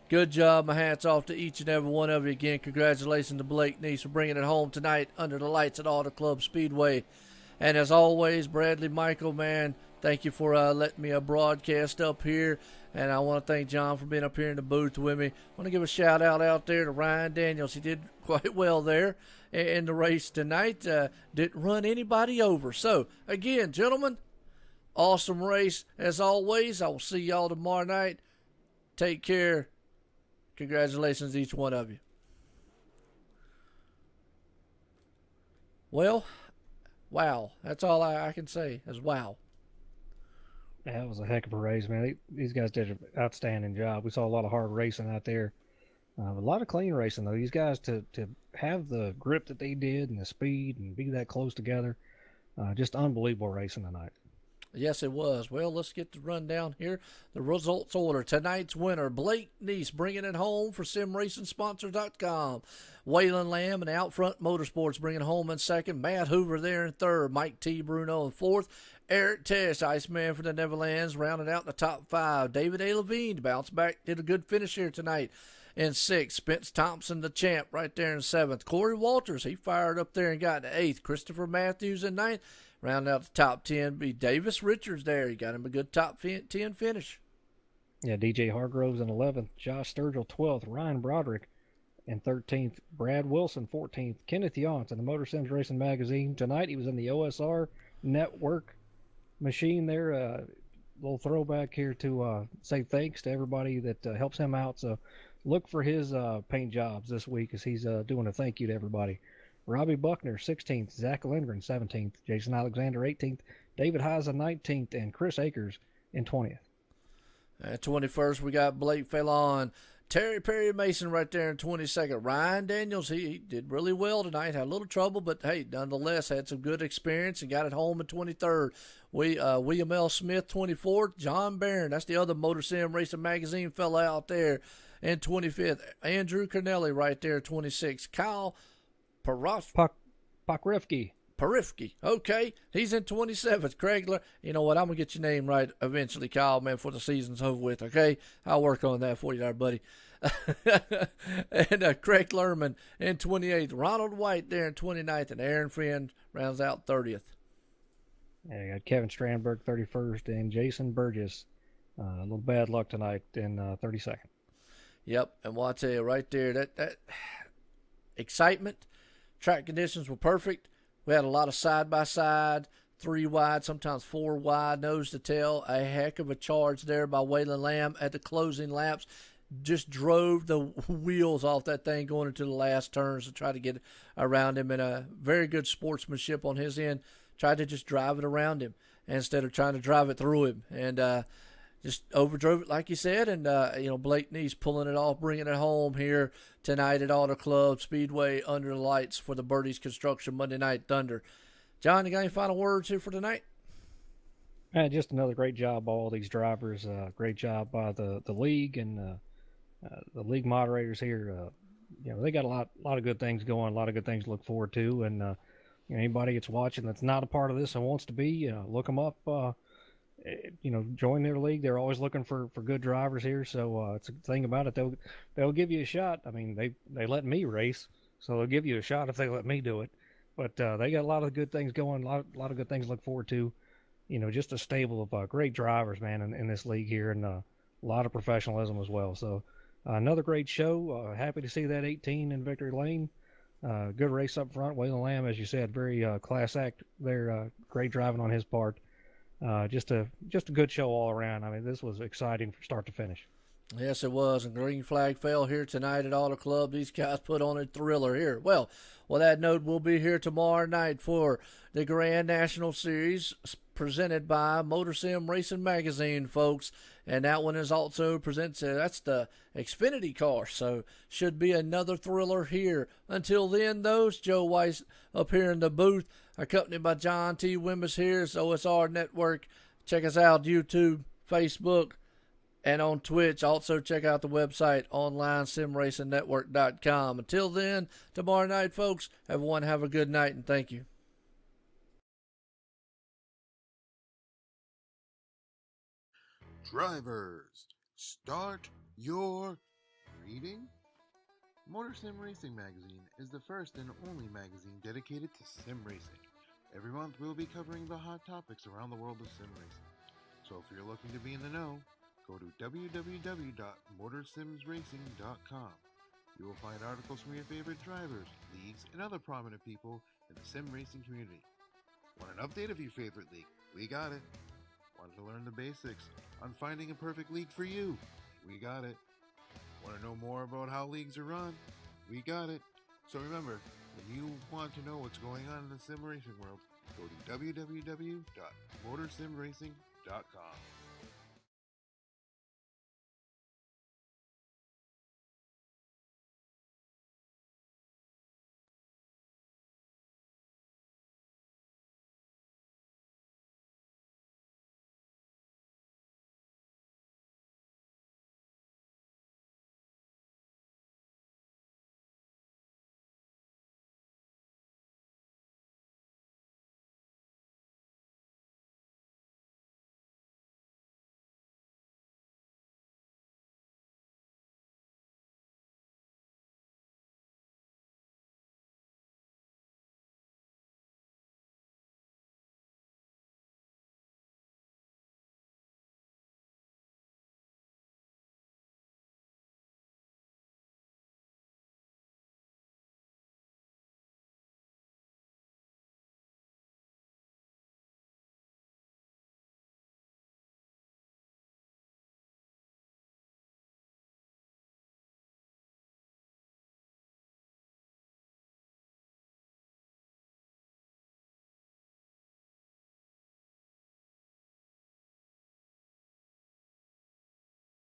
good job. My hat's off to each and every one of you. Again, congratulations to Blake Neese for bringing it home tonight under the lights at Auto Club Speedway. And as always, Bradley Michael, man, thank you for letting me broadcast up here. And I want to thank John for being up here in the booth with me. I want to give a shout out there to Ryan Daniels. He did quite well there in the race tonight. Didn't run anybody over. So, again, gentlemen, awesome race. As always, I will see y'all tomorrow night. Take care. Congratulations to each one of you. Well, wow. That's all I can say is wow. Yeah, it was a heck of a race, man. These guys did an outstanding job. We saw a lot of hard racing out there. A lot of clean racing, though. These guys, to have the grip that they did and the speed and be that close together, just unbelievable racing tonight. Yes, it was. Well, let's get the rundown here. The results order. Tonight's winner, Blake Neese, bringing it home for simracingsponsor.com. Waylon Lamb and Outfront Motorsports bringing it home in second. Matt Hoover there in third. Mike T. Bruno in fourth. Eric Tesh, Iceman for the Neverlands, rounded out in the top five. David A. Levine bounced back, did a good finish here tonight in sixth. Spence Thompson, the champ, right there in seventh. Corey Walters, he fired up there and got to eighth. Christopher Matthews in ninth. Rounding out the top 10 be Davis Richards there. He got him a good top 10 finish. Yeah, DJ Hargroves in 11th. Josh Sturgill 12th. Ryan Broderick in 13th. Brad Wilson 14th. Kenneth Yance in the Motor Sims Racing Magazine. Tonight he was in the OSR Network machine there. A little throwback here to say thanks to everybody that helps him out. So look for his paint jobs this week as he's doing a thank you to everybody. Robbie Buckner, 16th. Zach Lindgren, 17th. Jason Alexander, 18th. David Heisen, 19th. And Chris Akers in 20th. At 21st, we got Blake Fallon. Terry Perry Mason right there in 22nd. Ryan Daniels, he did really well tonight. Had a little trouble, but, hey, nonetheless, had some good experience and got it home in 23rd. William L. Smith, 24th. John Barron, that's the other Motor Sim Racing Magazine fella out there in 25th. Andrew Cornelli right there, 26th. Kyle Pokrifke. Okay. He's in 27th. Craig, you know what? I'm going to get your name right eventually, Kyle, man, before the season's over with, okay? I'll work on that for you there, buddy. And Craig Lerman in 28th. Ronald White there in 29th. And Aaron Friend rounds out 30th. Yeah, you got Kevin Strandberg 31st and Jason Burgess. A little bad luck tonight in 32nd. Yep, and well, I'll tell you right there, that excitement, track conditions were perfect. We had a lot of side-by-side, 3 wide, sometimes 4 wide, nose to tail. A heck of a charge there by Waylon Lamb at the closing laps. Just drove the wheels off that thing going into the last turns to try to get around him, and a very good sportsmanship on his end. Tried to just drive it around him instead of trying to drive it through him, and just overdrove it like you said. And Blake Neese pulling it off, bringing it home here tonight at Auto Club Speedway under the lights for the Bertie's Construction Monday Night Thunder. John, you got any final words here for tonight? Just another great job by all these drivers. Great job by the league and the league moderators here. They got a lot of good things going, a lot of good things to look forward to. And anybody that's watching that's not a part of this and wants to be, look them up. Join their league. They're always looking for good drivers here. So it's a thing about it. They'll give you a shot. I mean, they let me race, so they'll give you a shot if they let me do it. But they got a lot of good things going, a lot of good things to look forward to. Just a stable of great drivers, man, in this league here, and a lot of professionalism as well. So another great show. Happy to see that 18 in victory lane. Good race up front. Waylon Lamb, as you said, very class act there. Great driving on his part. Just a good show all around. I mean, this was exciting from start to finish. Yes, it was. And green flag fell here tonight at Auto Club. These guys put on a thriller here. Well, that note, we'll be here tomorrow night for the Grand National Series presented by Motor Sim Racing Magazine, folks. And that one is also presented. That's the Xfinity car. So should be another thriller here. Until then, though, it's Joe Weiss up here in the booth, accompanied by John T. Wimmis here. It's OSR Network. Check us out, YouTube, Facebook, and on Twitch. Also check out the website, online simracingnetwork.com. Until then, tomorrow night, folks, everyone have a good night, and thank you. Drivers, start your reading. Motor Sim Racing Magazine is the first and only magazine dedicated to sim racing. Every month we'll be covering the hot topics around the world of sim racing. So if you're looking to be in the know, go to www.motorsimsracing.com. You will find articles from your favorite drivers, leagues, and other prominent people in the sim racing community. Want an update of your favorite league? We got it. Want to learn the basics on finding a perfect league for you? We got it. Want to know more about how leagues are run? We got it. So remember, when you want to know what's going on in the sim racing world, go to www.motorsimracing.com.